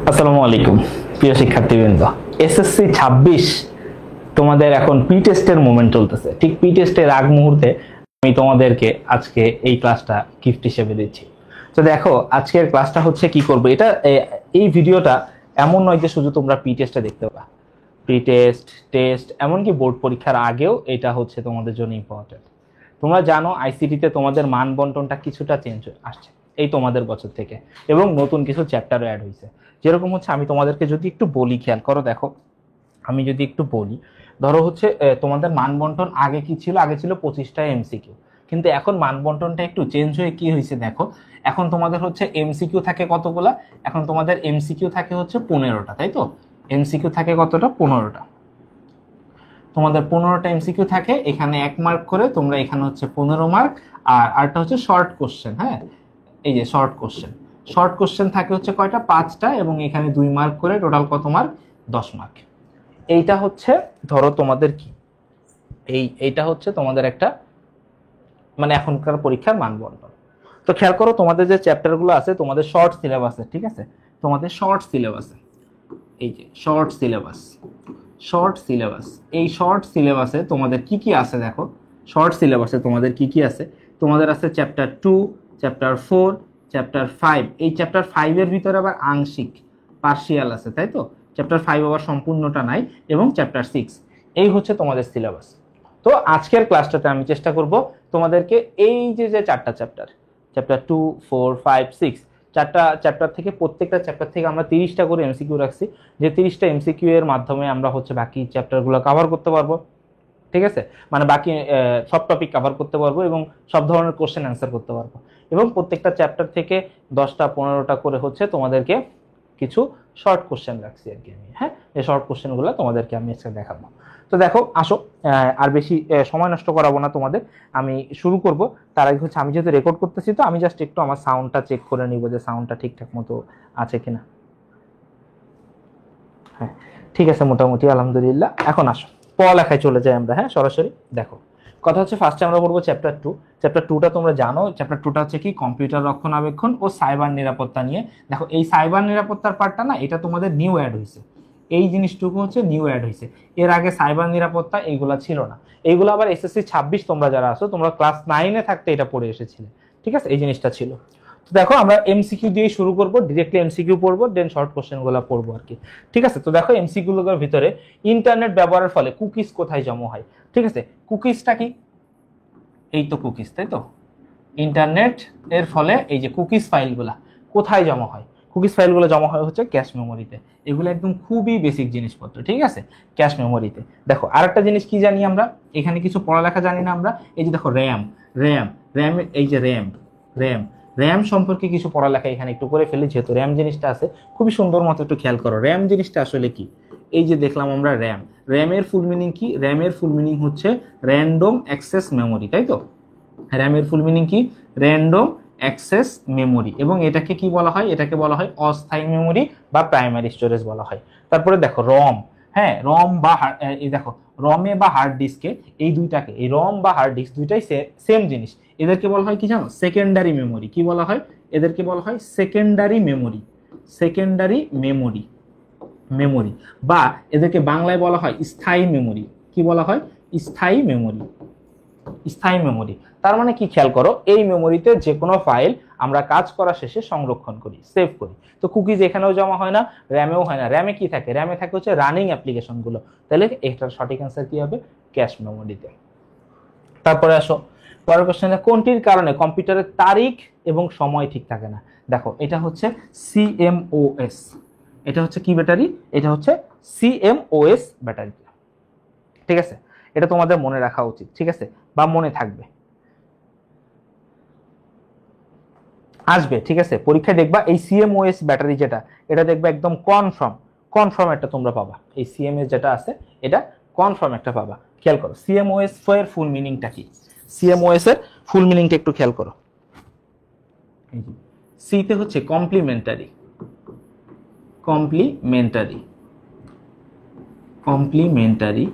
আসসালামু আলাইকুম প্রিয় শিক্ষার্থীবৃন্দ। এসএসসি 26 তোমাদের এখন পি টেস্টের মোমেন্ট চলতেছে। ঠিক পি টেস্টের আগ মুহূর্তে আমি তোমাদেরকে আজকে এই ক্লাসটা গিফট হিসেবে দিচ্ছি। তো দেখো, আজকের ক্লাসটা হচ্ছে কি করব, এটা এই ভিডিওটা এমন নয় যে শুধু তোমরা পি টেস্টে দেখতে পাবা। প্রি টেস্ট, টেস্ট, এমনকি বোর্ড পরীক্ষার আগেও এটা হচ্ছে তোমাদের জন্য ইম্পর্টেন্ট। তোমরা জানো আইসিটিতে তোমাদের মান বন্টনটা কিছুটা চেঞ্জ আসছে এই তোমাদের বছর থেকে, এবং নতুন কিছু চ্যাপ্টারও অ্যাড হয়েছে। যেরকম হচ্ছে, আমি তোমাদেরকে যদি একটু বলি, খেয়াল করো, দেখো আমি যদি একটু বলি, ধরো হচ্ছে তোমাদের মান বন্টন আগে কি ছিল, আগে ছিল 25টা এমসিকিউ, কিন্তু এখন মান বন্টনটা একটু চেঞ্জ হয়ে কি হয়েছে দেখো, এখন তোমাদের হচ্ছে এমসিকিউ থাকে কতগুলা, এখন তোমাদের এমসিকিউ থাকে হচ্ছে 15টা, তাই তো? এমসিকিউ থাকে কতটা? 15টা। তোমাদের 15টা এমসিকিউ থাকে, এখানে 1 মার্ক করে, তোমরা এখানে হচ্ছে 15 মার্ক, আর আরটা হচ্ছে শর্ট কোশ্চেন। হ্যাঁ, এই যে শর্ট কোশ্চেন, শর্ট কোশ্চেন থাকে হচ্ছে কয়টা? 5টা, এবং এখানে 2 মার্ক করে, টোটাল কত মার্ক? 10 মার্ক। এইটা হচ্ছে ধরো তোমাদের কি, এইটা হচ্ছে তোমাদের একটা মানে এখনকার পরীক্ষার মান বন্টন। তো খেয়াল করো, তোমাদের যে চ্যাপ্টারগুলো আছে তোমাদের শর্ট সিলেবাসে, ঠিক আছে, তোমাদের শর্ট সিলেবাসে, এই যে শর্ট সিলেবাস, শর্ট সিলেবাস, এই শর্ট সিলেবাসে তোমাদের কি কি আছে দেখো। শর্ট সিলেবাসে তোমাদের কি কি আছে? তোমাদের আছে চ্যাপ্টার 2, চ্যাপ্টার 4, চ্যাপ্টার 5। এই চ্যাপ্টার 5 এর ভিতরে আবার আংশিক, পার্শিয়াল আছে, তাই তো? চ্যাপ্টার 5 আবার সম্পূর্ণটা নাই, এবং চ্যাপ্টার 6। এই হচ্ছে তোমাদের সিলেবাস। তো আজকের ক্লাসটাতে আমি চেষ্টা করব তোমাদেরকে এই যে যে চারটা চ্যাপ্টার, চ্যাপ্টার 2, 4, 5, 6, চারটা চ্যাপ্টার থেকে, প্রত্যেকটা চ্যাপ্টার থেকে আমরা 30টা করে এমসিকিউ রাখছি, যে 30টা এমসিকিউ এর মাধ্যমে আমরা হচ্ছে বাকি চ্যাপ্টারগুলো কভার করতে পারবো। ঠিক আছে, মানে বাকি সব টপিক কভার করতে পারবো, এবং সব ধরনের কোশ্চেন অ্যান্সার করতে পারবো। এবং প্রত্যেকটা চ্যাপ্টার থেকে 10টা 15টা করে হচ্ছে তোমাদেরকে কিছু শর্ট কোশ্চেন রাখছি আর কি আমি। হ্যাঁ, এই শর্ট কোশ্চেনগুলো তোমাদেরকে আমি আজকে দেখাবো। তো দেখো, আসো, আর বেশি সময় নষ্ট করাবো না তোমাদের, আমি শুরু করব। তার আগে হচ্ছে, আমি যেহেতু রেকর্ড করতেছি, তো আমি জাস্ট একটু আমার সাউন্ডটা চেক করে নিব যে সাউন্ডটা ঠিকঠাক মতো আছে কিনা। হ্যাঁ, ঠিক আছে, মোটামুটি আলহামদুলিল্লাহ। এখন আসো পড়ালেখায় চলে যাই আমরা। হ্যাঁ, সরাসরি দেখো, কথা হচ্ছে ফার্স্টে আমরা পড়বো চ্যাপ্টার 2। চ্যাপ্টার 2টা তোমরা জানো, চ্যাপ্টার 2টা হচ্ছে কি, কম্পিউটার রক্ষণাবেক্ষণ ও সাইবার নিরাপত্তা নিয়ে। দেখো, এই সাইবার নিরাপত্তার পার্টটা না, এটা তোমাদের নিউ অ্যাড হয়েছে, এই জিনিসটুকু হচ্ছে নিউ অ্যাড হয়েছে। এর আগে সাইবার নিরাপত্তা এইগুলা ছিল না। এইগুলো আবার এসএসসি 26 তোমরা যারা আছো, তোমরা ক্লাস 9-এ থাকতে এটা পড়ে এসেছিলে। ঠিক আছে, এই জিনিসটা ছিল। তো দেখো, আমরা এমসিকিউ দিয়ে শুরু করব, ডিরেক্টলি এমসিকিউ পড়বো, দেন শর্ট কোশ্চেনগুলো পড়বো আর কি। ঠিক আছে, তো দেখো এমসিকিউ গুলোর ভিতরে, ইন্টারনেট ব্যবহারের ফলে কুকিজ কোথায় জমা হয়? ঠিক আছে, কুকিজটা কি? এই তো কুকিজ, তাই তো? ইন্টারনেট এর ফলে এই যে কুকিজ ফাইলগুলা কোথায় জমা হয়? কুকিজ ফাইলগুলো জমা হয় হচ্ছে ক্যাশ মেমোরিতে। এগুলো একদম খুবই বেসিক জিনিসপত্র, ঠিক আছে, ক্যাশ মেমোরিতে। দেখো, আরেকটা জিনিস কি জানি আমরা, এখানে কিছু পড়ালেখা জানি না আমরা। এই যে দেখো, র্যাম, র্যাম, র্যাম, এই যে র্যাম, র্যাম, র্যাম সম্পর্কে কিছু পড়ালেখা এখানে একটু করে ফেলি, যেহেতু র্যাম জিনিসটা আছে। খুবই সুন্দর মতো একটু খেয়াল করো, র্যাম জিনিসটা আসলে কি। এই যে দেখলাম আমরা র্যাম, র্যামের ফুল মিনিং কি? র্যামের ফুল মিনিং হচ্ছে র্যান্ডম অ্যাক্সেস মেমোরি, তাই তো? র্যামের ফুল মিনিং কি? Random access memory. এবং এটাকে কি বলা হয়? এটাকে বলা হয় অস্থায়ী মেমোরি বা প্রাইমারি স্টোরেজ বলা হয়। তারপরে দেখো রম, হ্যাঁ, রম বা এই দেখো, রমে বা হার্ড ডিস্কে, এই দুইটাকে, এই রম বা হার্ড ডিস্ক দুইটাই সেম জিনিস। এদেরকে বলা হয় কি জানো? Secondary memory. কি বলা হয়? এদেরকে বলা হয় secondary memory, secondary memory, memory. বা এদেরকে বাংলায় বলা হয় স্থায়ী মেমোরি। কি বলা হয়? স্থায়ী মেমোরি, স্থায়ী মেমোরি। তার মানে কি, খেয়াল করো, এই মেমোরিতে যে কোনো ফাইল আমরা কাজ করা শেষে সংরক্ষণ করি, সেভ করি। তো কুকিজ এখানেও জমা হয় না, র্যামেও হয় না। র্যামে কি থাকে? র্যামে থাকে হচ্ছে রানিং অ্যাপ্লিকেশন গুলো। তাহলে এটার সঠিক অ্যান্সার কি হবে? ক্যাশ মেমোরিতে। তারপরে আসো পরের কোশ্চেনে, কোনটির কারণে কম্পিউটারের তারিখ এবং সময় ঠিক থাকে না? দেখো, এটা হচ্ছে সিএমওএস। এটা হচ্ছে কি ব্যাটারি? এটা হচ্ছে সিএমওএস ব্যাটারি। ঠিক আছে, এটা তোমাদের মনে রাখা উচিত, ঠিক আছে, বা মনে থাকবে, আসবে। ঠিক আছে, পরীক্ষায় দেখবা এই সিএমওএস ব্যাটারি যেটা, এটা দেখবে একদম কনফার্ম, কনফার্ম একটা তোমরা পাবা। এই সিএমএস যেটা আছে, এটা কনফার্ম একটা পাবা। খেয়াল করো, সিএমওএস এর ফুল মিনিংটা কি? সিএমওএস এর ফুল মিনিংটা একটু খেয়াল করো। সিতে হচ্ছে কমপ্লিমেন্টারি, কমপ্লিমেন্টারি, কমপ্লিমেন্টারি।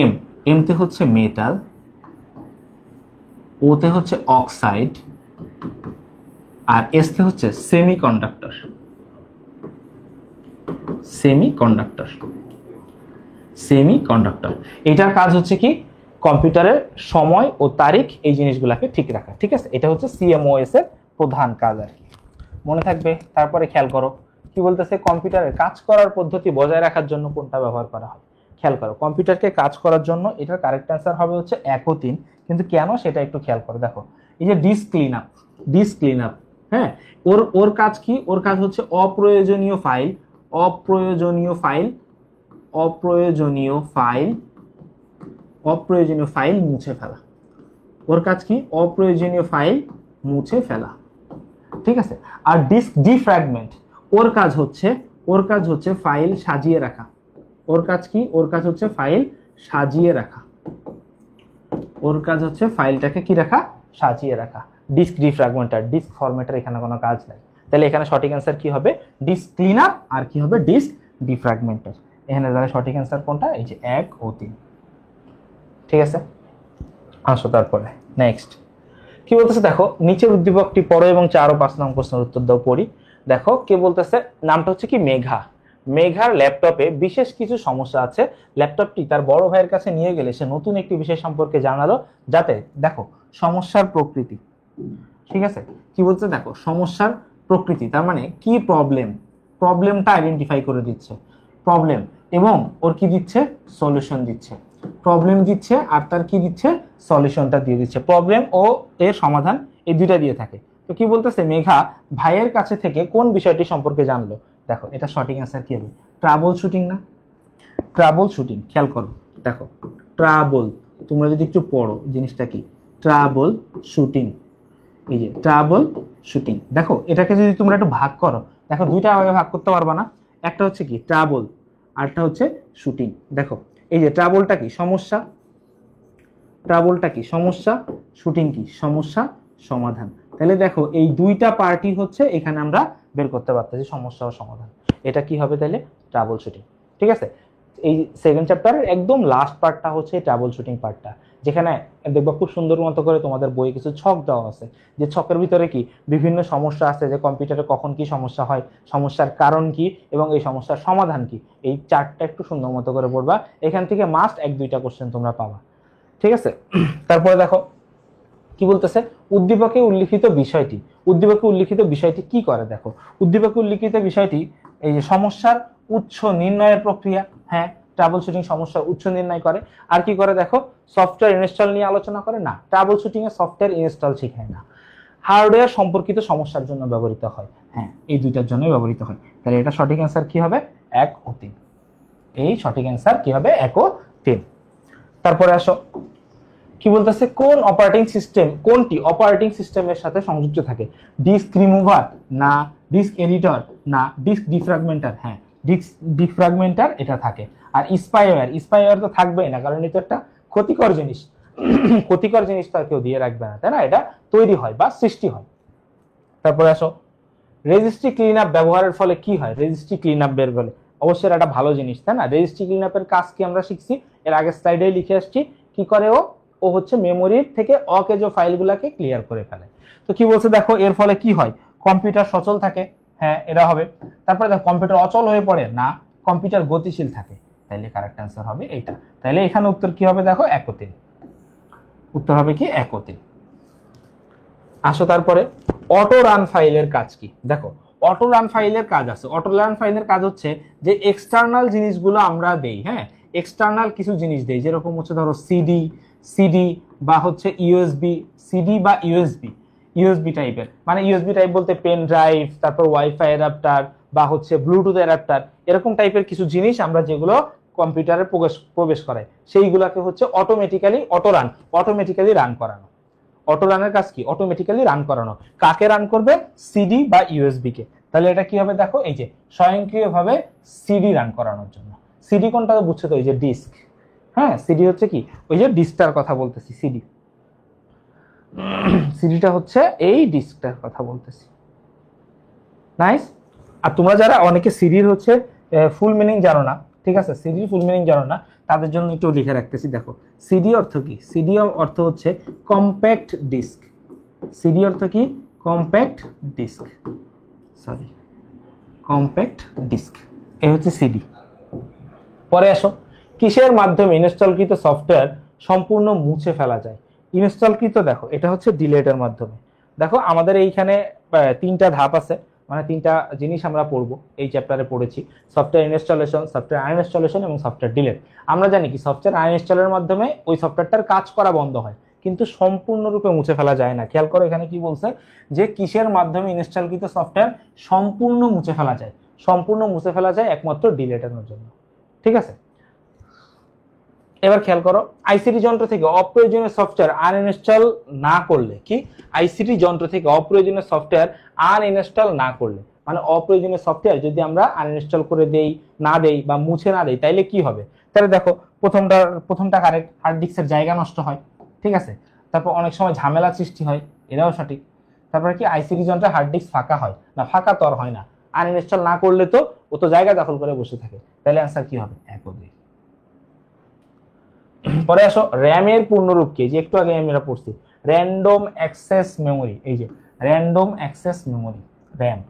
এম, এমতে হচ্ছে মেটাল, ওতে হচ্ছে অক্সাইড, আর এসতে হচ্ছে সেমিকন্ডাক্টর। সেমিকন্ডাক্টর। সেমিকন্ডাক্টর এটার কাজ হচ্ছে কি কম্পিউটারের সময় ও তারিখ এই জিনিসগুলোকে ঠিক রাখা, ঠিক আছে। এটা হচ্ছে সিএমওএস এর প্রধান কাজ আর কি, মনে থাকবে। তারপরে খেয়াল করো কি বলতেছে, কম্পিউটারের কাজ করার পদ্ধতি বজায় রাখার জন্য কোনটা ব্যবহার করা হয়। খেয়াল করো কম্পিউটারকে কাজ করার জন্য এটার কারেক্ট অ্যান্সার হবে হচ্ছে 1 ও 3, কিন্তু কেন সেটা একটু খেয়াল করো। দেখো এই যে disk clean up, disk clean up, হ্যাঁ, ওর কাজ কি, ওর কাজ হচ্ছে অপ্রয়োজনীয় ফাইল, অপ্রয়োজনীয় ফাইল, অপ্রয়োজনীয় ফাইল, অপ্রয়োজনীয় ফাইল মুছে ফেলা। ওর কাজ কি, অপ্রয়োজনীয় ফাইল মুছে ফেলা, ঠিক আছে। আর ডিস্ক ডিফ্র্যাগমেন্ট, ওর কাজ হচ্ছে ফাইল সাজিয়ে রাখা। ওর কাজ কি, ওর কাজ হচ্ছে ফাইল সাজিয়ে রাখা। ওর কাজ হচ্ছে ফাইলটাকে কি রাখা, সাজিয়ে রাখা। ডিস্ক ডিফ্র্যাগমেন্টার, ডিস্ক ফরম্যাটের এখানে কোনো কাজ নাই। তাহলে এখানে সঠিক অ্যান্সার কি হবে, ডিস্ক ক্লিন আপ, আর কি হবে ডিস্ক ডিফ্র্যাগমেন্টার। এখানে তাহলে সঠিক অ্যান্সার কোনটা, এই যে 1 ও 3, ঠিক আছে। আসো তারপরে নেক্সট কি বলতেছে, দেখো নিচের উদ্দীপকটি পড়ো এবং 4 ও 5 নং প্রশ্নের উত্তর দাও। পড়ি। দেখো কে বলতেছে, নামটা হচ্ছে কি মেঘা। মেঘার ল্যাপটপে বিশেষ কিছু সমস্যা আছে। ল্যাপটপটি তার বড় ভাইয়ের কাছে নিয়ে গেলে সে নতুন একটি বিষয় সম্পর্কে জানালো, যাতে দেখো সমস্যার প্রকৃতি, ঠিক আছে। কি বলছে, দেখো সমস্যার প্রকৃতি, তার মানে কি প্রবলেম, প্রবলেমটা আইডেন্টিফাই করে দিচ্ছে, প্রবলেম, এবং ওর কি দিচ্ছে, সলিউশন দিচ্ছে। প্রবলেম দিচ্ছে আর তার কি দিচ্ছে, সলিউশনটা দিয়ে দিচ্ছে। প্রবলেম ও এর সমাধান এই দুইটা দিয়ে থাকে। তো কি বলতেছে, মেঘা ভাইয়ের কাছে থেকে কোন বিষয়টি সম্পর্কে জানলো। দেখো এটা সঠিক অ্যান্সার কি হবে, ট্রাবল শুটিং না, ট্রাবল শুটিং। খেয়াল করো, দেখো ট্রাবল, তোমরা যদি একটু পড়ো জিনিসটা কি, ট্রাবল শুটিং, এই যে ট্রাবল শুটিং। দেখো এটাকে যদি তোমরা একটু ভাগ করো, দেখো দুইটা ভাগে ভাগ করতে পারবা না, একটা হচ্ছে কি ট্রাবল, আরটা হচ্ছে শুটিং। দেখো এই যে ট্রাবলটা কি সমস্যা, ট্রাবলটা কি সমস্যা, শুটিং কি সমস্যা সমাধান। তাহলে দেখো এই দুইটা পার্টি হচ্ছে এখানে আমরা বের করতে পারতেছি সমস্যা ও সমাধান। এটা কি হবে তাহলে, ট্রাবল শুটিং, ঠিক আছে। এই সেকেন্ড চ্যাপ্টারের একদম লাস্ট পার্টটা হচ্ছে ট্রাবল শুটিং পার্টটা, যেখানে দেখবা খুব সুন্দর মতো করে তোমাদের বইয়ে কিছু ছক দেওয়া আছে, যে ছকের ভিতরে কি বিভিন্ন সমস্যা আছে, যে কম্পিউটারে কখন কি সমস্যা হয়, সমস্যার কারণ কি, এবং এই সমস্যার সমাধান কি। এই চারটা একটু সুন্দর মতো করে পড়বা, এখান থেকে মাস্ট 1-2টা কোশ্চেন তোমরা পাবা, ঠিক আছে। তারপরে দেখো কি বলতেছে, উদ্দীপকে উল্লিখিত বিষয়টি, উদ্দীপকে উল্লিখিত বিষয়টি কি করে। দেখো উদ্দীপকে উল্লিখিত বিষয়টি এই যে সমস্যার উৎস নির্ণয়ের প্রক্রিয়া, হ্যাঁ ট্রাবল শুটিং সমস্যার উৎস নির্ণয় করে। আর কি করে দেখো, সফটওয়্যার ইনস্টল নিয়ে আলোচনা করে না, ট্রাবল শুটিং এ সফটওয়্যার ইনস্টল শেখায় না। হার্ডওয়্যার সম্পর্কিত সমস্যার জন্য ব্যবহৃত হয়, হ্যাঁ এই দুইটার জন্য ব্যবহৃত হয়। তাহলে এটা সঠিক অ্যান্সার কি হবে, 1 ও 3। এই সঠিক অ্যান্সার কি হবে, 1 ও 3। তারপরে আসো কি বলতেছে, কোন অপারেটিং সিস্টেম, কোনটি অপারেটিং সিস্টেমের সাথে সংযুক্ত থাকে। ডিস্ক রিমুভার না, ডিস্ক এডিটর না, ডিস্ক ডিফ্র্যাগমেন্টার। হ্যাঁ ডিস্ক ডিফ্র্যাগমেন্টার এটা থাকে। আর স্পাইওয়্যার, স্পাইওয়্যার তো থাকবেই না, কারণ এটা একটা ক্ষতিকর জিনিস। ক্ষতিকর জিনিস তো কেউ দিয়ে রাখবে না, তাই না, এটা তৈরি হয় বা সৃষ্টি হয়। তারপরে আসো, রেজিস্ট্রি ক্লিন আপ ব্যবহারের ফলে কি হয়। রেজিস্ট্রি ক্লিন আপ বের বলে অবশ্যই একটা ভালো জিনিস, তাই না। রেজিস্ট্রি ক্লিন আপের কাজ কি আমরা শিখছি, এর আগের স্লাইডে লিখে আসছি। কি করে ও হচ্ছে মেমোরির থেকে অকেজো ফাইলগুলোকে ক্লিয়ার করে ফেলে। তো কি বলছে দেখো, এর ফলে কি হয়, কম্পিউটার সচল থাকে, হ্যাঁ এটা হবে। তারপরে দেখো কম্পিউটার অচল হয়ে পড়ে না, কম্পিউটার গতিশীল থাকে। তাইলে কারেক্ট অ্যান্সার হবে এইটা। তাইলে এখানে উত্তর কি হবে, দেখো 1 ও 3, উত্তর হবে কি 1 ও 3। আসো তারপরে, অটো রান ফাইলের কাজ কি। দেখো অটো রান ফাইলের কাজ আছে, অটো রান ফাইলের কাজ হচ্ছে যে এক্সটার্নাল জিনিসগুলো আমরা দেই, হ্যাঁ এক্সটার্নাল কিছু জিনিস দেই, যেরকম হচ্ছে ধরো সিডি বা হচ্ছে ইউএসবি, সিডি বা ইউএসবি টাইপের, মানে ইউএসবি টাইপ বলতে পেন ড্রাইভ, তারপর ওয়াইফাই অ্যাডাপ্টার বা হচ্ছে ব্লুটুথ অ্যাডাপ্টার, এরকম টাইপের কিছু জিনিস আমরা যেগুলো কম্পিউটারে প্রবেশ করাই, সেইগুলোকে হচ্ছে অটোমেটিক্যালি রান করানো। অটো রানের কাজ কি, অটোমেটিক্যালি রান করানো। কাকে রান করবে, সিডি বা ইউএসবি কে। তাহলে এটা কি হবে, দেখো এই যে স্বয়ংক্রিয়ভাবে সিডি রান করানোর জন্য। সিডি কোনটা বুঝছো তো, এই যে ডিস্ক, হ্যাঁ সিডি হচ্ছে কি, ওই যে ডিস্কটার কথা বলতেছি, সিডি, সিডিটা হচ্ছে এই ডিস্কটার কথা বলতেছি। নাইস। আর তোমরা যারা অনেকে সিডির হচ্ছে ফুল মিনিং জানো না, ঠিক আছে, সিডির ফুল মিনিং জানো না, তাদের জন্য একটু লিখে রাখতেছি। দেখো সিডি অর্থ কি, সিডি অর্থ হচ্ছে কম্প্যাক্ট ডিস্ক। সিডি অর্থ কি, compact disk, sorry compact disk, এই হচ্ছে সিডি। পরে আসো, কিসের মাধ্যমে ইনস্টলকৃত সফটওয়্যার সম্পূর্ণ মুছে ফেলা যায়? ইনস্টলকৃত দেখো এটা হচ্ছে ডিলেটের মাধ্যমে। দেখো আমাদের এইখানে তিনটা ধাপ আছে, মানে তিনটা জিনিস আমরা পড়বো, এই চ্যাপ্টারে পড়েছি, সফটওয়্যার ইনস্টলেশন, সফটওয়্যার আনইনস্টলেশন এবং সফটওয়্যার ডিলেট। আমরা জানি কি সফটওয়্যার আনইনস্টলের মাধ্যমে ওই সফটওয়্যারটার কাজ করা বন্ধ হয়, কিন্তু সম্পূর্ণরূপে মুছে ফেলা যায় না। খেয়াল করো এখানে কি বলছে, যে কিসের মাধ্যমে ইনস্টলকৃত সফটওয়্যার সম্পূর্ণ মুছে ফেলা যায়? সম্পূর্ণ মুছে ফেলা যায় একমাত্র ডিলেটের জন্য। ঠিক আছে, এবার খেয়াল করো, আইসিটি যন্ত্র থেকে অপ্রয়োজনীয় সফটওয়্যার আনইনস্টল না করলে, কি আইসিটি যন্ত্র থেকে অপ্রয়োজনীয় সফটওয়্যার আনইনস্টল না করলে, মানে অপ্রয়োজনীয় সফটওয়্যার যদি আমরা আনইনস্টল করে দেই, না দেই বা মুছে না দেই, তাইলে কি হবে? তাহলে দেখো প্রথমটা কারেক্ট, হার্ড ডিস্কের জায়গা নষ্ট হয়। ঠিক আছে, তারপর অনেক সময় ঝামেলা সৃষ্টি হয়, এটাও সঠিক। তারপরে কি আইসিটি যন্ত্রে হার্ড ডিস্ক ফাঁকা হয় না? ফাঁকা তো আর হয় না, আনইনস্টল না করলে তো ও তো জায়গা দখল করে বসে থাকে। তাহলে অ্যান্সার কি হবে? 1 ও 2। পরে আসো, র্যামের পূর্ণরূপ কি? যে একটু আগে আমরা পড়ছি, র্যান্ডম অ্যাক্সেস মেমোরি। এই যে র্যান্ডম অ্যাক্সেস মেমোরি, র্যাম।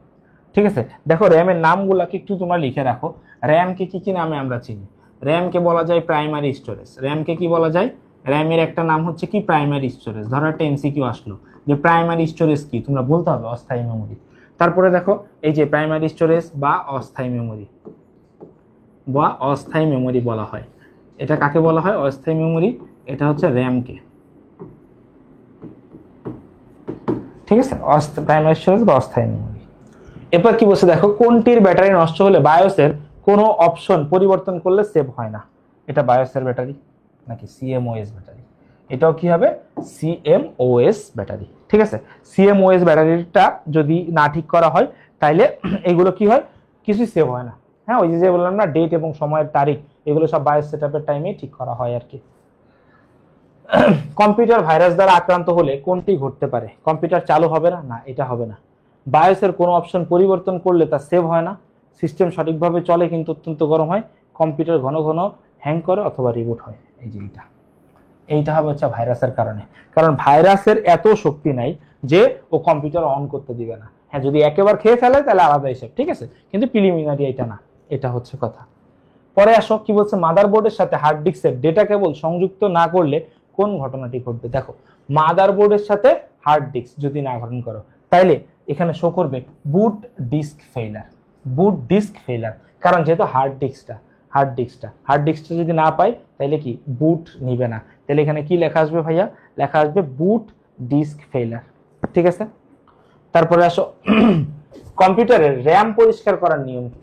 ঠিক আছে, দেখো র্যামের নামগুলোকে একটু তোমরা লিখে রাখো। র্যামকে কি কি নামে আমরা চিনি? র্যামকে বলা যায় প্রাইমারি স্টোরেজ। র্যামকে কি বলা যায়? র্যামের একটা নাম হচ্ছে কি? Primary storage. ধরো একটা এমসিকিউ আসলো যে প্রাইমারি স্টোরেজ কি, তোমরা বলতে হবে অস্থায়ী মেমোরি। তারপরে দেখো এই যে প্রাইমারি স্টোরেজ বা অস্থায়ী মেমোরি, বা অস্থায়ী মেমোরি বলা হয়। এটা কাকে বলা হয়? অস্থায়ী মেমোরি। এটা হচ্ছে র্যামকে। ঠিক আছে, প্রাইমারি স্টোরেজ বা অস্থায়ী মেমোরি। এরপর কি বলছে দেখো, কোনটির ব্যাটারি নষ্ট হলে বায়োসের কোনো অপশন পরিবর্তন করলে সেভ হয় না? এটা বায়োসের ব্যাটারি নাকি সিএমওএস ব্যাটারি? এটাও কি হবে? CMOS battery. ঠিক আছে, সিএমওএস ব্যাটারিটা যদি না ঠিক করা হয় তাইলে এগুলো কি হয়? কিছুই সেভ হয় না। হ্যাঁ, ওই যে বললাম না, ডেট এবং সময়ের তারিখ, এগুলো সব বায়োস সেটআপের টাইমে ঠিক করা হয় আর কি। কম্পিউটার ভাইরাস দ্বারা আক্রান্ত হলে কোনটি ঘটতে পারে? কম্পিউটার চালু হবে না? না, এটা হবে না। বায়োসের কোনো অপশন পরিবর্তন করলে তা সেভ হয় না। সিস্টেম সঠিকভাবে চলে কিন্তু অত্যন্ত গরম হয়। কম্পিউটার ঘন ঘন হ্যাং করে অথবা রিবুট হয়। এই যে এইটা হবে হচ্ছে ভাইরাসের কারণে। কারণ ভাইরাসের এত শক্তি নাই যে ও কম্পিউটার অন করতে দিবে না। হ্যাঁ, যদি একেবারে খেয়ে ফেলে তাহলে আলাদা হিসেব, ঠিক আছে, কিন্তু প্রিলিমিনারি এটা না। এটা হচ্ছে কথা। পরে আসো, কি বলছে, মাদারবোর্ডের সাথে হার্ড ডিস্কের ডেটা কেবল সংযুক্ত না করলে কোন ঘটনাটি ঘটবে? দেখো, মাদারবোর্ডের সাথে হার্ড ডিস্ক যদি না গঠন করো তাইলে এখানে শো করবে বুট ডিস্ক ফেইলার। বুট ডিস্ক ফেইলার, কারণ যেহেতু হার্ড ডিস্কটা যদি না পাই তাহলে কি বুট নিবে না। তাহলে এখানে কি লেখা আসবে ভাইয়া? লেখা আসবে বুট ডিস্ক ফেইলার। ঠিক আছে, তারপরে আসো, কম্পিউটারের র্যাম পরিষ্কার করার নিয়ম কি?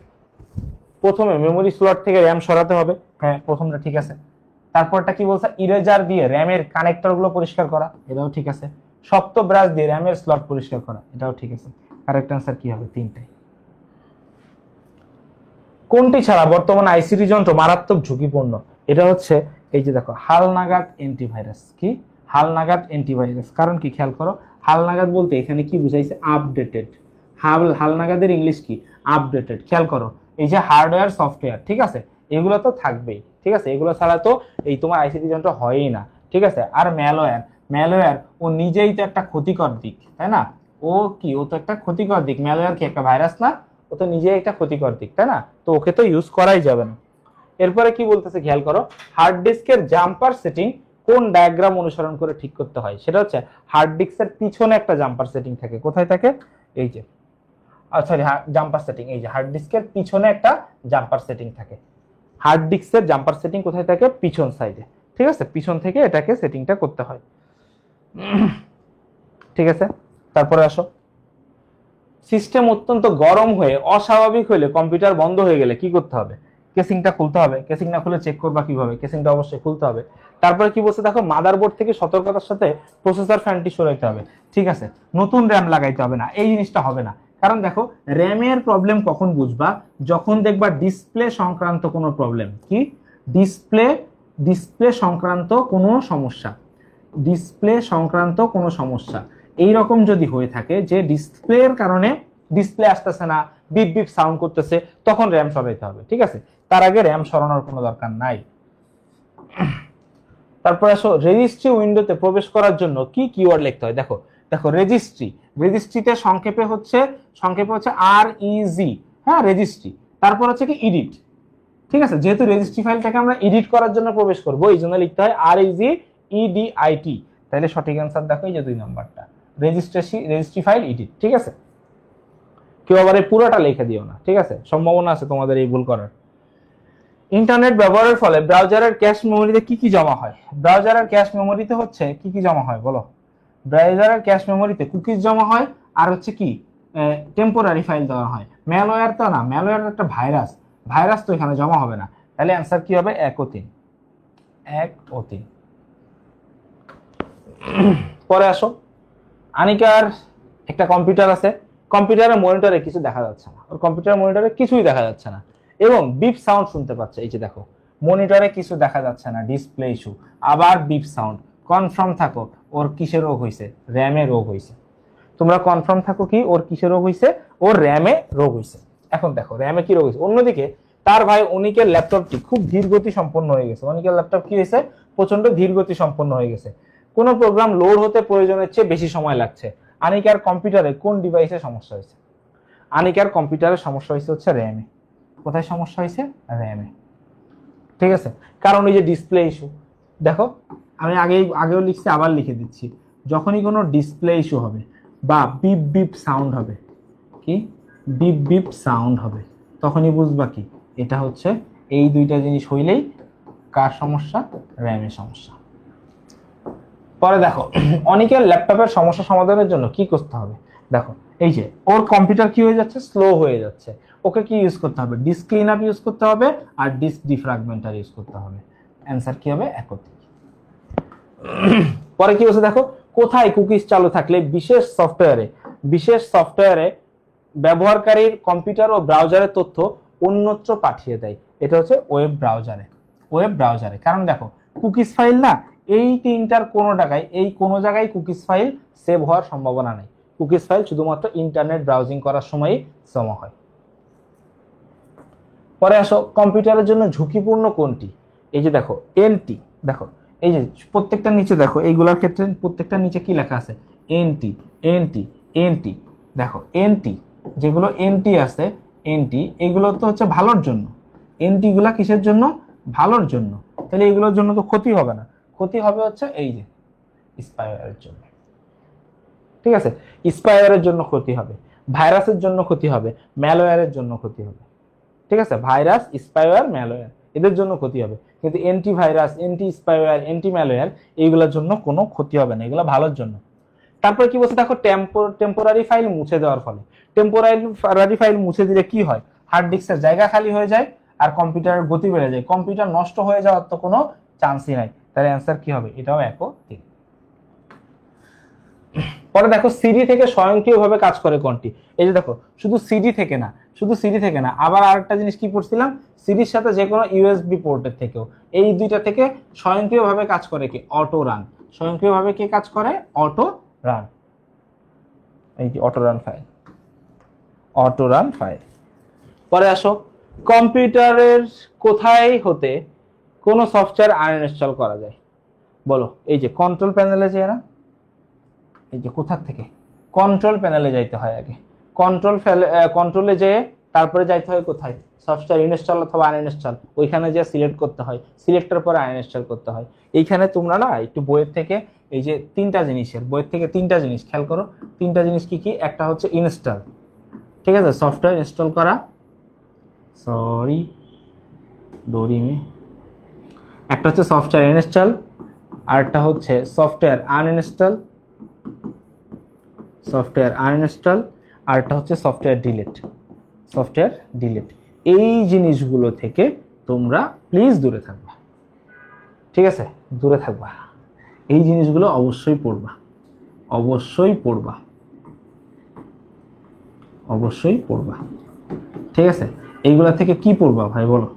প্রথমে মেমোরি স্লট থেকে র্যাম সরাতে হবে। হ্যাঁ, প্রথমটা ঠিক আছে। তারপরটা কি বলছে? ইরেজার দিয়ে র্যামের কানেক্টর গুলো পরিষ্কার করা, এটাও ঠিক আছে। শক্ত ব্রাশ দিয়ে র্যামের স্লট পরিষ্কার করা, এটাও ঠিক আছে। কারেক্ট আনসার কি হবে? 3টাই। কোনটি ছাড়া বর্তমান আইসিটি যন্ত্র মারাত্মক ঝুঁকিপূর্ণ? এটা হচ্ছে এই যে দেখো, হালনাগাদ অ্যান্টিভাইরাস। কি? হালনাগাদ অ্যান্টিভাইরাস। কারণ কি? খেয়াল করো, হালনাগাদ বলতে এখানে কি বুঝাইছে? আপডেটেড। হালনাগাদের ইংলিশ কি? আপডেটেড। খেয়াল করো, এই যে হার্ডওয়্যার সফটওয়্যার, ঠিক আছে, এগুলো তো থাকবেই। ঠিক আছে, এগুলো ছাড়া তো এই তোমার আইসিটি যন্ত্র হয়ই না। ঠিক আছে, আর ম্যালওয়্যার ও নিজেই তো একটা ক্ষতিকর দিক, তাই না? ও কি? ও তো একটা ক্ষতিকর দিক। ম্যালওয়্যার কি একটা ভাইরাস না? ও তো নিজে একটা ক্ষতিকর দিক, তাই না? তো ওকে তো ইউজ করাই যাবে না। এরপরে কি বলতেছে খেয়াল করো, হার্ড ডিস্কের জাম্পার সেটিং কোন ডায়াগ্রাম অনুসরণ করে ঠিক করতে হয়? সেটা হচ্ছে হার্ড ডিস্কের পিছনে একটা জাম্পার সেটিং থাকে। কোথায় থাকে? এই যে, সরি, জাম্পার সেটিং, এই যে হার্ড ডিস্কের পিছনে একটা জাম্পার সেটিং থাকে। হার্ড ডিস্কের জাম্পার সেটিং কোথায় থাকে? পিছন সাইডে। ঠিক আছে, পিছন থেকে এটাকে সেটিংটা করতে হয়। ঠিক আছে, তারপরে আসো, সিস্টেম অত্যন্ত গরম হয়ে অস্বাভাবিক হলে কম্পিউটার বন্ধ হয়ে গেলে কি করতে হবে? কেসিংটা খুলতে হবে। কেসিং না খুলে চেক করবা কিভাবে? কেসিংটা অবশ্যই খুলতে হবে। তারপরে কি বলছে দেখো, মাদারবোর্ড থেকে সতর্কতার সাথে প্রসেসর ফ্যানটি সরাইতে হবে। ঠিক আছে, নতুন র্যাম লাগাইতে হবে না, এই জিনিসটা হবে না। কারণ দেখো, র্যামের প্রবলেম কখন বুঝবা? যখন দেখবা ডিসপ্লে সংক্রান্ত কোনো প্রবলেম। কি? ডিসপ্লে সংক্রান্ত কোনো সমস্যা। ডিসপ্লে সংক্রান্ত কোনো সমস্যা এইরকম যদি হয়ে থাকে যে ডিসপ্লের কারণে ডিসপ্লে আসতেছে না, বিপ বিপ সাউন্ড করতেছে, তখন র্যাম সরাইতে হবে। ঠিক আছে, তার আগে র্যাম সরানোর কোনো দরকার নাই। তারপর আসো, রেজিস্ট্রি উইন্ডোতে প্রবেশ করার জন্য কি কিওয়ার্ড লিখতে হয়? দেখো দেখো, রেজিস্ট্রিতে সংক্ষেপে হচ্ছে REG। হ্যাঁ, রেজিস্ট্রি। তারপর হচ্ছে কি এডিট। ঠিক আছে, যেহেতু রেজিস্ট্রি ফাইলটাকে আমরা এডিট করার জন্য প্রবেশ করবো, এই জন্য লিখতে হয় REGEDIT। তাহলে সঠিক অ্যান্সার দেখো এই যে 2 নম্বরটা, রেজিস্ট্রি ফাইল এডিট। ঠিক আছে, কেউ আবার এই পুরোটা লিখে দিও না, ঠিক আছে, সম্ভাবনা আছে তোমাদের এই ভুল করার। ইন্টারনেট ব্যবহারের ফলে ব্রাউজারের ক্যাশ মেমোরিতে কি কি জমা হয়? ব্রাউজারের ক্যাশ মেমোরিতে হচ্ছে কি কি জমা হয় বলো? ব্রাউজারের ক্যাশ মেমোরিতে কুকিজ জমা হয়, আর হচ্ছে কি টেম্পোরারি ফাইল দেওয়া হয়। ম্যালওয়্যার তো না, ম্যালওয়্যার একটা ভাইরাস, ভাইরাস তো এখানে জমা হবে না। তাহলে অ্যান্সার কি হবে? 1 ও 3। 1 ও 3। পরে আসো, আনিকার একটা কম্পিউটার আছে, কম্পিউটারের মনিটরে কিছু দেখা যাচ্ছে না, ওর কম্পিউটারের মনিটরে কিছুই দেখা যাচ্ছে না, এবং বিপ সাউন্ড শুনতে পাচ্ছে। এই যে দেখো, মনিটরে কিছু দেখা যাচ্ছে না, ডিসপ্লে ইস্যু, আবার বিপ সাউন্ড। কনফার্ম থাকো ওর কিসের রোগ হয়েছে? র্যামে রোগ হয়েছে। তোমরা কনফার্ম থাকো কি ওর কিসের রোগ হয়েছে? ওর র্যামে রোগ হয়েছে। এখন দেখো র্যামে কি রোগ হয়েছে। অন্যদিকে তার ভাই অনিকের ল্যাপটপটি খুব ধীর গতি সম্পন্ন হয়ে গেছে। অনিকের ল্যাপটপ কি হয়েছে? প্রচন্ড ধীর গতি সম্পন্ন হয়ে গেছে, কোন প্রোগ্রাম লোড হতে প্রয়োজনের চেয়ে বেশি সময় লাগছে। আনিকার কম্পিউটারে কোন ডিভাইসে সমস্যা হয়েছে? আনিকার কম্পিউটারে সমস্যা হয়েছে হচ্ছে র্যামে। কোথায় সমস্যা হয়েছে? র্যামে। ঠিক আছে, কারণ এই যে ডিসপ্লে ইস্যু, দেখো আমি আগেও লিখছি, আবার লিখে দিচ্ছি। যখনই কোনো ডিসপ্লে ইস্যু হবে বা বিপ বিপ সাউন্ড হবে, কি বিপ বিপ সাউন্ড হবে, তখনই বুঝবা কি এটা হচ্ছে এই দুইটা জিনিস হইলেই কার সমস্যা? র্যামের সমস্যা। পরে দেখো অনেকের ল্যাপটপের সমস্যা সমাধানের জন্য কি করতে হবে? দেখো এই যে ওর কম্পিউটার কি হয়ে যাচ্ছে? স্লো হয়ে যাচ্ছে। ওকে কি ইউজ করতে হবে? ডিস্ক ক্লিন আপ ইউজ করতে হবে আর ডিস্ক ডিফ্র্যাগমেন্টার ইউজ করতে হবে। অ্যান্সার কি হবে? 1 ও 3। পরে কি হচ্ছে দেখো, কোথায় কুকিজ চালু থাকলে বিশেষ সফটওয়্যারে ব্যবহারকারীর কম্পিউটার ও ব্রাউজারের তথ্য অন্যত্র পাঠিয়ে দেয়? এটা হচ্ছে ওয়েব ব্রাউজারে। কারণ দেখো কুকিজ ফাইল না, এই তিনটার কোনো জায়গায় কুকিজ ফাইল সেভ হওয়ার সম্ভাবনা নেই। কুকিজ ফাইল শুধুমাত্র ইন্টারনেট ব্রাউজিং করার সময়ই জমা হয়। পরে আসো, কম্পিউটারের জন্য ঝুঁকিপূর্ণ কোনটি? এই যে দেখো এনটি, দেখো এই যে প্রত্যেকটা নিচে দেখো, এইগুলোর ক্ষেত্রে প্রত্যেকটা নিচে কি লেখা আছে? এনটি এনটি এনটি। দেখো এনটি, যেগুলো এনটি আছে, এনটি এগুলো তো হচ্ছে ভালোর জন্য। এনটি গুলা কিসের জন্য? ভালোর জন্য। তাহলে এগুলোর জন্য তো ক্ষতি হবে না, ক্ষতি হবে হচ্ছে এই যে স্পাইওয়্যারের জন্য। ঠিক আছে, স্পাইওয়্যারের জন্য ক্ষতি হবে, ভাইরাসের জন্য ক্ষতি হবে, ম্যালওয়্যারের জন্য ক্ষতি হবে। ঠিক আছে, ভাইরাস, স্পাইওয়্যার, ম্যালওয়্যার এদের জন্য ক্ষতি হবে, কিন্তু anti virus, anti spyware, anti malware এইগুলোর জন্য কোনো ক্ষতি হবে না, এগুলো ভালোর জন্য। তারপরে কি বলছে দেখো, টেম্পোরারি ফাইল মুছে দেওয়ার ফলে, টেম্পোরারি ফাইল মুছে দিলে কি হয়? হার্ড ডিস্কের জায়গা খালি হয়ে যায় আর কম্পিউটারের গতি বেড়ে যায়। কম্পিউটার নষ্ট হয়ে যাওয়ার তো কোনো চান্সই নাই। তাহলে অ্যান্সার কি হবে? এটাও 1 ও 3। পরে দেখো সিডি থেকে স্বয়ংক্রিয়ভাবে কাজ করে কোনটি? এই যে দেখো, শুধু সিডি থেকে না, আবার আরেকটা জিনিস কি পড়ছিলাম, সিডির সাথে যে কোনো ইউএসবি পোর্টের থেকেও, এই দুইটা থেকে স্বয়ংক্রিয়ভাবে কাজ করে কি? Auto run. স্বয়ংক্রিয়ভাবে কে কাজ করে? Auto run. এই যে অটো রান ফাইল। পরে আসো, কম্পিউটারের কোথায় হতে কোনো সফটওয়্যার আনইনস্টল করা যায় বলো? এই যে কন্ট্রোল প্যানেলে যায় না, এই যে কোথা থেকে? কন্ট্রোল প্যানেলে যাইতে হয় আগে, কন্ট্রোলে যেয়ে তারপরে যাইতে হয় কোথায়? সফটওয়্যার ইনস্টল অথবা আনইনস্টল, ওইখানে যে সিলেক্ট করতে হয়, সিলেক্টের পরে আনইনস্টল করতে হয়। এইখানে তোমরা না একটু বইয়ের থেকে এই যে বইয়ের থেকে তিনটা জিনিস খেয়াল করো। তিনটা জিনিস কি কি? একটা হচ্ছে ইনস্টল, ঠিক আছে, সফটওয়্যার ইনস্টল করা, একটা হচ্ছে সফটওয়্যার ইনস্টল, আর একটা হচ্ছে সফটওয়্যার আনইনস্টল, আর একটা হচ্ছে সফটওয়্যার ডিলিট। এই জিনিসগুলো থেকে তোমরা প্লিজ দূরে থাকবা, ঠিক আছে, দূরে থাকবা। এই জিনিসগুলো অবশ্যই পড়বা, ঠিক আছে। এইগুলা থেকে কি পড়বা ভাই বলো?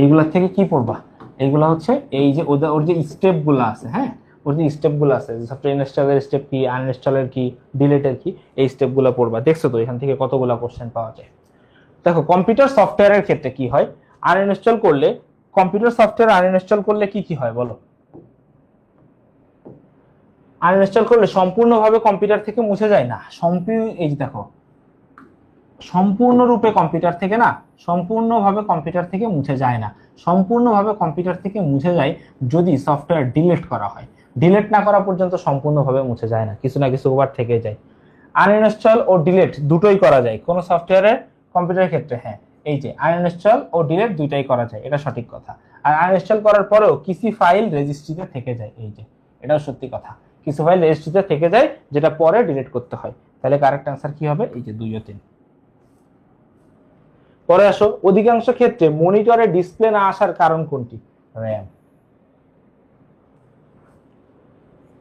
এইগুলা থেকে কি পড়বা? এইগুলা হচ্ছে এই যে ওর যে স্টেপগুলো আছে, হ্যাঁ, ওর যে স্টেপগুলো আছে, সফটওয়্যার ইনস্টলের স্টেপ কি, আনইনস্টলের কি, ডিলিটের কি, এই স্টেপগুলো পড়বা। দেখছো তো এখান থেকে কতগুলো কোশ্চেন পাওয়া যায়। দেখো কম্পিউটার সফটওয়্যারের ক্ষেত্রে কি হয়? কম্পিউটার সফটওয়্যার আনইনস্টল করলে কি হয় বলো? আনইনস্টল করলে সম্পূর্ণভাবে কম্পিউটার থেকে মুছে যায় না। এই যে দেখো, সম্পূর্ণরূপে কম্পিউটার থেকে না, সম্পূর্ণভাবে কম্পিউটার থেকে মুছে যায় না। সম্পূর্ণভাবে কম্পিউটার থেকে মুছে যায় যদি সফটওয়্যার ডিলিট করা হয়। ডিলিট না করা পর্যন্ত সম্পূর্ণভাবে মুছে যায় না, কিছু না কিছু ওভার থেকে যায়। আনইনস্টল ও ডিলিট দুটোই করা যায় কোন সফটওয়্যারের কম্পিউটারের ক্ষেত্রে। হ্যাঁ, এই যে আনইনস্টল ও ডিলিট দুইটাই করা যায়, এটা সঠিক কথা। আর আনইনস্টল করার পরেও কিছু ফাইল রেজিস্ট্রিতে থেকে যায়, এই যে এটাও সত্যি কথা, কিছু ফাইল রেজিস্ট্রিতে থেকে যায় যেটা পরে ডিলিট করতে হয়। তাহলে কারেক্ট অ্যান্সার কি হবে? এই যে 2 ও 3। পরে আসো, অধিকাংশ ক্ষেত্রে মনিটরে ডিসপ্লে না আসার কারণ কোনটি? র্যাম।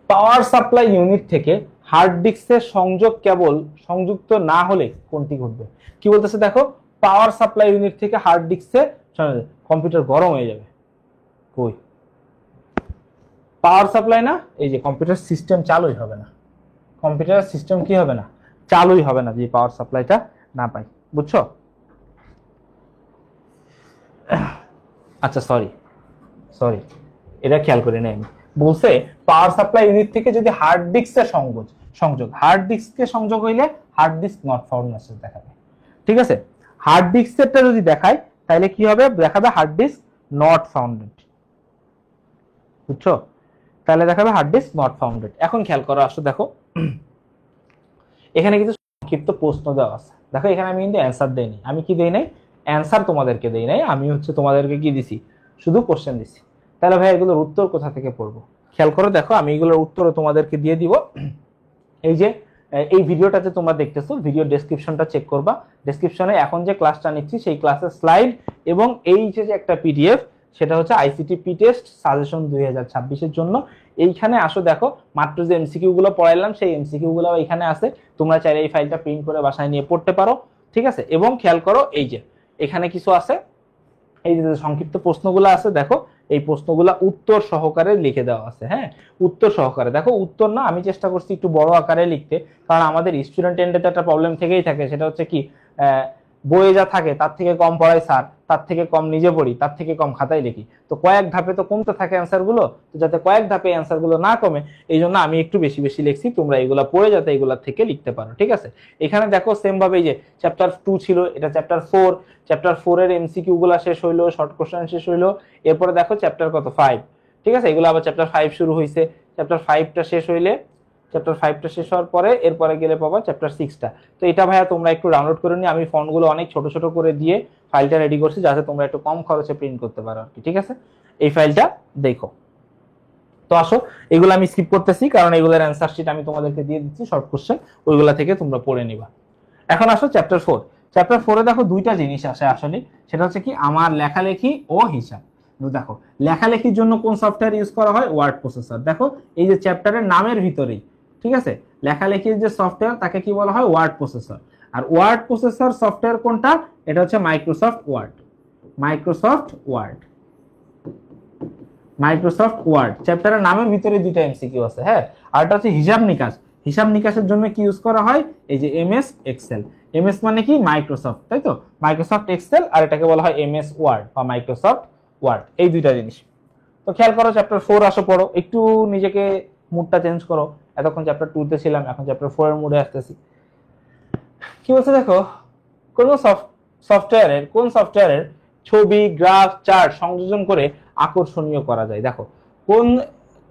পাওয়ার সাপ্লাই ইউনিট থেকে হার্ড ডিস্কের সংযোগ কেবল সংযুক্ত না হলে কোনটি ঘটবে? কি বলতেছে দেখো, পাওয়ার সাপ্লাই ইউনিট থেকে হার্ড ডিস্কে কম্পিউটার গরম হয়ে যাবে। কই পাওয়ার সাপ্লাই না, এই যে কম্পিউটার সিস্টেম চালুই হবে না। কম্পিউটার সিস্টেম কি হবে না? চালুই হবে না, যে পাওয়ার সাপ্লাইটা না পাই। বুঝছো? আচ্ছা সরি এটা খেয়াল করে নেই আমি। বলছে পাওয়ার সাপ্লাই ইউনিট থেকে যদি হার্ড ডিস্কের সংযোগ হার্ড ডিস্কে সংযোগ হইলে hard disk not found message দেখাবে। ঠিক আছে, হার্ড ডিস্কেরটা যদি দেখায় তাহলে কি হবে? দেখাবে হার্ড ডিস্ক নট ফাউন্ডেড। বুঝছো? তাহলে দেখাবে হার্ড ডিস্ক নট ফাউন্ডেড। এখন খেয়াল করো, আসো দেখো এখানে কিন্তু সংক্ষিপ্ত প্রশ্ন দেওয়া আছে। দেখো এখানে আমি কিন্তু অ্যান্সার দেইনি। আমি কি দেই নাই? অ্যান্সার তোমাদেরকে দেই নাই, আমি তোমাদেরকে কি দিছি? শুধু কোশ্চেন দিছি। তাহলে ভাই এগুলোর উত্তর কোথা থেকে পড়বো? খেয়াল করো, দেখো আমি এগুলোর উত্তরও তোমাদেরকে দিয়ে দিব। এই যে এই ভিডিওটাতে তোমরা দেখতেছো, ভিডিও ডেসক্রিপশনটা চেক করবা। ডেসক্রিপশনে এখন যে ক্লাসটা নিচ্ছি সেই ক্লাসের স্লাইড এবং এই যে একটা পিডিএফ, সেটা হচ্ছে আইসিটি পি টেস্ট সাজেশন 2026-এর জন্য। এইখানে আসো দেখো, মাত্র যে এমসিকিউ গুলো পড়াইলাম সেই এমসিকিউ গুলো এখানে আছে। তোমরা চাইলে এই ফাইলটা প্রিন্ট করে বাসায় নিয়ে পড়তে পারো। ঠিক আছে, এবং খেয়াল করো এই যে এখানে কিছু আছে, এই যে সংক্ষিপ্ত প্রশ্নগুলো আছে, দেখো এই প্রশ্নগুলো উত্তর সহকারে লিখে দেওয়া আছে। হ্যাঁ, উত্তর সহকারে। দেখো উত্তর না, আমি চেষ্টা করছি একটু বড় আকারে লিখতে, কারণ আমাদের স্টুডেন্ট এন্ডে তো একটা প্রবলেম থেকেই থাকে, সেটা হচ্ছে কি বইয়ে যা থাকে তার থেকে কম পড়াই স্যার, তার থেকে কম নিজে পড়ি, তার থেকে কম খাতায় লিখি। তো কয়েক ধাপে তো কমতে থাকে অ্যান্সার গুলো, তো যাতে কয়েক ধাপে অ্যান্সার গুলো না কমে এই জন্য আমি একটু বেশি বেশি লিখছি, তোমরা এগুলা পড়ে যাতে এগুলা থেকে লিখতে পারো। ঠিক আছে, এখানে দেখো সেম ভাবে যে চ্যাপ্টার 2 ছিল, এটা চ্যাপ্টার 4। চ্যাপ্টার 4 এর এমসিকিউ গুলা শেষ হইলো, শর্ট কোশ্চেন শেষ হইলো। এরপরে দেখো চ্যাপ্টার কত 5। ঠিক আছে, এগুলো আবার চ্যাপ্টার 5 শুরু হয়েছে। চ্যাপ্টার 5টা শেষ হইলে, চ্যাপ্টার 5টা শেষ হওয়ার পরে এরপরে গেলে পাবা চ্যাপ্টার 6টা। তো এটা ভাইয়া তোমরা একটু ডাউনলোড করে নিয়ে, আমি ফন্টগুলো অনেক ছোট ছোট করে দিয়ে ফাইলটা রেডি করছি যাতে তোমরা একটু কম খরচে প্রিন্ট করতে পারো আর কি। ঠিক আছে, এই ফাইলটা দেখো। তো আসো, এগুলো আমি স্কিপ করতেছি কারণ এগুলোর অ্যান্সার শিট আমি তোমাদেরকে দিয়ে দিচ্ছি, শর্ট কোশ্চেন, ওইগুলা থেকে তোমরা পড়ে নিবা। এখন আসো চ্যাপ্টার 4। চ্যাপ্টার 4-এ দেখো দুইটা জিনিস আসে আসলে, সেটা হচ্ছে কি আমার লেখালেখি ও হিসাব। দেখো লেখালেখির জন্য কোন সফটওয়্যার ইউজ করা হয়? Word processor. দেখো এই যে চ্যাপ্টারের নামের ভিতরেই, ঠিক আছে, লেখালেখির যে সফটওয়্যার তাকে কি বলা হয়? Word processor. আর ওয়ার্ড প্রসেসর সফটওয়্যার কোনটা? এটা হচ্ছে Microsoft Word. Microsoft Word, Microsoft Word. চ্যাপ্টারের নামের ভিতরে দুইটা এমসিকিউ আছে। হ্যাঁ, আর এটা হচ্ছে হিসাব নিকাশ। হিসাব নিকাশের জন্য কি ইউজ করা হয়? এই যে এমএস এক্সেল। এমএস মানে কি? মাইক্রোসফট, তাই তো, মাইক্রোসফট এক্সেল, আর এটাকে বলা হয় এমএস ওয়ার্ড বা মাইক্রোসফট ওয়ার্ড, এই দুইটা জিনিস। তো খেয়াল করো চ্যাপ্টার 4 আসো পড়ো, একটু নিজেকে মুডটা চেঞ্জ করো। এতক্ষণ চ্যাপ্টার 2 তে ছিলাম, এখন চ্যাপ্টার 4 এর মুডে আসতেছি। কি বলছে দেখো, কোন সফটওয়্যারের ছবি, গ্রাফ, চার্ট সংযোজন করে আকর্ষণীয় করা যায়। দেখো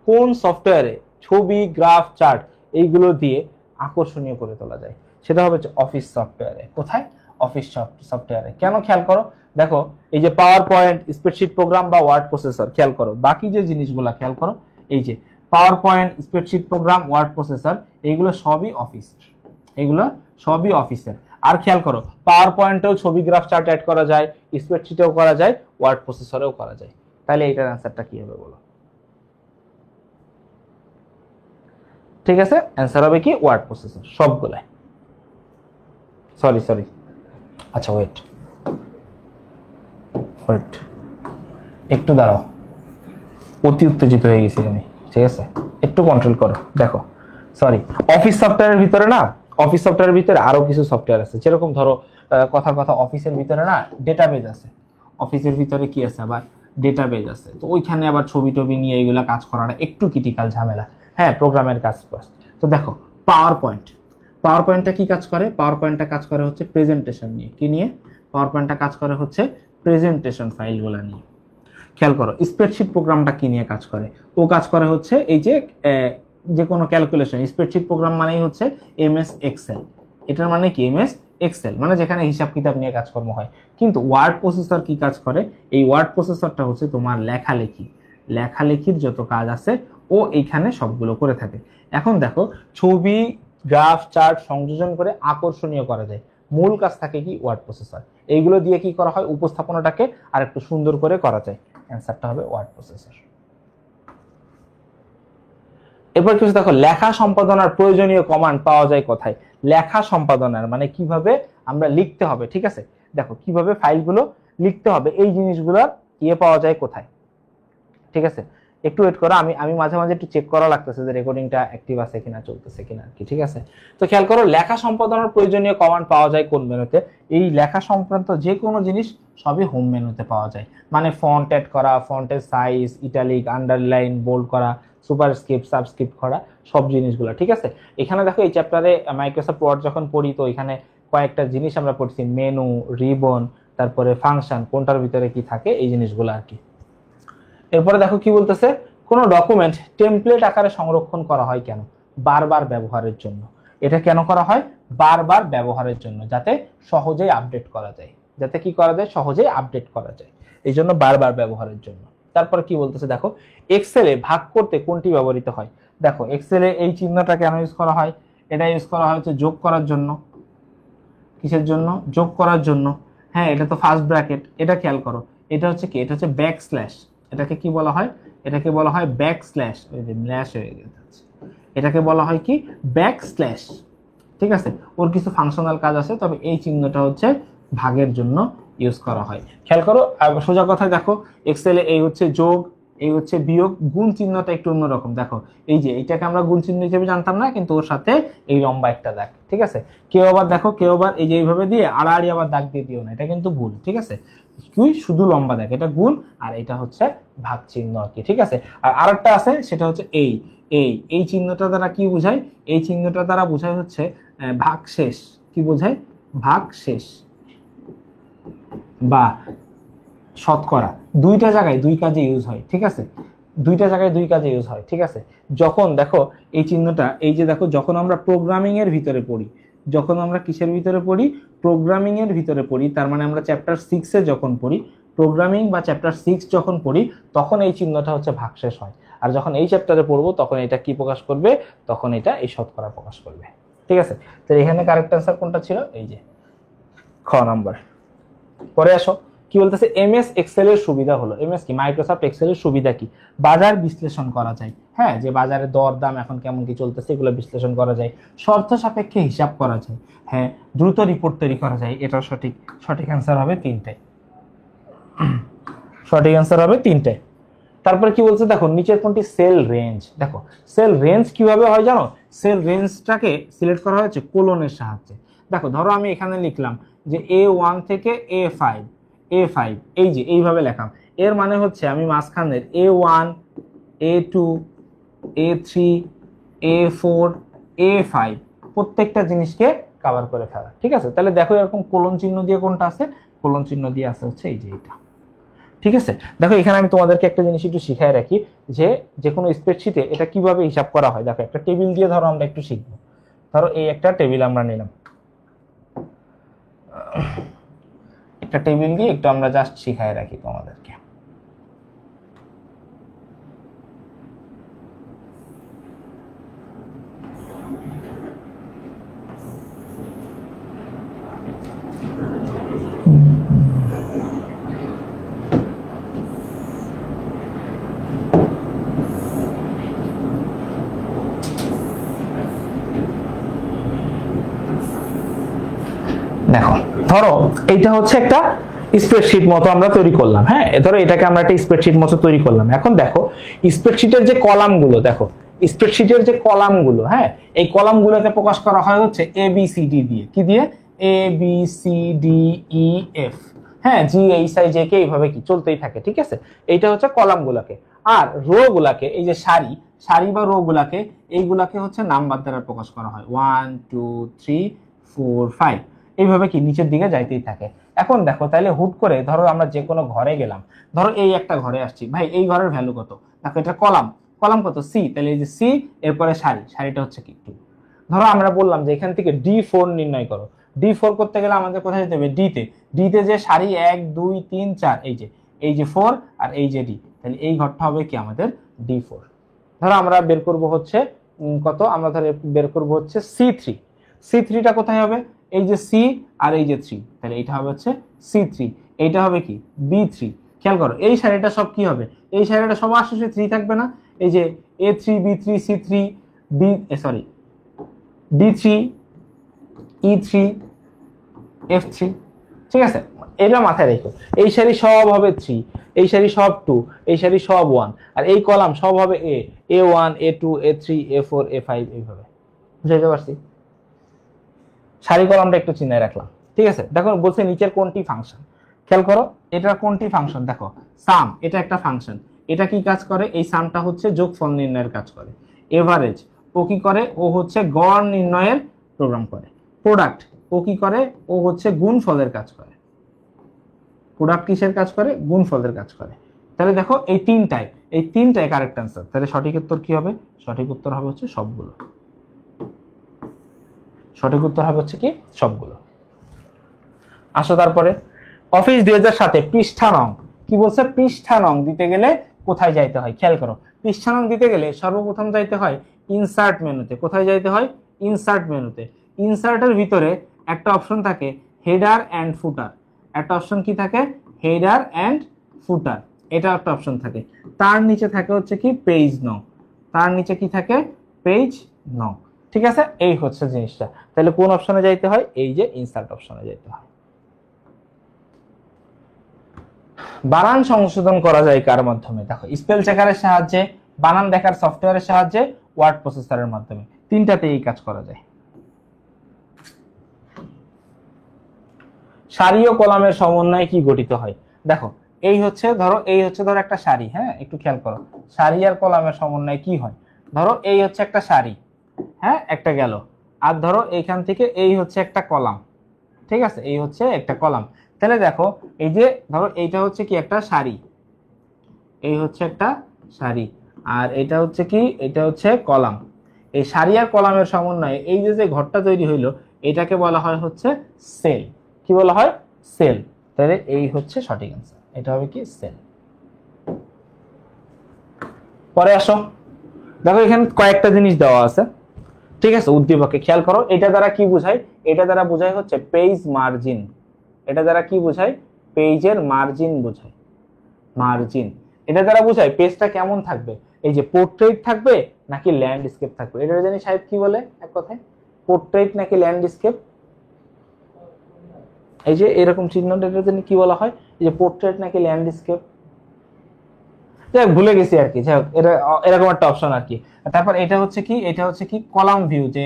কোন সফটওয়্যারে ছবি, গ্রাফ, চার্ট এইগুলো দিয়ে আকর্ষণীয় করে তোলা যায়? সেটা হবে অফিস সফটওয়্যারে। কোথায়? অফিস সফটওয়্যারে। কেন? খেয়াল করো, দেখো এই যে পাওয়ার পয়েন্ট, স্প্রেডশিট প্রোগ্রাম বা ওয়ার্ড প্রসেসর, খেয়াল করো বাকি যে জিনিসগুলা খেয়াল করো, এই যে PowerPoint, spreadsheet program, word processor, এইগুলো সবই অফিস, এগুলো সবই অফিসের। আর খেয়াল করো পাওয়ার পয়েন্টেও ছবি, গ্রাফ, চার্ট অ্যাড করা যায়, স্প্রেডশিটেও করা যায়, ওয়ার্ড প্রসেসরেও করা যায়। তাহলে এটার অ্যান্সারটা কি হবে বলো? ঠিক আছে, অ্যান্সার হবে কি? ওয়ার্ড প্রসেসর সবগুলাই। সরি, আচ্ছা ওয়েট একটু দাঁড়াও, অতি উত্তেজিত হয়ে গেছি আমি। ঠিক আছে, একটু কন্ট্রোল করো। দেখো সরি, অফিস সফটওয়্যারের ভিতরে না, অফিস সফটওয়্যারের ভিতরে আরো কিছু সফটওয়্যার আছে। যেরকম ধরো কথা অফিসের ভিতরে না ডেটাবেজ আছে। অফিসের ভিতরে কি আছে? আবার ডেটাবেজ আছে। তো ওইখানে আবার ছবি টবি নিয়ে এগুলা কাজ করাটা একটু ক্রিটিক্যাল ঝামেলা। হ্যাঁ, প্রোগ্রামের কাজ। তো দেখো পাওয়ার পয়েন্টটা কি কাজ করে? পাওয়ার পয়েন্টটা কাজ করে হচ্ছে প্রেজেন্টেশন নিয়ে। কি নিয়ে? পাওয়ার পয়েন্টটা কাজ করে হচ্ছে প্রেজেন্টেশন ফাইলগুলো নিয়ে। খেয়াল করো, স্প্রেডশিট প্রোগ্রামটা কি নিয়ে কাজ করে? ও কাজ করে হচ্ছে এই যে কোনো ক্যালকুলেশন। স্প্রেডশিট প্রোগ্রাম মানেই হচ্ছে এমএস এক্সেল। এটার মানে কি? এমএস এক্সেল মানে যেখানে হিসাব কিতাব নিয়ে কাজকর্ম হয়। কিন্তু ওয়ার্ড প্রসেসর কি কাজ করে? এই ওয়ার্ড প্রসেসরটা হচ্ছে তোমার লেখালেখির যত কাজ আছে ও এইখানে সবগুলো করে থাকে। এখন দেখো, ছবি, গ্রাফ, চার্ট সংযোজন করে আকর্ষণীয় করা যায়। মূল কাজ থাকে কি? Word processor. এইগুলো দিয়ে কি করা হয়? উপস্থাপনাটাকে আর একটু সুন্দর করে করা যায়। অ্যান্সারটা হবে ওয়ার্ড প্রসেসর। এরপর কিছু দেখো, লেখা সম্পাদনার প্রয়োজনীয় কমান্ড পাওয়া যায় কোথায়? লেখা সম্পাদনার মানে কিভাবে আমরা লিখতে হবে, ঠিক আছে? দেখো কিভাবে ফাইলগুলো লিখতে হবে, এই জিনিসগুলোর পাওয়া যায় কোথায়, ঠিক আছে? একটু ওয়েট করো, আমি মাঝে মাঝে একটু চেক করা লাগতেছে যে রেকর্ডিংটা অ্যাক্টিভ আছে কিনা, চলতেছে কিনা কি, ঠিক আছে? তো খেয়াল করো, লেখা সম্পাদনার প্রয়োজনীয় কমান্ড পাওয়া যায় কোন মেনুতে? এই লেখা সংক্রান্ত যে কোনো জিনিস সবই হোম মেনুতে পাওয়া যায়। মানে ফন্ট অ্যাড করা, ফন্টের সাইজ, ইটালিক, আন্ডারলাইন, বোল্ড করা, সুপারস্ক্রিপ্ট, সাবস্ক্রিপ্ট করা, সব জিনিসগুলো, ঠিক আছে? এখানে দেখো এই চ্যাপ্টারে মাইক্রোসফট ওয়ার্ড যখন পড়ি তো এখানে কয়েকটা জিনিস আমরা পড়ছি, মেনু, রিবন, তারপরে ফাংশন, কোনটার ভিতরে কি থাকে, এই জিনিসগুলো আর কি। এরপরে দেখো কি বলতেছে, কোনো ডকুমেন্ট টেমপ্লেট আকারে সংরক্ষণ করা হয় কেন? বারবার ব্যবহারের জন্য। এটা কেন করা হয়? বারবার ব্যবহারের জন্য, যাতে সহজেই আপডেট করা যায়। যাতে কি করা যায়? সহজেই আপডেট করা যায়, এই জন্য বারবার ব্যবহারের জন্য। তারপর কি বলতেছে দেখো, এক্সেলে ভাগ করতে কোনটি ব্যবহৃত হয়? দেখো এক্সেলে এই চিহ্নটা কেন ইউজ করা হয়? এটা ইউজ করা হয় হচ্ছে যোগ করার জন্য। কিসের জন্য? যোগ করার জন্য। হ্যাঁ, এটা তো ফার্স্ট ব্র্যাকেট। এটা খেয়াল করো, এটা হচ্ছে কি? এটা হচ্ছে ব্যাক স্ল্যাশ। এটাকে কি বলা হয়? এটাকে বলা হয় ব্যাক স্ল্যাশ। ওই যে ম্ল্যাশ হয়ে গেছে, এটাকে বলা হয় কি? ব্যাক স্ল্যাশ, ঠিক আছে? ওর কিছু ফাংশনাল কাজ আছে, তবে এই চিহ্নটা হচ্ছে ভাগের জন্য ইউজ করা হয়। খেয়াল করো, সোজা কথা দেখো, এক্সেলে এই হচ্ছে যোগ, এই হচ্ছে বিয়োগ, গুণ চিহ্নটা একটু অন্যরকম। দেখো এই যে এইটাকে আমরা গুণ চিহ্ন হিসেবে জানতাম না, কিন্তু ওর সাথে এই লম্বা একটা দাগ, ঠিক আছে? কেউ আবার দেখো, কেউ আবার এই যে এইভাবে দিয়ে আড়াআড়ি আবার দাগ দিয়ে দিও না, এটা কিন্তু ভুল, ঠিক আছে? তুই শুধু লম্বা দাগ, এটা গুণ আর এটা হচ্ছে ভাগ চিহ্ন আর কি, ঠিক আছে? আর আরেকটা আছে, সেটা হচ্ছে এই চিহ্নটা দ্বারা কি বোঝায়? এই চিহ্নটা দ্বারা বোঝায় হচ্ছে ভাগ শেষ। কি বোঝায়? ভাগ শেষ বা শতকরা। দুইটা জায়গায় দুই কাজে ইউজ হয়, ঠিক আছে? দুইটা জায়গায় দুই কাজে ইউজ হয়, ঠিক আছে? যখন দেখো এই চিহ্নটা, এই যে দেখো, যখন আমরা প্রোগ্রামিং এর ভিতরে পড়ি, যখন আমরা কিসের ভিতরে পড়ি? প্রোগ্রামিং এর ভিতরে পড়ি, তার মানে আমরা চ্যাপ্টার 6 এ যখন পড়ি, প্রোগ্রামিং বা চ্যাপ্টার 6 যখন পড়ি, তখন এই চিহ্নটা হচ্ছে ভাগশেষ হয়। আর যখন এই চ্যাপ্টারে পড়বো তখন এটা কি প্রকাশ করবে? তখন এটা এই শতকরা প্রকাশ করবে, ঠিক আছে? তো এখানে কারেক্ট অ্যান্সার কোনটা ছিল? এই যে খ নাম্বার। পরে আসো, কি বলতেছে? এমএস এক্সেল এর সুবিধা হলো, এমএস কি? মাইক্রোসফট এক্সেল এর সুবিধা কি? বাজার বিশ্লেষণ করা যায়। হ্যাঁ, যে বাজারে দর দাম এখন কেমন কি চলতেছে এগুলো বিশ্লেষণ করা যায়। শর্ত সাপেক্ষে হিসাব করা যায়। হ্যাঁ, দ্রুত রিপোর্ট তৈরি করা যায়। এটা সঠিক। সঠিক অ্যান্সার হবে 3টে। সঠিক অ্যান্সার হবে 3টে। তারপরে কি বলছে দেখো, নিচের কোনটি সেল রেঞ্জ? দেখো সেল রেঞ্জ কিভাবে হয় জানো? সেল রেঞ্জটাকে সিলেক্ট করা হয়েছে কোলনের সাহায্যে। দেখো ধরো আমি এখানে লিখলাম যে A1 থেকে A5, এই যে এইভাবে লেখাম, এর মানে হচ্ছে আমি মাঝখানের A1, A2, A3, A4, A5 প্রত্যেকটা জিনিসকে কভার করে ফেলা, ঠিক আছে? তাহলে দেখো এরকম কোলন চিহ্ন দিয়ে কোনটা আছে? কোলন চিহ্ন দিয়ে আছে হচ্ছে এই যে এটা, ঠিক আছে? দেখো এখানে আমি তোমাদেরকে একটা জিনিস একটু শিখাই রাখি, যে কোনো স্প্রেডশিটে এটা কিভাবে হিসাব করা হয়। দেখো একটা টেবিল দিয়ে ধরো আমরা একটু শিখবো। ধরো এই একটা টেবিল আমরা নিলাম, একটা টেবিল দিয়ে একটু আমরা জাস্ট শিখাই রাখি তোমাদেরকে। দেখো ধরো এইটা হচ্ছে একটা স্প্রেডশিট মতো আমরা তৈরি করলাম। হ্যাঁ, ধরো এটাকে আমরা একটা স্প্রেডশিট মতো তৈরি করলাম। এখন দেখো স্প্রেডশিটের যে কলামগুলো, দেখো স্প্রেডশিটের যে কলামগুলো, হ্যাঁ, এই কলামগুলোকে প্রকাশ করা হয় হচ্ছে ABCD দিয়ে। কি দিয়ে? ABCDEF। হ্যাঁ, GHIJK এইভাবে কি চলতেই থাকে, ঠিক আছে? এইটা হচ্ছে কলামগুলোকে। আর রো গুলাকে, এই যে সারি, সারি বা রো গুলাকে, এইগুলাকে হচ্ছে নাম্বার দ্বারা প্রকাশ করা হয়, 1 2 3 4 5, এইভাবে কি নিচের দিকে যাইতেই থাকে। এখন দেখো তাহলে হুট করে ধরো আমরা যে কোনো ঘরে গেলাম, ধরো এই একটা ঘরে আসছি, ভাই এই ঘরের ভ্যালু কত, দেখো এটা কলাম, কলাম কত সি, তাহলে এই যে সি, এরপরে সারি, সারিটা হচ্ছে কি 2। ধরো আমরা বললাম যে এখান থেকে D4 নির্ণয় করো, D4 করতে গেলে আমাদের কোথায় যেতে হবে, ডিতে, ডিতে যে সারি 1 2 3 4, এই যে 4 আর এই যে ডি, তাহলে এই ঘরটা হবে কি আমাদের D4। ধরো আমরা বের করব হচ্ছে কত, আমরা ধরে বের করব হচ্ছে C3, C3টা কোথায় হবে, এই যে সি আর এই যে 3, তাহলে এটা হবে হচ্ছে C3, এইটা হবে কি B3। খেয়াল করো এই সারিটা সব কি হবে, এই সারিটা সব আসলে 3 থাকবে না, এই যে A3 B3 C3 B sorry D3 E3 F3, ঠিক আছে, এটা মাথায় রেখো। এই সারি সব হবে 3, এই সারি সব 2, এই সারি সব 1, আর এই কলাম সব হবে A1 A2 A3 A4 A5, এইভাবে। বুঝাইতে পারছি? সারি কলামটা একটু চিন্তায় রাখলাম, ঠিক আছে। দেখো বলছে নিচের কোনটি ফাংশন, খেয়াল করো এটা কোনটি ফাংশন, দেখো সাম, এটা একটা ফাংশন, এটা কি কাজ করে, এই সামটা হচ্ছে যোগফল নির্ণয়ের কাজ করে। এভারেজ ও কি করে, ও হচ্ছে গড় নির্ণয়ের প্রোগ্রাম করে। প্রোডাক্ট ও কি করে, ও হচ্ছে গুণফলের কাজ করে। প্রোডাক্ট কিসের কাজ করে, গুণফলের কাজ করে। তাহলে দেখো এই তিনটাই কারেক্ট অ্যান্সার, তাহলে সঠিক উত্তর কি হবে, সঠিক উত্তর হবে হচ্ছে সবগুলো, সঠিক উত্তর হবে হচ্ছে কি সবগুলো। আসো তারপরে অফিস 2007 পৃষ্ঠা নং, কি বলছে, পৃষ্ঠা নং দিতে গেলে কোথায় যাইতে হয়, খেয়াল করো। পৃষ্ঠা নং দিতে গেলে সর্বপ্রথম যাইতে হয় ইনসার্ট মেনুতে। কোথায় যাইতে হয়, ইনসার্ট মেনুতে। ইনসার্টের ভিতরে একটা অপশন থাকে হেডার অ্যান্ড ফুটার, একটা অপশন কি থাকে, হেডার অ্যান্ড ফুটার, এটা একটা অপশন থাকে। তার নিচে থাকে হচ্ছে কি পেজ নং, তার নিচে কি থাকে, পেজ নং, ঠিক আছে। এই হচ্ছে জিনিসটা। তাহলে কোন অপশনে যাইতে হয়, এই যে ইনসার্ট অপশনে যাইতে হয়। বানান সংশোধন করা যায় কার মাধ্যমে, দেখো স্পেল চেকারের সাহায্যে, বানান দেখার সফটওয়্যারের সাহায্যে, ওয়ার্ড প্রসেসরের মাধ্যমে, তিনটাতে এই কাজ করা যায়। সারি ও কলামের সমন্বয়ে কি গঠিত হয়, দেখো এই হচ্ছে ধরো একটা সারি, হ্যাঁ একটু খেয়াল করো, সারি আর কলামের সমন্বয়ে কি হয়। ধরো এই হচ্ছে একটা সারি, হ্যাঁ একটা গেল, আর ধরো এইখান থেকে এই হচ্ছে একটা কলাম, ঠিক আছে, এই হচ্ছে একটা কলাম। তাহলে দেখো এই যে ধরো এইটা হচ্ছে কি একটা সারি, এই হচ্ছে একটা সারি, আর এটা হচ্ছে কি, এটা হচ্ছে কলাম। এই সারি আর কলামের সমন্বয়ে এই যে ঘরটা তৈরি হইলো, এটাকে বলা হয় হচ্ছে সেল। কি বলা হয়, সেল। তাহলে এই হচ্ছে সঠিক অ্যান্সার, এটা হবে কি সেল। পরে আসো, দেখো এখানে কয়েকটা জিনিস দেওয়া আছে, ঠিক আছে। উদ্দীপকে খেয়াল করো, এটা দ্বারা কি বোঝায়, এটা দ্বারা বোঝায় হচ্ছে পেজ মার্জিন, এটা দ্বারা কি বোঝায়, পেজের মার্জিন বোঝায়, মার্জিন। এটা দ্বারা বোঝায় পেজটা কেমন থাকবে, এই যে পোর্ট্রেট থাকবে নাকি ল্যান্ডস্কেপ থাকবে। এটা জানি সাহেব কি বলে এক কথায়, পোর্ট্রেট নাকি ল্যান্ডস্কেপ, এই যে এরকম চিহ্নটা, এটা জানি কি বলা হয়, এই যে পোর্ট্রেট নাকি ল্যান্ডস্কেপ, যাই ভুলে গেছি আর কি, যাই হোক এটা এরকম একটা অপশন আর কি। তারপর এটা হচ্ছে কি, এটা হচ্ছে কি কলাম ভিউ, যে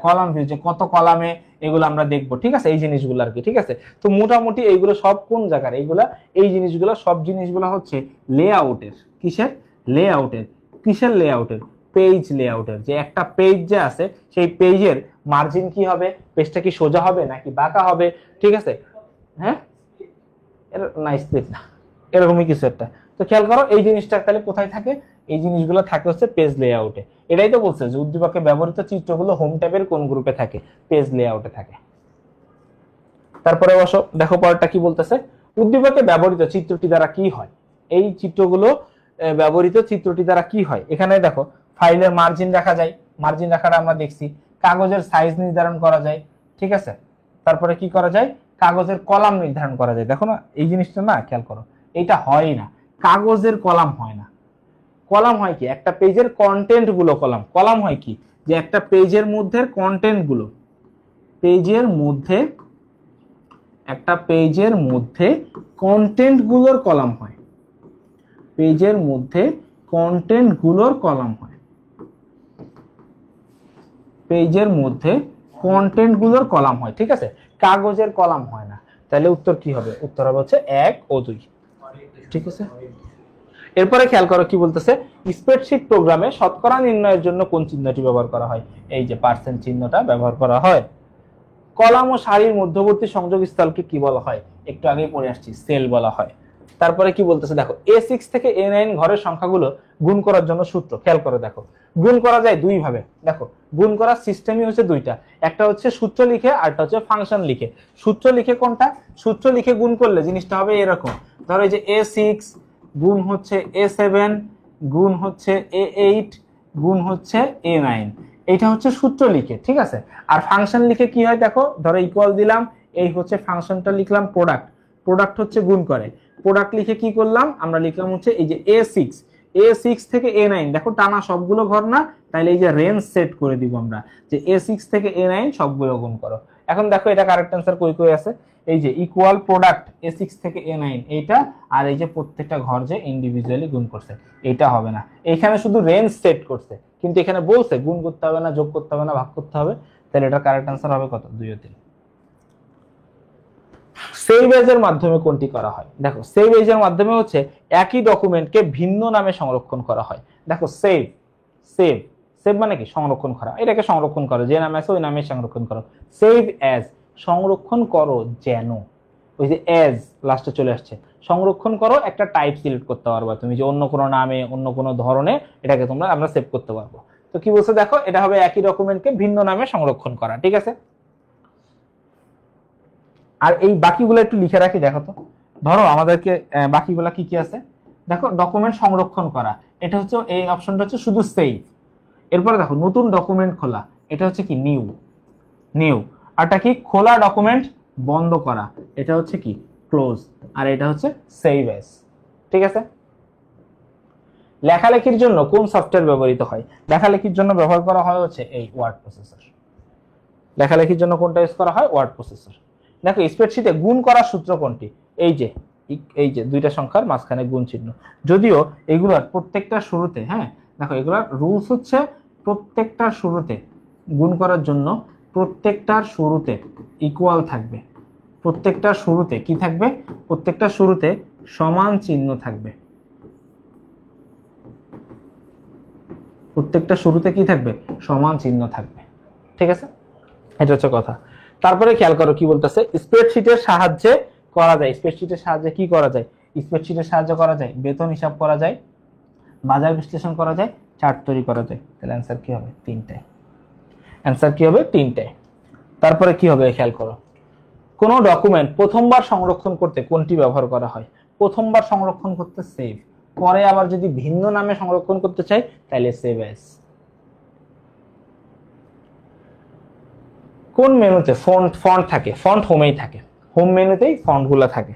কলাম ভিউ, যে কত কলামে, এগুলো আমরা দেখবো, ঠিক আছে, এই জিনিসগুলো আর কি, ঠিক আছে। তো মোটামুটি এইগুলো সব কোন জায়গার, এইগুলা এই জিনিসগুলো সব জিনিসগুলো হচ্ছে লেআউটের, কিসের লেআউটের, কিসের লেআউটের, পেজ লেআউটের। যে একটা পেজ যে আছে, সেই পেজের মার্জিন কি হবে, পেজটা কি সোজা হবে নাকি বাঁকা হবে, ঠিক আছে, হ্যাঁ না স্প্লিট না, এরকমই কিছু একটা। তো খেয়াল করো এই জিনিসটা তাহলে কোথায় থাকে, এই জিনিসগুলো থাকে হচ্ছে পেজ লেআউটে। এটাই তো বলছে যে উদ্দীপকে ব্যবহৃত চিত্রগুলো হোম ট্যাবের কোন গ্রুপে থাকে, পেজ লেআউটে থাকে। তারপরে বসো, দেখো পরেরটা কি বলতেছে, উদ্দীপকে ব্যবহৃত চিত্রটি দ্বারা কি হয়, এই চিত্রগুলো ব্যবহৃত চিত্রটি দ্বারা কি হয়। এখানে দেখো ফাইলের মার্জিন রাখা যায়, মার্জিন রাখাটা আমরা দেখছি, কাগজের সাইজ নির্ধারণ করা যায়, ঠিক আছে। তারপরে কি করা যায়, কাগজের কলাম নির্ধারণ করা যায়। দেখো না এই জিনিসটা না, খেয়াল করো এইটা হয় না, কাগজের কলাম হয় না। কলাম হয় কি, একটা পেজের কন্টেন্ট গুলো কলাম, কলাম হয় কি, যে একটা পেজের মধ্যে কন্টেন্ট গুলো, পেজের মধ্যে, একটা পেজের মধ্যে কন্টেন্ট গুলোর কলাম হয়, পেজের মধ্যে কন্টেন্ট গুলোর কলাম হয়, পেজের মধ্যে কন্টেন্ট গুলোর কলাম হয়, ঠিক আছে, কাগজের কলাম হয় না। তাহলে উত্তর কি হবে, উত্তর হবে হচ্ছে 1 ও 2, ঠিক আছে। এরপরে খেয়াল করো কি বলতেছে, স্প্রেডশিট প্রোগ্রামে শতকরা নির্ণয়ের জন্য কোন চিহ্নটি ব্যবহার করা হয়? এই যে পার্সেন্ট চিহ্নটা ব্যবহার করা হয়। কলাম ও সারির মধ্যবর্তী সংযোগ স্থলকে কি বলা হয়? একটু আগেই পড়ে আসছি, সেল বলা হয়। তারপরে কি বলতেছে দেখো, A6 থেকে A9 ঘরের সংখ্যাগুলো গুণ করার জন্য সূত্র খেয়াল করে দেখো। গুণ করা যায় দুই ভাবে। দেখো, গুণ করার সিস্টেমই হচ্ছে দুইটা, একটা হচ্ছে সূত্র লিখে আরটা হচ্ছে ফাংশন লিখে। সূত্র লিখে কোনটা? সূত্র লিখে গুণ করলে জিনিসটা হবে এরকম, ধরো এই যে A6 গুণ হচ্ছে A7 গুণ হচ্ছে A8 গুণ হচ্ছে A9, এটা হচ্ছে সূত্র লিখে, ঠিক আছে। আর ফাংশন লিখে কি হয় দেখো, ধরো ইকুয়াল দিলাম, এই হচ্ছে ফাংশনটা লিখলাম প্রোডাক্ট, প্রোডাক্ট হচ্ছে গুণ করে। প্রোডাক্ট লিখে কি করলাম আমরা, লিখলাম হচ্ছে এই যে A6 থেকে A9, দেখো টানা সবগুলো ঘর না, তাহলে এই যে রেঞ্জ সেট করে দিব আমরা যে A6 থেকে A9 সবগুলো গুণ করো। এখন দেখো এটা কারেক্ট অ্যান্সার কই কই আছে, এই যে ইকুয়াল প্রোডাক্ট A6 থেকে A9 এইটা, আর এই যে প্রত্যেকটা ঘর যে ইন্ডিভিজুয়ালি গুণ করছে এটা হবে না, এখানে শুধু রেঞ্জ সেট করছে, কিন্তু এখানে বলছে গুণ করতে হবে না, যোগ করতে হবে না, ভাগ করতে হবে, তাহলে এটা কারেক্ট অ্যান্সার হবে কত? 2 ও 3। সেভ এজের মাধ্যমে কোনটি করা হয়? দেখো, সেভ এজের মাধ্যমে হচ্ছে একই ডকুমেন্টকে ভিন্ন নামে সংরক্ষণ করা হয়। দেখো, সেভ সেভ সেভ মানে কি? সংরক্ষণ করা, এটাকে সংরক্ষণ করো, যে নামে আছে ওই নামে সংরক্ষণ করো। সেভ অ্যাজ, সংরক্ষণ করো যেন, ওই যে অ্যাজ লাস্টে চলে আসছে, সংরক্ষণ করো একটা টাইপ সিলেক্ট করতে পারবা তুমি, যে অন্য কোনো নামে অন্য কোনো ধরনে এটাকে আমরা সেভ করতে পারবো। তো কি বলছে দেখো, এটা হবে একই ডকুমেন্টকে ভিন্ন নামে সংরক্ষণ করা, ঠিক আছে। আর এই বাকিগুলো একটু লিখে রাখি, দেখো তো, ধরো আমাদেরকে বাকিগুলা কি কি আছে দেখো, ডকুমেন্ট সংরক্ষণ করা, এটা হচ্ছে এই অপশনটা হচ্ছে শুধু সেভ। এরপরে দেখো নতুন ডকুমেন্ট খোলা, এটা হচ্ছে কি নিউ। আরটা কি? খোলা ডকুমেন্ট বন্ধ করা, এটা হচ্ছে কি? ক্লোজ। আর এটা হচ্ছে সেভ এজ, ঠিক আছে। লেখালেখির জন্য কোন সফটওয়্যার ব্যবহৃত হয়? লেখালেখির জন্য ব্যবহার করা হয় হচ্ছে এই ওয়ার্ড প্রসেসর। লেখালেখির জন্য কোনটা ইউজ করা হয়? Word processor. দেখো, স্প্রেডশিটে গুণ করার সূত্র কোনটি? এই যে দুইটা সংখ্যার মাঝখানে গুণ চিহ্ন। যদিও এগুলোর প্রত্যেকটা শুরুতে, হ্যাঁ দেখো, এগুলোর রুলস হচ্ছে প্রত্যেকটার শুরুতে গুণ করার জন্য প্রত্যেকটার শুরুতে ইকুয়াল থাকবে, প্রত্যেকটার শুরুতে কি থাকবে? প্রত্যেকটার শুরুতে সমান চিহ্ন থাকবে, প্রত্যেকটা শুরুতে কি থাকবে? সমান চিহ্ন থাকবে, ঠিক আছে, এটা হচ্ছে কথা। তারপরে খেয়াল করো কি বলতেছে, স্প্রেডশিটের সাহায্যে করা যায়। স্প্রেডশিটের সাহায্যে কি করা যায়? স্প্রেডশিটের সাহায্যে করা যায় বেতন হিসাব করা যায়, বাজার বিশ্লেষণ করা যায়, চার্ট তৈরি করা যায়। তাহলে অ্যান্সার কি হবে? 3টায়। অ্যান্সার কি হবে? 3টায়। তারপরে কি হবে খেয়াল করো, কোন ডকুমেন্ট প্রথমবার সংরক্ষণ করতে কোনটি ব্যবহার করা হয়? প্রথমবার সংরক্ষণ করতে সেভ, পরে আবার যদি ভিন্ন নামে সংরক্ষণ করতে চাই তাহলে সেভ অ্যাজ। কোন মেনুতে ফন্ট থাকে? ফন্ট হোমেই থাকে, হোম মেনুতেই ফন্টগুলো থাকে।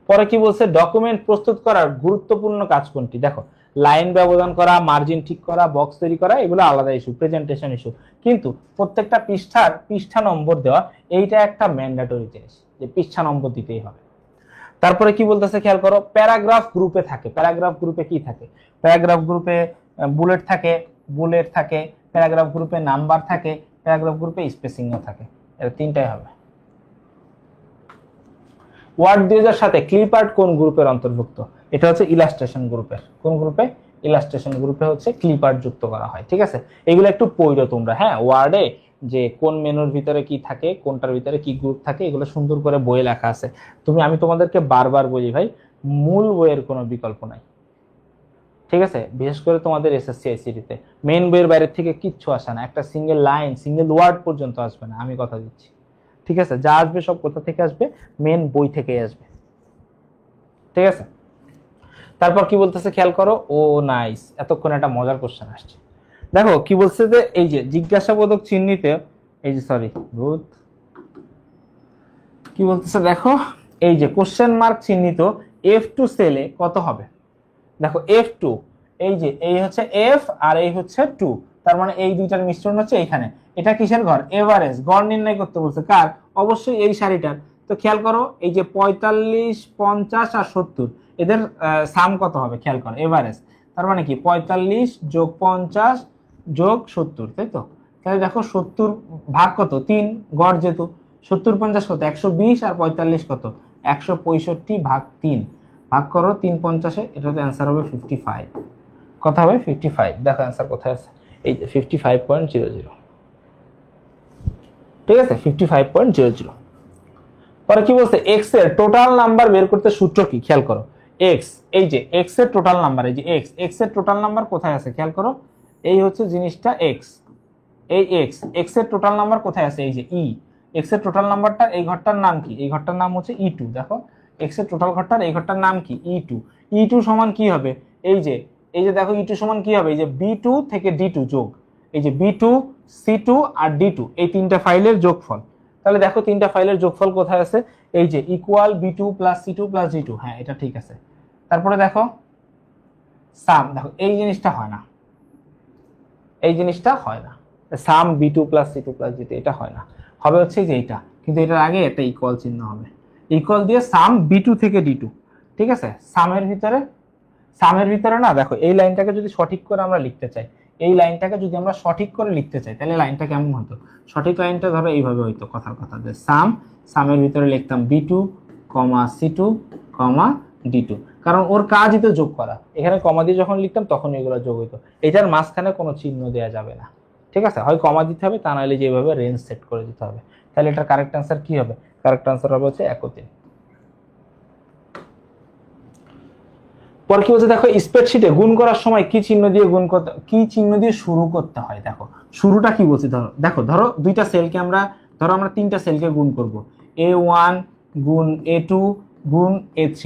পরে কি বলছে, ডকুমেন্ট প্রস্তুত করার গুরুত্বপূর্ণ কাজ কোনটি? দেখো, লাইন ব্যবধান করা, মার্জিন ঠিক করা, বক্স তৈরি করা, এগুলো আলাদা ইস্যু, প্রেজেন্টেশন ইস্যু, কিন্তু প্রত্যেকটা পৃষ্ঠা নম্বর দেওয়া এইটা একটা ম্যান্ডেটরি জিনিস, যে পৃষ্ঠা নম্বর দিতেই হবে। তারপরে কি বলতেছে খেয়াল করো, প্যারাগ্রাফ গ্রুপে থাকে। প্যারাগ্রাফ গ্রুপে কি থাকে? প্যারাগ্রাফ গ্রুপে বুলেট থাকে, প্যারাগ্রাফ গ্রুপে নাম্বার থাকে, প্যারাগ্রাফ গ্রুপে স্পেসিংও থাকে। এটা 3টাই হবে। ওয়ার্ড 2000 সাথে ক্লিপ আর্ট কোন গ্রুপের অন্তর্ভুক্ত? এটা হচ্ছে ইলাস্ট্রেশন গ্রুপের। কোন গ্রুপে? ইলাস্ট্রেশন গ্রুপে হচ্ছে ক্লিপ আর্ট যুক্ত করা হয়, ঠিক আছে। এগুলো একটু পড়ো তোমরা, হ্যাঁ, ওয়ার্ডে যে কোন মেনুর ভিতরে কি থাকে, কোনটার ভিতরে কি গ্রুপ থাকে, এগুলো সুন্দর করে বইয়ে লেখা আছে। আমি তোমাদেরকে বারবার বলি ভাই, মূল বইয়ের কোনো বিকল্প নাই, ঠিক আছে। বিশেষ করে তোমাদের এসএসসি আইসিটিতে মেইন বইয়ের বাইরে থেকে কিচ্ছু আসে না, একটা সিঙ্গেল লাইন, সিঙ্গেল ওয়ার্ড পর্যন্ত আসবে না, আমি কথা দিচ্ছি, ঠিক আছে। যা আসবে সব কোথা থেকে আসবে? মেন বই থেকেই আসবে, ঠিক আছে। তারপর কি বলতেছে খেয়াল করো, ও নাইস, এতক্ষণ একটা মজার কোশ্চেন আসছে। দেখো কি বলছে, যে এই যে জিজ্ঞাসাবোধক চিহ্নিত, এই যে কি বলতেছে দেখো, এই যে কোশ্চেন মার্ক চিহ্নিত F2 সেলে কত হবে? দেখো F2, এই হচ্ছে F আর এই হচ্ছে 2, তার মানে এই দুইটার মিশ্রণ হচ্ছে এইখানে। এটা কিসের ঘর? এভারেজ, গড় নির্ণয় করতে বলছে কার? অবশ্যই এই সারিটার। তো খেয়াল করো, এই যে 45, 50 আর 70, এদের সাম কত হবে? খেয়াল করো, এভারেজ, তার মানে কি 45 যোগ 50 যোগ 70, তাই তো। তাহলে দেখো 70 ভাগ কত? 3, গড় যেহেতু 70 50 কত? 120, আর 45 কত? 165 ভাগ 3, ভাগ করো 3/50, এটাতে অ্যান্সার হবে 55। কথা হবে 55। দেখো অ্যান্সার কোথায় আছে, এই যে 55.00। ঠিক আছে, 55.00। পরে কি বলছে, এক্স এর টোটাল নাম্বার বের করতে সূত্র কি, খেয়াল করো। এক্স, এই যে এক্স এর টোটাল নাম্বার, এই যে এক্স, এক্স এর টোটাল নাম্বার কোথায় আছে খেয়াল করো। এই হচ্ছে জিনিসটা এক্স, এই এক্স, এক্স এর টোটাল নাম্বার কোথায় আছে, এই যে ই। এক্স এর টোটাল নাম্বারটা, এই ঘরটার নাম কি, এই ঘরটার নাম হচ্ছে ই টু। দেখো এক্স এর টোটাল ঘরটার এই ঘরটার নাম কি, ই টু। ই টু সমান কি হবে, এই যে, এই যে দেখো ই টু সমান কি হবে, এই যে বি টু থেকে ডি টু যোগ, এই যে বি টু, সি টু আর ডি টু, এই তিনটা ফাইলের যোগফল। তাহলে দেখো তিনটা ফাইলের যোগফল কোথায় আছে, এই যে equal B two plus C two plus D two. হ্যাঁ, এটা ঠিক আছে। তারপরে দেখো সাম, দেখো এই জিনিসটা হয় না, এই জিনিসটা হয় না, sum B two plus C two plus D two, এটা হয় না। হবে হচ্ছে যে এইটা, কিন্তু এটার আগে একটা ইকুয়াল চিহ্ন হবে, ইকুয়াল দিয়ে সাম বি টু থেকে ডি টু। ঠিক আছে, সামের ভিতরে, সামের ভিতরে না, দেখো এই লাইনটাকে যদি সঠিক করে আমরা লিখতে চাই, এই লাইনটাকে যদি আমরা সঠিক করে লিখতে চাই, তাহলে লাইনটা কেমন হতো, সঠিক লাইনটা ধরো এইভাবে হইতো, কথার কথা, যে সাম, সামের ভিতরে লিখতাম B two comma C two comma D two, কারণ ওর কাজই তো যোগ করা। এখানে কমা দিয়ে যখন লিখতাম তখন এগুলো যোগ হইতো। এটার মাঝখানে কোনো চিহ্ন দেওয়া যাবে না। ঠিক আছে, হয় কমা দিতে হবে, তা নাহলে যেভাবে রেঞ্জ সেট করে দিতে হবে। তাহলে এটার কারেক্ট অ্যান্সার কি হবে, কারেক্ট অ্যান্সার হবে হচ্ছে 1 ও 3। পর কি বলছে, দেখো স্প্রেডশিটে গুণ করার সময় কি চিহ্ন দিয়ে গুণ করতে, কি চিহ্ন দিয়ে শুরু করতে হয়। দেখো শুরুটা কি বলছে, ধরো দেখো, ধরো দুইটা সেলকে আমরা, ধরো আমরা তিনটা সেলকে গুণ করব, A1 গুণ A2 গুণ A3।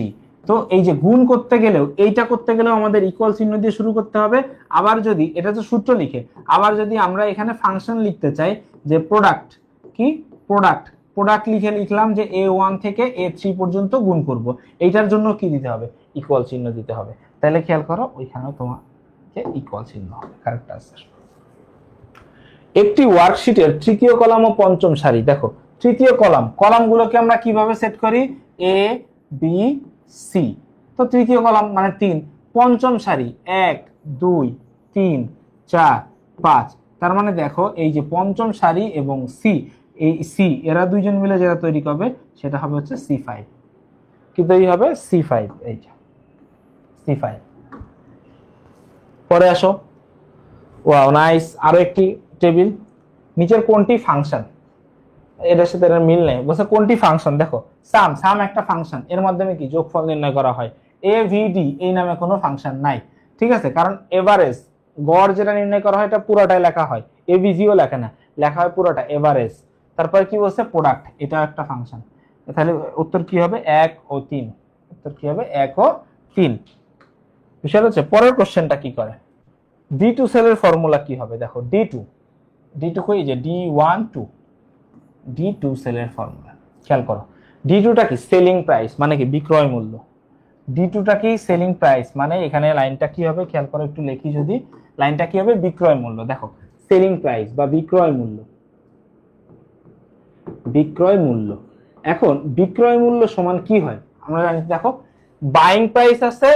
তো এই যে গুণ করতে গেলেও, এইটা করতে গেলেও আমাদের ইকুয়াল চিহ্ন দিয়ে শুরু করতে হবে। আবার যদি এটা তো সূত্র লিখে, আবার যদি আমরা এখানে ফাংশন লিখতে চাই, যে প্রোডাক্ট, কি প্রোডাক্ট, প্রোডাক্ট লিখে লিখলাম যে A1 থেকে A3 পর্যন্ত গুণ করব, এইটার জন্য কি দিতে হবে, ইকুয়াল চিহ্ন দিতে হবে। তাহলে খেয়াল করো, ওইখানেও তোমাকে ইকুয়াল চিহ্ন হবে, কারেক্ট আনসার। একটি ওয়ার্কশিটের তৃতীয় কলাম ও পঞ্চম সারি, দেখো তৃতীয় কলাম, কলামগুলোকে আমরা কিভাবে সেট করি, এ বি সি। তো তৃতীয় কলাম মানে 3, পঞ্চম সারি 1 2 3 4 5। তার মানে দেখো এই যে পঞ্চম সারি এবং সি, এই সি এরা দুইজন মিলে যেটা তৈরি করবে সেটা হবে হচ্ছে C5। কি তৈরি হবে, C5, এই যে C5। পরে আসো, ওয়াও নাইস, আরো একটি টেবিল। নিচের কোনটি ফাংশন, এটার সাথে এর মিল নেই, বলছে কোনটি ফাংশন। দেখো সাম, সাম একটা ফাংশন, এর মাধ্যমে কি যোগফল নির্ণয় করা হয়। এভিডি এই নামে কোনো ফাংশন নাই। ঠিক আছে, কারণ এভারেজ, গড় যেটা নির্ণয় করা হয় এটা পুরোটাই লেখা হয়, এভিজিও লেখে না, লেখা হয় পুরোটা এভারেজ। তারপরে কি বলছে, প্রোডাক্ট, এটা একটা ফাংশন। তাহলে উত্তর কি হবে, 1 ও 3। উত্তর কি হবে, 1 ও 3। বিষয় হচ্ছে পরের কোশ্চেনটা কি করে, D2 সেলের ফর্মুলা কি হবে। দেখো D2 কই, যে D2 সেলের ফর্মুলা খেয়াল করো। D2টা কি, সেলিং প্রাইস, মানে কি বিক্রয় মূল্য। D2টা কি, সেলিং প্রাইস, মানে এখানে লাইনটা কি হবে, খেয়াল করো, একটু লিখি যদি, লাইনটা কি হবে, বিক্রয় মূল্য। দেখো সেলিং প্রাইস বা বিক্রয় মূল্য, বিক্রয় মূল্য। এখন বিক্রয় মূল্য সমান কি হয় আমরা জানি, দেখো বাইং প্রাইস আছে,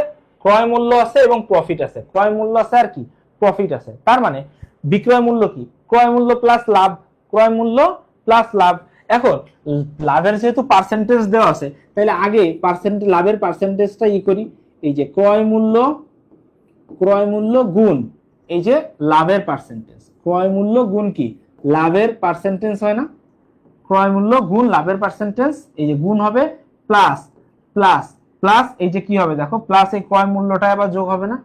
ক্রয় মূল্য আছে এবং প্রফিট আছে। ক্রয় মূল্য আছে আর কি প্রফিট আছে। তার মানে বিক্রয় মূল্য কি, ক্রয় মূল্য প্লাস লাভ, ক্রয় মূল্য প্লাস লাভ। এখন লাভের যেহেতু পার্সেন্টেজ দেওয়া আছে, তাহলে আগে পার্সেন্টেজ, লাভের পার্সেন্টেজটা ই করি, এই যে ক্রয় মূল্য গুণ এই যে লাভের পার্সেন্টেজ। ক্রয় মূল্য গুণ কি, লাভের পার্সেন্টেজ হয় না, ক্রয় মূল্য গুণ লাভের পার্সেন্টেজ, এই যে গুণ হবে প্লাস প্লাস প্লাস, এই যে কি হবে দেখো, প্লাস এই ক্রয় মূল্যটাই আবার যোগ হবে না,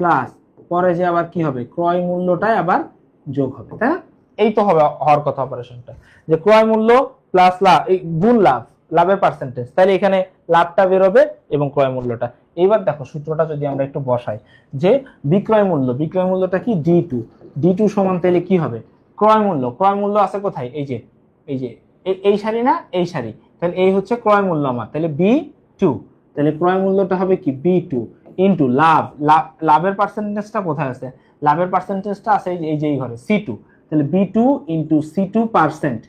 প্লাস পরে যে আবার কি হবে, ক্রয় মূল্যটাই আবার যোগ হবে, তাই না? এই তো হবে হওয়ার কথা অপারেশনটা, যে ক্রয় মূল্য প্লাস লাভ, এই গুণ লাভ, লাভের পার্সেন্টেজ, তাহলে এখানে লাভটা বেরোবে এবং ক্রয় মূল্যটা। এইবার দেখো সূত্রটা যদি আমরা একটু বসাই, যে বিক্রয় মূল্যটা কি, D2 সমান, তাহলে কি হবে, ক্রয় মূল্য আছে কোথায়, এই যে এই সারি না, এই সারি, তাহলে এই হচ্ছে ক্রয় মূল্য আমার, তাহলে B2, তাহলে ক্রয় মূল্যটা হবে কি B2 ইন্টু লাভ, লাভের পার্সেন্টেজটা কোথায় আছে, লাভের পার্সেন্টেজটা আছে এই যে এই ঘরে C2, তাহলে B2 ইন্টু C2%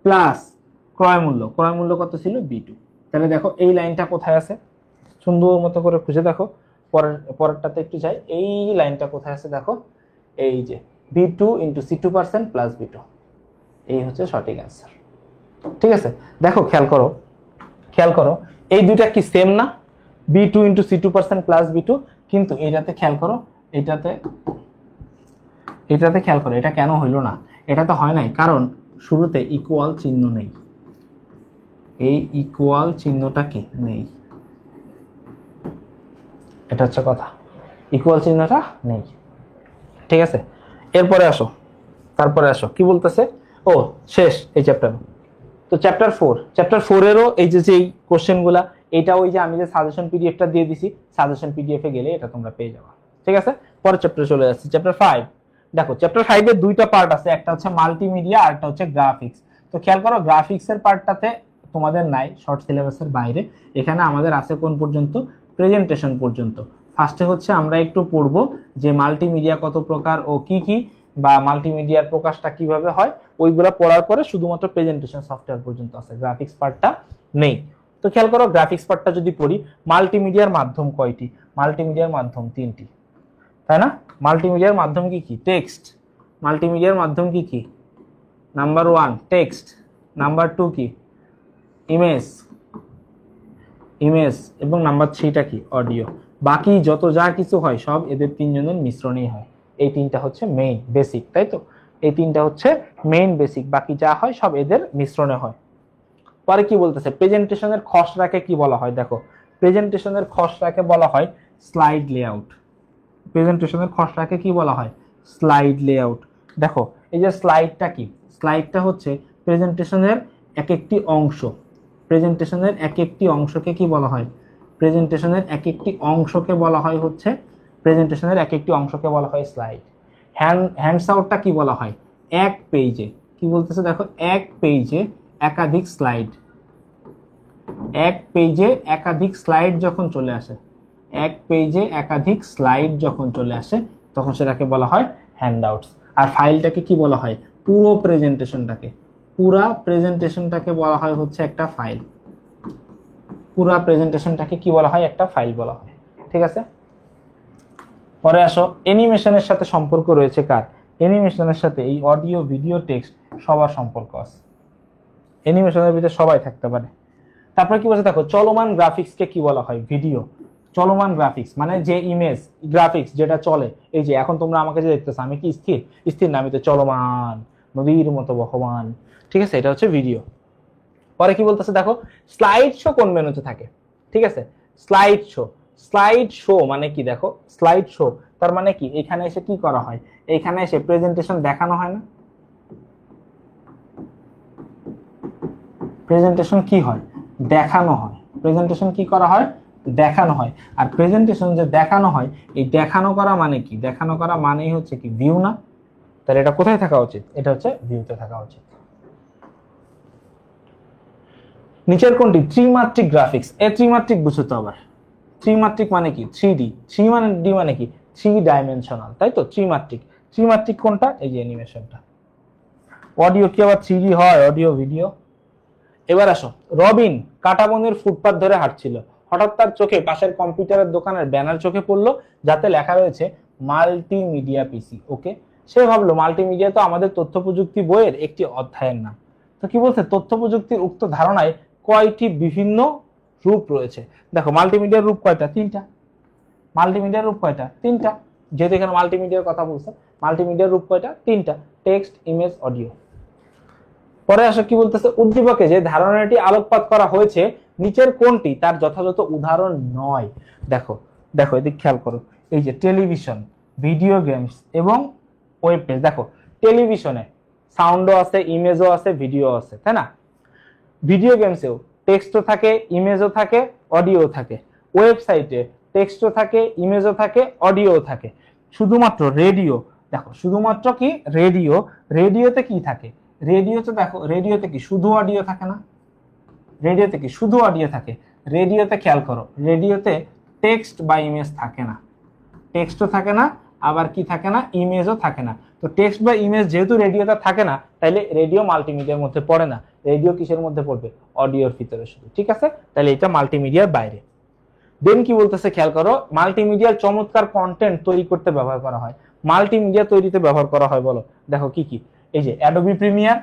প্লাস ক্রয় মূল্য কত ছিল, B2। তাহলে দেখো এই লাইনটা কোথায় আছে, সুন্দর মতো করে খুঁজে দেখো, পরেরটাতে একটু যাই, এই লাইনটা কোথায় আছে দেখো, এই যে B2 into C2% plus B2, এই হচ্ছে সঠিক অ্যান্সার। ঠিক আছে, দেখো খেয়াল করো এই দুইটা কি সেম না, B2 into C2% plus B2, কিন্তু এটাতে খেয়াল করো, এটাতে খেয়াল করো, এটা কেন হইলো না? এটা তো হয় নাই কারণ শুরুতে ইকুয়াল চিহ্ন নেই, এই ইকুয়াল চিহ্নটা কি নেই, এটা হচ্ছে কথা, ইকুয়াল চিহ্নটা নেই। ঠিক আছে, এরপরে আসো, তারপরে আসো কি বলতেছে, ও শেষ এই চ্যাপ্টার। তো চ্যাপ্টার 4 এরও এই যে কোশ্চেনগুলা, এটা ওই যে আমি যে সাজেশন পিডিএফটা দিয়ে দিছি, সাজেশন পিডিএফ এ গেলে এটা তোমরা পেয়ে যাবে। ঠিক আছে, পরের চ্যাপ্টারে চলে যাচ্ছি, চ্যাপ্টার 5। দেখো চ্যাপ্টার 5 এর দুইটা পার্ট আছে, একটা হচ্ছে মাল্টিমিডিয়া আর একটা হচ্ছে গ্রাফিক্স। তো খেয়াল করো, গ্রাফিক্স এর পার্টটাতে তোমাদের নাই, শর্ট সিলেবাসের বাইরে। এখানে আমাদের আছে কোন পর্যন্ত? প্রেজেন্টেশন পর্যন্ত। ফার্স্টে হচ্ছে আমরা একটু পড়বো যে মাল্টিমিডিয়া কত প্রকার ও কি কি, বা মাল্টিমিডিয়ার প্রকাশটা কিভাবে হয়, ওইগুলা পড়ার পরে শুধুমাত্র প্রেজেন্টেশন সফটওয়্যার পর্যন্ত আছে, গ্রাফিক্স পার্টটা নেই। তো খেয়াল করো, গ্রাফিক্স পার্টটা যদি পড়ি, মাল্টিমিডিয়ার মাধ্যম কয়টি? মাল্টিমিডিয়ার মাধ্যম 3টি, তাই না? মাল্টিমিডিয়ার মাধ্যম কি কি? টেক্সট। মাল্টিমিডিয়ার মাধ্যম কি কি? নাম্বার 1 টেক্সট, নাম্বার 2 কি? ইমেজ, এবং নাম্বার 3টা কি? অডিও। বাকি যত যা কিছু হয় সব এদের তিনজনের মিশ্রণেই হয়। এই তিনটা হচ্ছে মেইন বেসিক, তাই তো? এই তিনটা হচ্ছে মেইন বেসিক, বাকি যা হয় সব এদের মিশ্রণে হয়। পরে কি বলতেছে, প্রেজেন্টেশনের খসড়াকে কি বলা হয়? দেখো, প্রেজেন্টেশনের খসড়াকে বলা হয় স্লাইড লেআউট। প্রেজেন্টেশনের খসড়াকে কি বলা হয়? Slide layout. দেখো, এই যে স্লাইডটা কি? স্লাইডটা হচ্ছে প্রেজেন্টেশনের এক একটি অংশ। প্রেজেন্টেশনের এক একটি অংশকে কি বলা হয়? প্রেজেন্টেশনের এক একটি অংশকে বলা হয় হচ্ছে, প্রেজেন্টেশনের এক একটি অংশকে বলা হয় স্লাইড। হ্যান্ডস আউটটা কি বলা হয়? এক পেজে, কি বলতেছে দেখো, এক পেজে একাধিক স্লাইড। এক পেজে একাধিক স্লাইড যখন চলে আসে, এক পেজে একাধিক স্লাইড যখন চলে আসে, তখন সেটাকে বলা হয় হ্যান্ডআউটস। আর ফাইলটাকে কি বলা হয়? পুরো প্রেজেন্টেশনটাকে, পুরা প্রেজেন্টেশনটাকে বলা হয় হচ্ছে একটা ফাইল। পুরা প্রেজেন্টেশনটাকে কি বলা হয়? একটা ফাইল বলা হয়। ঠিক আছে, পরে আসো, অ্যানিমেশনের সাথে সম্পর্ক রয়েছে কার? অ্যানিমেশনের সাথে এই অডিও, ভিডিও, টেক্সট সবার সম্পর্ক আছে। অ্যানিমেশনের ভিতরে সবাই থাকতে পারে। তারপরে কি বলছে দেখো, চলমান গ্রাফিক্সকে কি বলা হয়? ভিডিও। চলমান গ্রাফিক্স মানে যে ইমেজ গ্রাফিক্স যেটা চলে, এই যে এখন তোমরা আমাকে যে দেখতেছো, আমি কি স্থির? স্থির না, আমি তো চলমান, নদীর মতো বহমান। ঠিক আছে, এটা হচ্ছে ভিডিও। পরে কি বলতেছে দেখো, স্লাইড শো কোন মেনুতে থাকে? ঠিক আছে, স্লাইড শো। স্লাইড শো মানে কি? দেখো, স্লাইড শো তার মানে কি? এখানে এসে কি করা হয়? এখানে এসে প্রেজেন্টেশন দেখানো হয় না? প্রেজেন্টেশন কি হয়? দেখানো হয়। প্রেজেন্টেশন কি করা হয়? দেখানো হয়। আর প্রেজেন্টেশন যে দেখানো হয়, এই দেখানো করা মানে কি? দেখানো করা মানেই হচ্ছে কি? ভিউ না? তাহলে এটা কোথায় থাকা উচিত? এটা হচ্ছে ভিউতে থাকা উচিত। নিচের কোনটি ত্রিমাত্রিক গ্রাফিক্স? এ ত্রিমাত্রিক বুঝো তো আবার। ত্রিমাত্রিক মানে কি? 3D। 3D মানে কি? 3 ডাইমেনশনাল, তাই তো? ত্রিমাত্রিক। ত্রিমাত্রিক কোনটা? এই যে অ্যানিমেশনটা। অডিও কি আবার 3D হয়? Audio, video. এবার আসো, রবিন কাটাবনের ফুটপাত ধরে হাঁটছিল, হঠাৎ তার চোখে পাশের কম্পিউটারের দোকানের ব্যানার চোখে পড়লো, যাতে লেখা রয়েছে মাল্টিমিডিয়া পিসি। ওকে, সে ভাবলো মাল্টিমিডিয়া তো আমাদের তথ্য প্রযুক্তি বইয়ের একটি অধ্যায়ের নাম। তো কি বলছে, তথ্য প্রযুক্তির উক্ত ধারণায় কয়টি বিভিন্ন রূপ রয়েছে? দেখো, মাল্টিমিডিয়ার রূপ কয়টা? 3টা। মাল্টিমিডিয়ার রূপ কয়টা? 3টা। যেহেতু এখানে মাল্টিমিডিয়ার কথা বলছে, মাল্টিমিডিয়ার রূপ কয়টা? 3টা, টেক্সট, ইমেজ, অডিও। পরে আসো কি বলতেছে, উদ্দীপকে যে ধারণাটি আলোকপাত করা হয়েছে, নিচের কোনটি তার যথাযথ উদাহরণ নয়? দেখো, দেখো এদিক খেয়াল করো, এই যে টেলিভিশন, ভিডিও গেমস এবং ওয়েব পেজ। দেখো, টেলিভিশনে সাউন্ডও আছে, ইমেজও আছে, ভিডিও আছে, তাই না? ভিডিও গেমসেও টেক্সটও থাকে, ইমেজও থাকে, অডিও থাকে। ওয়েবসাইটে টেক্সটও থাকে, ইমেজও থাকে, অডিও থাকে। শুধুমাত্র রেডিও, দেখো শুধুমাত্র কি? রেডিও। রেডিওতে কি থাকে? রেডিওতে দেখো, রেডিওতে কি শুধু অডিও থাকে না? রেডিওতে কি শুধু অডিও থাকে? রেডিওতে খেয়াল করো, রেডিওতে টেক্সট বা ইমেজ থাকে না। টেক্সটও থাকে না, আবার কি থাকে না? ইমেজও থাকে না। তো টেক্সট বা ইমেজ যেহেতু রেডিওতে থাকে না, তাইলে রেডিও মাল্টিমিডিয়ার মধ্যে পড়ে না। রেডিও কিসের মধ্যে পড়বে? অডিওর ভিতরে শুধু। ঠিক আছে, তাহলে এটা মাল্টিমিডিয়ার বাইরে। দেন কি বলতেছে খেয়াল করো, মাল্টিমিডিয়ার চমৎকার কন্টেন্ট তৈরি করতে ব্যবহার করা হয়। মাল্টিমিডিয়া তৈরিতে ব্যবহার করা হয় বলো, দেখো কি কি? এই যে অ্যাডোবি প্রিমিয়ার,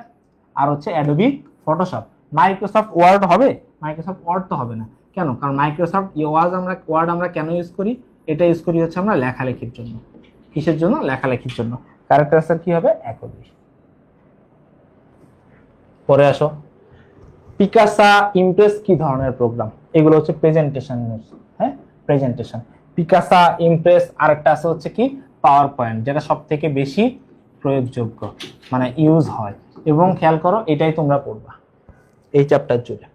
আর হচ্ছে অ্যাডোবি ফটোশপ। মাইক্রোসফট ওয়ার্ড হবে? মাইক্রোসফট ওয়ার্ড তো হবে না, কেন? কারণ মাইক্রোসফট ওয়ার্ড আমরা কেন ইউজ করি? এটা ইউজ করি হচ্ছে আমরা লেখালেখির জন্য। কিসের জন্য? লেখালেখির জন্য। কারেক্ট অ্যান্সার কি হবে? 1 ও 2। পরে আসো, পিকাসা ইমপ্রেস কি ধরনের প্রোগ্রাম? এগুলো হচ্ছে প্রেজেন্টেশন। হ্যাঁ, প্রেজেন্টেশন। পিকাসা ইমপ্রেস, আরেকটা আছে হচ্ছে কি পাওয়ার পয়েন্ট, যেটা সব থেকে বেশি প্রয়োগযোগ্য, মানে ইউজ হয়। এবং খেয়াল করো, এটাই তোমরা পড়বা এই চ্যাপ্টার জুড়ে।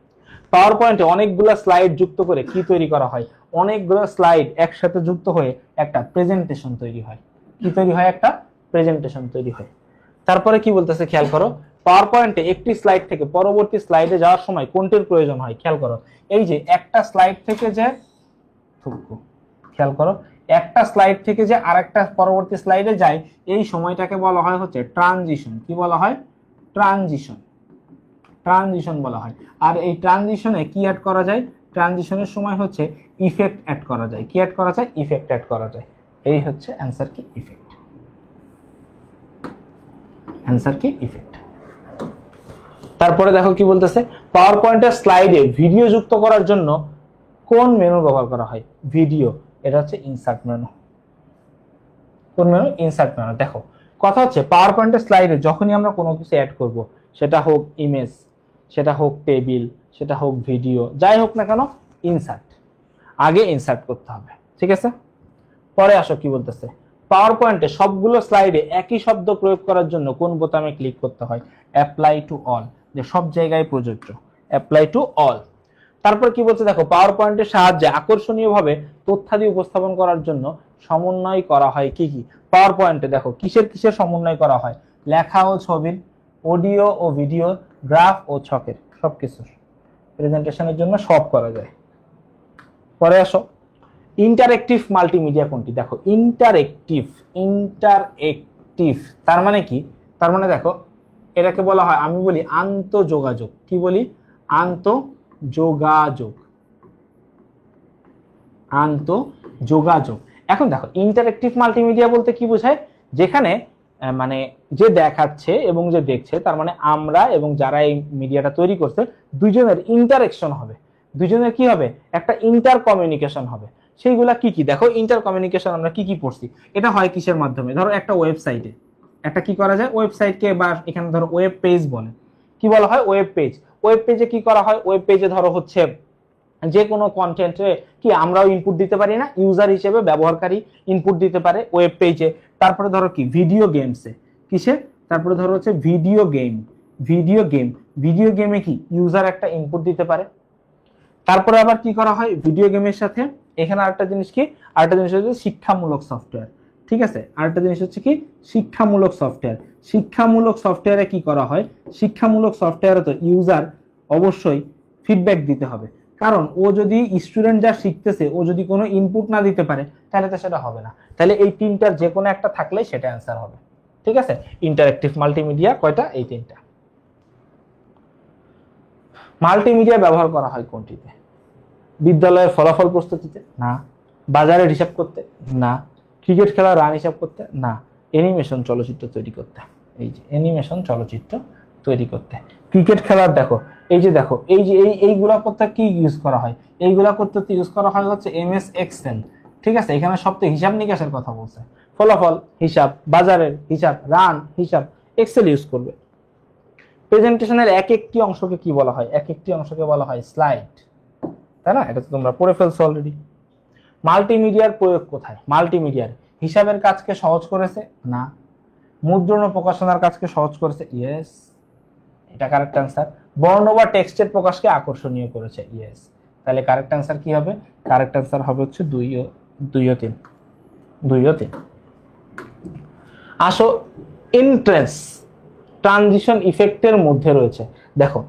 পাওয়ার পয়েন্টে অনেকগুলো স্লাইড যুক্ত করে কি তৈরি করা হয়? অনেকগুলো স্লাইড একসাথে যুক্ত হয়ে একটা প্রেজেন্টেশন তৈরি হয়। কি তৈরি হয়? একটা প্রেজেন্টেশন তৈরি হয়। তারপরে কি বলতেছে খেয়াল করো, পাওয়ার পয়েন্টে একটি স্লাইড থেকে পরবর্তী স্লাইডে যাওয়ার সময় কোনটির প্রয়োজন হয়? খেয়াল করো, এই যে একটা স্লাইড থেকে যে খেয়াল করো, একটা স্লাইড থেকে যে আরেকটা পরবর্তী স্লাইডে যায়, এই সময়টাকে বলা হয় হচ্ছে ট্রানজিশন। কি বলা হয়? ট্রানজিশন। ট্রানজিশন বলা হয়। আর এই ট্রানজিশনে কি অ্যাড করা যায়? ট্রানজিশনের সময় হচ্ছে ইফেক্ট অ্যাড করা যায়। কি অ্যাড করা যায়? ইফেক্ট অ্যাড করা যায়। এই হচ্ছে অ্যান্সার কি? ইফেক্ট। অ্যান্সার কি? ইফেক্ট। তারপরে দেখো কি বলতেছে, পাওয়ার পয়েন্টের স্লাইডে ভিডিও যুক্ত করার জন্য কোন মেনু ব্যবহার করা হয়? ভিডিও। এটা হচ্ছে ইনসার্ট মেনু। কোন মেনু? Insert menu. দেখো, কথা হচ্ছে পাওয়ার পয়েন্টের স্লাইডে যখনই আমরা কোনো কিছু অ্যাড করব, সেটা হোক ইমেজ, সেটা হোক টেবিল, সেটা হোক ভিডিও, যাই হোক না কেন, ইনসার্ট আগে ইনসার্ট করতে হবে। ঠিক আছে? পরে আসো কি বলতেছে, পাওয়ার পয়েন্টে সবগুলো স্লাইডে একই শব্দ প্রয়োগ করার জন্য কোন বোতামে ক্লিক করতে হয়? অ্যাপ্লাই টু অল, যে সব জায়গায় প্রযোজ্য। Apply to all. তারপর কি বলছে দেখো, পাওয়ার পয়েন্টের সাহায্যে আকর্ষণীয়ভাবে তথ্যাদি উপস্থাপন করার জন্য সমন্বয় করা হয় কি কি? পাওয়ার পয়েন্টে দেখো কিসের কিসের সমন্বয় করা হয়? লেখা ও ছবির, অডিও ও ভিডিও, গ্রাফ ও ছকের, সবকিছু প্রেজেন্টেশনের জন্য সব করা যায়। পরে আসো, ইন্টারেক্টিভ মাল্টিমিডিয়া কোনটি? দেখো, ইন্টারেক্টিভ তার মানে কি? তার মানে দেখো, এটাকে বলা হয়, আমি বলি আন্তঃযোগাযোগ। কি বলি? আন্তঃযোগাযোগ। আন্তঃযোগাযোগ। এখন দেখো, ইন্টারেক্টিভ মাল্টিমিডিয়া বলতে কি বোঝায়? যেখানে মানে যে দেখাচ্ছে এবং যে দেখছে, তার মানে আমরা এবং যারা এই মিডিয়াটা তৈরি করছে, দুজনের ইন্টারেকশন হবে। দুজনের কি হবে? একটা ইন্টার কমিউনিকেশন হবে। সেইগুলা কি কি? দেখো, ইন্টার কমিউনিকেশন আমরা কি কি পড়ছি। এটা হয় কিসের মাধ্যমে? ধরো একটা ওয়েবসাইটে একটা কি করা যায়? ওয়েবসাইটকে, বা এখানে ধরো ওয়েব পেজ বলে। কি বলা হয়? Web page. ওয়েব পেজে কি করা হয়? ওয়েব পেজে ধরো হচ্ছে যে কোনো কন্টেন্টে কি আমরাও ইনপুট দিতে পারি না? ইউজার হিসেবে ব্যবহারকারী ইনপুট দিতে পারে ওয়েব পেজে। তারপরে ধরো কি ভিডিও গেমসে, কিসে? তারপরে ধরো হচ্ছে ভিডিও গেমে কি ইউজার একটা ইনপুট দিতে পারে। তারপরে আবার কি করা হয় ভিডিও গেমের সাথে? এখানে আরেকটা জিনিস কি? আরেকটা জিনিস হচ্ছে শিক্ষামূলক সফটওয়্যার। ঠিক আছে? আরেকটা জিনিস হচ্ছে কি? শিক্ষামূলক সফটওয়্যার। শিক্ষামূলক সফটওয়্যারে কি করা হয়? শিক্ষামূলক সফটওয়্যারে তো ইউজার অবশ্যই ফিডব্যাক দিতে হবে। কারণ ও যদি, স্টুডেন্ট যা শিখতেছে, ও যদি কোনো ইনপুট না দিতে পারে, তাহলে তো সেটা হবে না। তাহলে এই তিনটার যে কোনো একটা থাকলেই সেটা অ্যান্সার হবে। ঠিক আছে? ইন্টারেক্টিভ মাল্টিমিডিয়া কয়টা? এই তিনটা। মাল্টিমিডিয়া ব্যবহার করা হয় কোনটিতে? বিদ্যালয়ের ফলাফল প্রস্তুতিতে? না। বাজারের হিসাব করতে? না। ক্রিকেট খেলার রান হিসাব করতে? না। অ্যানিমেশন চলচ্চিত্র তৈরি করতে। এই যে অ্যানিমেশন চলচ্চিত্র তৈরি করতে। ক্রিকেট খেলার দেখো, এই যে দেখো, এই যে এইগুলা করতে কি ইউজ করা হয়? এইগুলা করতে ইউজ করা হয় হচ্ছে এমএস এক্সেল। ঠিক আছে? এখানে সব তো হিসাব নিকাশের কথা বলছে। ফলাফল হিসাব, বাজারের হিসাব, রান হিসাব, এক্সেল ইউজ করবে। প্রেজেন্টেশনের এক একটি অংশকে কি বলা হয়? এক একটি অংশকে বলা হয় স্লাইড। তাই না? এটা তো তোমরা পড়ে ফেলছো অলরেডি। মাল্টিমিডিয়ার প্রয়োগ কোথায়? মাল্টিমিডিয়ার হিসাবের কাজকে সহজ করেছে? না। মুদ্রণ ও প্রকাশনার কাজকে সহজ করেছে? ইয়েস, এটা কারেক্ট অ্যান্সার। বর্ণ বা টেক্সটের প্রকাশকে আকর্ষণীয় করেছে? ইয়েস। তাহলে কারেক্ট অ্যান্সার কি হবে? কারেক্ট অ্যান্সার হবে হচ্ছে 2 ও 3। আসো, এন্ট্রেন্স ট্রানজিশন ইফেক্টের মধ্যে রয়েছে। দেখো,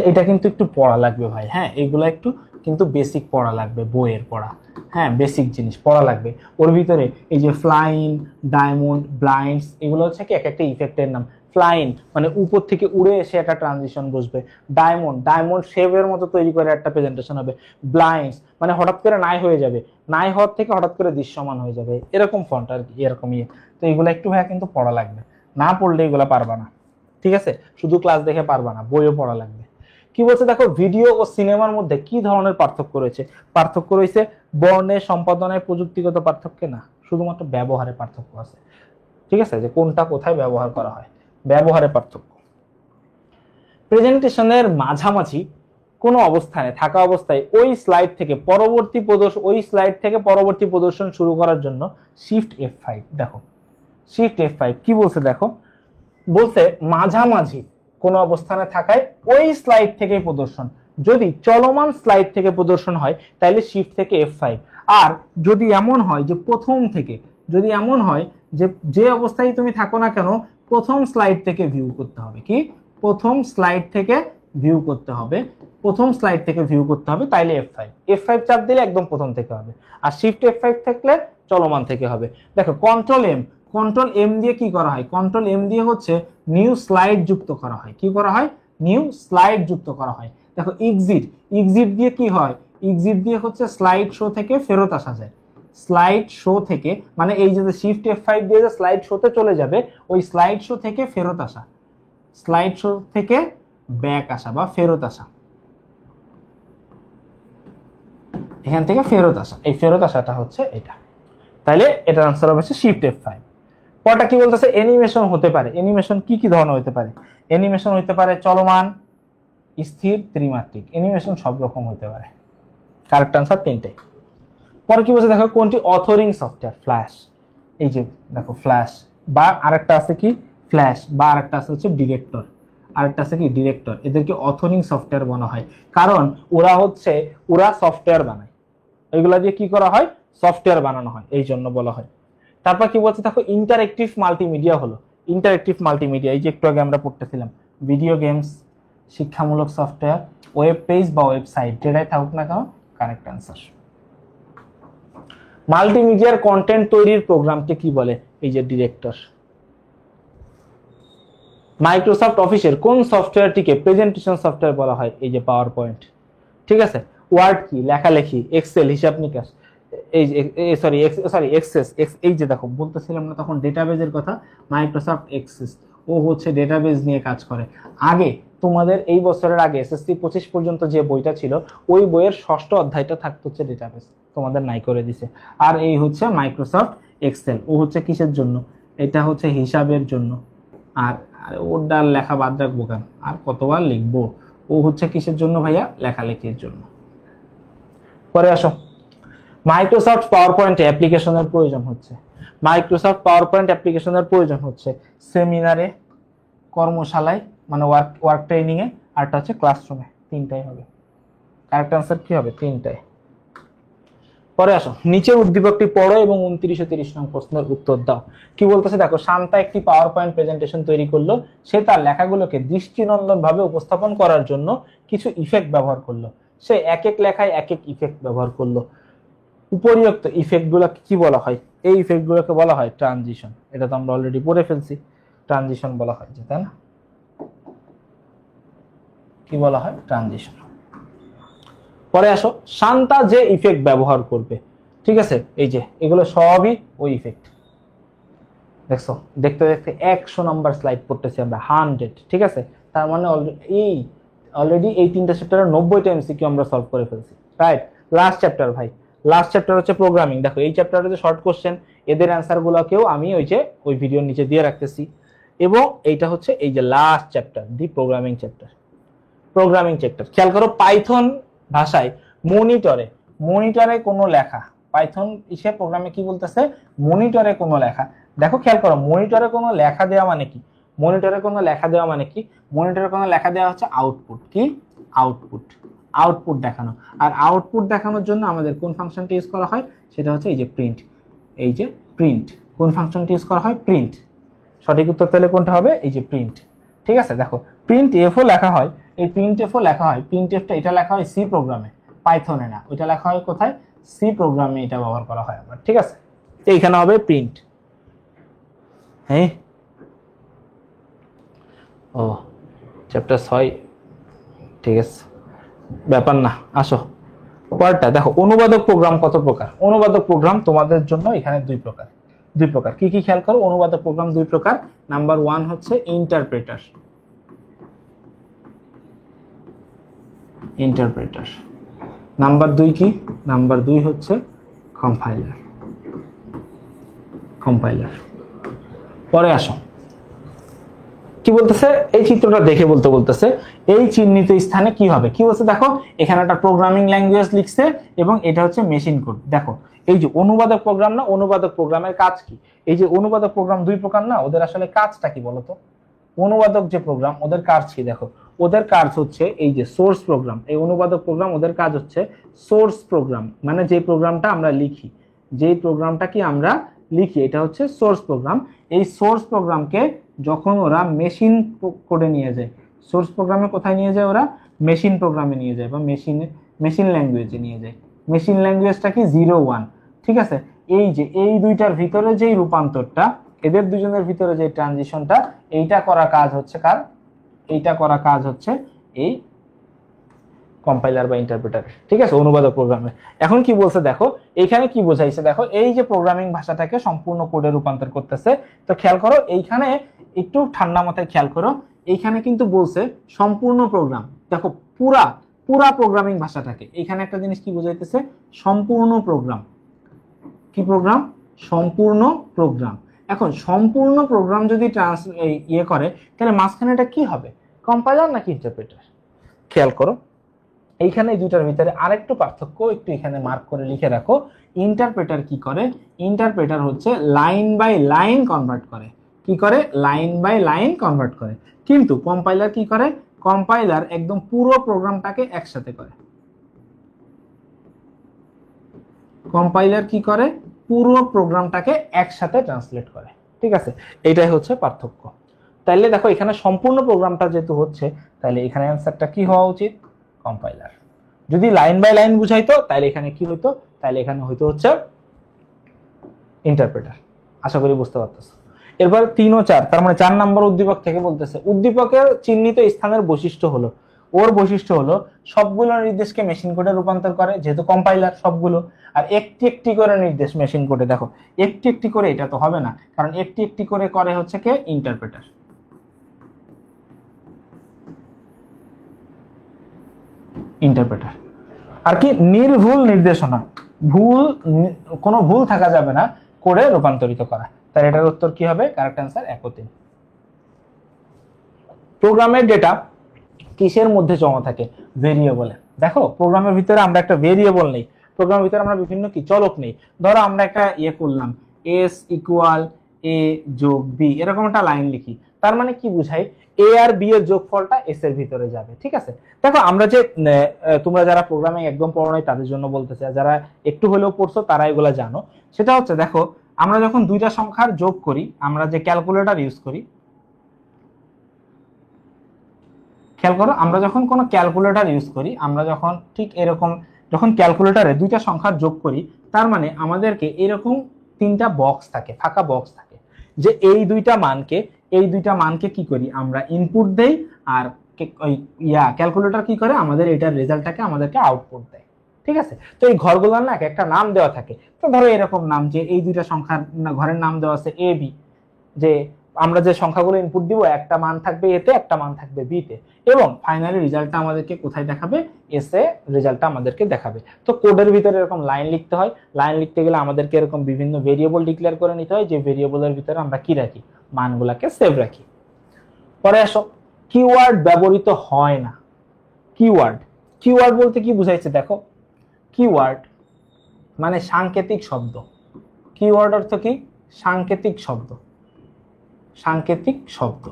এটা কিন্তু একটু পড়া লাগবে ভাই। হ্যাঁ, এইগুলা একটু কিন্তু বেসিক পড়া লাগবে, বইয়ের পড়া। হ্যাঁ, বেসিক জিনিস পড়া লাগবে। ওর ভিতরে এই যে ফ্লাইং, ডায়মন্ড, ব্লাইন্ডস, এগুলো হচ্ছে কি এক একটা ইফেক্টের নাম। ফ্লাইং মানে উপর থেকে উড়ে এসে একটা ট্রানজিশন বসবে। ডায়মন্ড শেপের মতো তৈরি করে একটা প্রেজেন্টেশন হবে। ব্লাইন্ডস মানে হঠাৎ করে নাই হয়ে যাবে, নাই হওয়ার থেকে হঠাৎ করে দৃশ্যমান হয়ে যাবে, এরকম ফন্ট আর কি, এরকম ইয়ে। তো এগুলো একটু ভাইয়া কিন্তু পড়া লাগবে, না পড়লে এগুলো পারবা না। ঠিক আছে? শুধু ক্লাস দেখে পারবা না, বইও পড়া লাগবে। কি বলছে দেখো, ভিডিও ও সিনেমার মধ্যে কি ধরনের পার্থক্য রয়েছে? পার্থক্য রয়েছে বর্ণের, সম্পাদনায়, প্রযুক্তিগত পার্থক্যে না, শুধুমাত্র ব্যবহারে পার্থক্য আছে। ঠিক আছে, যে কোনটা কোথায় ব্যবহার করা হয়, ব্যবহারে পার্থক্য। প্রেজেন্টেশনের মাঝামাঝি কোনো অবস্থানে থাকা অবস্থায় ওই স্লাইড থেকে পরবর্তী প্রদর্শন শুরু করার জন্য শিফট F5। দেখো শিফট F5 কি বলছে, দেখো বলছে মাঝামাঝি কোনো অবস্থানে থাকায় ওই স্লাইড থেকে প্রদর্শন। যদি চলমান স্লাইড থেকে প্রদর্শন হয় তাহলে শিফট থেকে F5। আর যদি এমন হয় যে প্রথম থেকে, যদি এমন হয় যে অবস্থায় তুমি থাকো না কেন, প্রথম স্লাইড থেকে ভিউ করতে হবে, কি প্রথম স্লাইড থেকে ভিউ করতে হবে, তাইলে F5 চাপ দিলে একদম প্রথম থেকে হবে। আর শিফট F5 থাকলে চলমান থেকে হবে। দেখো কন্ট্রোল এম দিয়ে কি করা হয়, কন্ট্রোল এম দিয়ে হচ্ছে নিউ স্লাইড যুক্ত করা হয়। কি করা হয়? নিউ স্লাইড যুক্ত করা হয়। দেখো এক্সিট দিয়ে কি হয়, এক্সিট দিয়ে হচ্ছে স্লাইড শো থেকে ফেরত আসা যায়। স্লাইড শো থেকে মানে এই যে শিফট F5 দিয়ে যে স্লাইড শোতে চলে যাবে, ওই স্লাইড শো থেকে ফেরত আসা, স্লাইড শো থেকে ব্যাক আসা বা ফেরত আসা, এখান থেকে ফেরত আসা, এই ফেরত আসাটা হচ্ছে এটা। তাহলে এটার আনসার হবে শিফট F5। পরটা কি বলতেছে, অ্যানিমেশন হতে পারে। অ্যানিমেশন কি কি ধরনের হতে পারে? অ্যানিমেশন হতে পারে চলমান, স্থির, ত্রিমাত্রিক। অ্যানিমেশন সব রকম হতে পারে। কারেক্ট আনসার তিনটাই। পরে কি বলছে দেখো, কোনটি অথরিং সফটওয়্যার? ফ্ল্যাশ। এই যে দেখো ফ্ল্যাশ, বা আরেকটা আছে কি ফ্ল্যাশ, বা আরেকটা আছে হচ্ছে ডিরেক্টর, আরেকটা আছে কি ডিরেক্টর। এদেরকে অথরিং সফটওয়্যার বলা হয়, কারণ ওরা সফটওয়্যার বানায়। এগুলা দিয়ে কি করা হয়? সফটওয়্যার বানানো হয়, এই জন্য বলা হয়। তারপর কি বলছে দেখো, ইন্টারেক্টিভ মাল্টিমিডিয়া হলো, ইন্টারেক্টিভ মাল্টিমিডিয়া এই যে একটু আগে আমরা পড়তেছিলাম, ভিডিও গেমস, শিক্ষামূলক সফটওয়্যার, ওয়েব পেজ বা ওয়েবসাইট, যেটাই থাকুক না কেন কারেক্ট আনসার। মাল্টিমিডিয়ার কন্টেন্ট তৈরির প্রোগ্রামকে কি বলে? এই যে ডিরেক্টর। মাইক্রোসফট অফিসের কোন সফটওয়্যারটিকে প্রেজেন্টেশন সফটওয়্যার বলা হয়? এই যে পাওয়ার পয়েন্ট। ঠিক আছে, ওয়ার্ড কি? লেখালেখি, এক্সেল হিসাব নিকাশ, এই এক্সেস, এই যে দেখো বলতেছিলাম না তখন ডেটাবেজের কথা, মাইক্রোসফট এক্সেস, ও হচ্ছে ডেটাবেজ নিয়ে কাজ করে। আগে তোমাদের এই বছরের আগে এসএসসি 25 পর্যন্ত যে বইটা ছিল, ওই বইয়ের 6ষ্ঠ অধ্যায়টা থাকতো হচ্ছে ডেটাবেজ, তোমাদের নাই করে দিছে। আর এই হচ্ছে মাইক্রোসফট এক্সেল, ও হচ্ছে কিসের জন্য? এটা হচ্ছে হিসাবের জন্য। আর ওটা লেখা বাদ রাখবো কেন, আর কতবার লিখবো। ও হচ্ছে কিসের জন্য ভাইয়া? লেখালেখির জন্য। পরে আসো, মাইক্রোসফট পাওয়ার পয়েন্ট অ্যাপ্লিকেশনের প্রয়োজন হচ্ছে সেমিনারে, কর্মশালায় মানে ওয়ার্ক ট্রেনিং এ, আরটা হচ্ছে ক্লাসরুমে। তিনটাই হবে। কারেক্ট আনসার কি হবে? তিনটাই। পরে আসো, নিচের উদ্দীপকটি পড়ো এবং 29 ও 30 নং প্রশ্নের উত্তর দাও। কি বলতেছে দেখো, শান্তা একটি পাওয়ার পয়েন্ট প্রেজেন্টেশন তৈরি করলো। সে তার লেখাগুলোকে দৃষ্টিনন্দন ভাবে উপস্থাপন করার জন্য কিছু ইফেক্ট ব্যবহার করলো। সে এক এক লেখায় এক এক ইফেক্ট ব্যবহার করলো। উপরিউক্ত ইফেক্ট গুলো কি বলা হয়? এই ইফেক্ট গুলোকে বলা হয় ট্রানজিশন। এটা তো আমরা অলরেডি পড়ে ফেলছি, ট্রানজিশন বলা হয়, তাই না? কি বলা হয়? ট্রানজিশন। পরে আসো, শান্তা যে ইফেক্ট ব্যবহার করবে, ঠিক আছে, এই যে এগুলো সবই ওই ইফেক্ট। দেখছো, দেখতে দেখতে 100 নাম্বার স্লাইড পড়তেছি আমরা, 100। ঠিক আছে, তার মানে অলরেডি এই তিনটা চ্যাপ্টারের 90টা এমসিকিউ আমরা সলভ করে ফেলছি। রাইট, লাস্ট চ্যাপ্টার ভাই, লাস্ট চ্যাপ্টার হচ্ছে প্রোগ্রামিং। দেখো এই চ্যাপ্টারে যে শর্ট কোশ্চেন, এদের অ্যান্সার গুলোকেও আমি ওই ভিডিওর নিচে দিয়ে রাখতেছি। এবং এইটা হচ্ছে এই যে লাস্ট চ্যাপ্টার, দি প্রোগ্রামিং চ্যাপ্টার। খেয়াল করো, পাইথন ভাষায় মনিটরে কোনো লেখা, পাইথন প্রোগ্রামে কি বলতেছে? মনিটরে কোনো লেখা। দেখো খেয়াল করো, মনিটরে কোনো লেখা দেওয়া মানে কি? মনিটরে কোনো লেখা দেওয়া হচ্ছে আউটপুট। কি? আউটপুট দেখানো। আর আউটপুট দেখানোর জন্য আমাদের কোন ফাংশনটি ইউজ করা হয়? সেটা হচ্ছে এই যে প্রিন্ট। কোন ফাংশনটি ইউজ করা হয়? প্রিন্ট। সঠিক উত্তর তাহলে কোনটা হবে? এই যে প্রিন্ট। ঠিক আছে, দেখো প্রিন্ট এফও লেখা হয়, প্রিন্ট এফটা এটা লেখা হয় সি প্রোগ্রামে, পাইথনে না। ওইটা লেখা হয় কোথায়? সি প্রোগ্রামে এটা ব্যবহার করা হয় আবার। ঠিক আছে, এইখানে হবে প্রিন্ট। হ্যাঁ, ও চ্যাপ্টার 6, ঠিক আছে, ব্যাপার না। আসো পরেরটা দেখো, অনুবাদক প্রোগ্রাম কত প্রকার? অনুবাদক প্রোগ্রাম তোমাদের জন্য এখানে দুই প্রকার। কি কি খেয়াল করো? অনুবাদক প্রোগ্রাম দুই প্রকার। নাম্বার 1 হচ্ছে ইন্টারপ্রেটার। ইন্টারপ্রেটার। নাম্বার 2 কি? নাম্বার 2 হচ্ছে কম্পাইলার। কম্পাইলার। পরে আসো, কি বলতেছে এই চিত্রটা দেখে বলতেছে এই চিহ্নিত স্থানে কি হবে। কি বলছে দেখো, এখানে একটা প্রোগ্রামিং ল্যাঙ্গুয়েজ লিখছে এবং এটা হচ্ছে মেশিন কোড। দেখো এই যে অনুবাদক প্রোগ্রাম না, অনুবাদক প্রোগ্রামের কাজ কি? এই যে অনুবাদক প্রোগ্রাম দুই প্রকার না, ওদের আসলে কাজটা কি বলতো? অনুবাদক যে প্রোগ্রাম ওদের কাজ কি? দেখো ওদের কাজ হচ্ছে এই যে সোর্স প্রোগ্রাম। এই অনুবাদক প্রোগ্রাম ওদের কাজ হচ্ছে সোর্স প্রোগ্রাম, মানে যে প্রোগ্রামটা আমরা লিখি, যেই প্রোগ্রামটা কি আমরা লিখি এটা হচ্ছে সোর্স প্রোগ্রাম। এই সোর্স প্রোগ্রামকে যখন ওরা মেশিন কোডে নিয়ে যায়, সোর্স প্রোগ্রামে কোথায় নিয়ে যায় ওরা? মেশিন প্রোগ্রামে নিয়ে যায় বা মেশিন ল্যাঙ্গুয়েজে নিয়ে যায়। মেশিন ল্যাঙ্গুয়েজটা কি 0-1, ঠিক আছে? এই যে এই দুইটার ভিতরে যেই রূপান্তরটা, এদের দুজনের ভিতরে যে ট্রানজিশনটা, এইটা করা কাজ হচ্ছে কার? এইটা করা কাজ হচ্ছে এই কম্পাইলার বা ইন্টারপ্রেটার, ঠিক আছে, অনুবাদক প্রোগ্রামে। এখন কি বলছে দেখো, এইখানে কি বোঝাইছে দেখো, এই যে প্রোগ্রামিং ভাষাটাকে সম্পূর্ণ কোডে রূপান্তর করতেছে। তো খেয়াল করো এইখানে, একটু ঠান্ডা মাথায় খেয়াল করো, এইখানে কিন্তু বলছে সম্পূর্ণ প্রোগ্রাম। দেখো পুরা পুরা প্রোগ্রামিং ভাষাটাকে, এখানে একটা জিনিস কি বোঝাইতেছে? সম্পূর্ণ প্রোগ্রাম। কি প্রোগ্রাম? সম্পূর্ণ প্রোগ্রাম। এখন সম্পূর্ণ প্রোগ্রাম যদি ইয়ে করে, তাহলে মাঝখানে এটা কি হবে? কম্পাইলার নাকি ইন্টারপ্রেটার? খেয়াল করো এইখানে দুইটার ভিতরে আরেকটু পার্থক্য, একটু এখানে মার্ক করে লিখে রাখো। ইন্টারপ্রেটার কি করে? ইন্টারপ্রেটার হচ্ছে লাইন বাই লাইন কনভার্ট করে। কি করে? লাইন বাই লাইন কনভার্ট করে। কিন্তু কম্পাইলার কি করে? কম্পাইলার একদম পুরো প্রোগ্রামটাকে একসাথে করে। কম্পাইলার কি করে? পুরো প্রোগ্রামটাকে একসাথে ট্রান্সলেট করে, ঠিক আছে? এটাই হচ্ছে পার্থক্য। তাইলে দেখো এখানে সম্পূর্ণ প্রোগ্রামটা যেহেতু হচ্ছে, তাহলে এখানে অ্যান্সারটা কি হওয়া উচিত? কম্পাইলার। যদি লাইন বাই লাইন বুঝাইতো তাহলে এখানে কি হইতো? তাহলে এখানে হইতো হচ্ছে ইন্টারপ্রেটার। আশা করি বুঝতে পারতেছো। এরপর 3 ও 4, তার মানে 4 নম্বর উদ্দীপক থেকে বলতেছে উদ্দীপকের চিহ্নিত স্থানের বৈশিষ্ট্য হলো, ওর বৈশিষ্ট্য হলো সবগুলো নির্দেশকে মেশিন কোডে রূপান্তর করে, যেহেতু কম্পাইলার সবগুলো, আর একটি একটি করে নির্দেশ মেশিন কোডে। দেখো একটি একটি করে এটা তো হবে না, কারণ একটি একটি করে করে হচ্ছে কে? ইন্টারপ্রেটার। ইন্টারপ্রেটার। আর কি? নির্ভুল নির্দেশনা, কোনো ভুল থাকা যাবে না কোডে রূপান্তরিত করা। তার এটার উত্তর কি হবে? কারেক্ট অ্যান্সার 1 ও 3। প্রোগ্রামের ডেটা কিসের মধ্যে জমা থাকে? ভেরিয়েবলে। দেখো প্রোগ্রামের ভিতরে আমরা একটা ভেরিয়েবল নেই, প্রোগ্রামের ভিতরে আমরা বিভিন্ন কি চলক নেই। ধরো আমরা একটা ইয়ে করলাম, s ইকুয়াল a যোগ b, এরকম একটা লাইন লিখি, তার মানে কি বুঝাই? a আর b এর যোগফলটা s এর ভিতরে যাবে, ঠিক আছে? দেখো আমরা যে তোমরা যারা প্রোগ্রামিং একদম পড়ো নাই তাদের জন্য বলতেছি, আর যারা একটু হলেও পড়ছো তারা এগুলা জানো। সেটা হচ্ছে দেখো আমরা যখন দুইটা সংখ্যার যোগ করি, আমরা যে ক্যালকুলেটর ইউজ করি, খেয়াল করো আমরা যখন কোনো ক্যালকুলেটর ইউজ করি, আমরা যখন ঠিক এরকম যখন ক্যালকুলেটরে দুইটা সংখ্যার যোগ করি, তার মানে আমাদেরকে এরকম 3টা বক্স থাকে, ফাঁকা বক্স থাকে, যে এই দুইটা মানকে কি করি? আমরা ইনপুট দেই, আর ওই ক্যালকুলেটর কি করে? আমাদের এটার রেজাল্টটাকে আমাদেরকে আউটপুট দেয়, ঠিক আছে? তো এই ঘরগুলোর না একটা নাম দেওয়া থাকে। তো ধরো এরকম নাম, যে এই দুইটা সংখ্যার ঘরের নাম দেওয়া আছে a b, যে আমরা যে সংখ্যাগুলো ইনপুট দিব, একটা মান থাকবে এতে, একটা মান থাকবে বিতে, এবং ফাইনালি রেজাল্টটা আমাদেরকে কোথায় দেখাবে? এস এ রেজাল্টটা আমাদেরকে দেখাবে। তো কোডের ভিতরে এরকম লাইন লিখতে হয়, লাইন লিখতে গেলে আমাদেরকে এরকম বিভিন্ন ভেরিয়েবল ডিক্লেয়ার করে নিতে হয়, যে ভেরিয়েবলের ভিতরে আমরা কি রাখি? মানগুলোকে সেভ রাখি। পরে আসো, কিওয়ার্ড ব্যবহৃত হয় না। কিওয়ার্ড, কিওয়ার্ড বলতে কি বুঝাইছে দেখো, কিওয়ার্ড মানে সাংকেতিক শব্দ। কিওয়ার্ড অর্থ কি? সাংকেতিক শব্দ। সাংকেতিক শব্দ।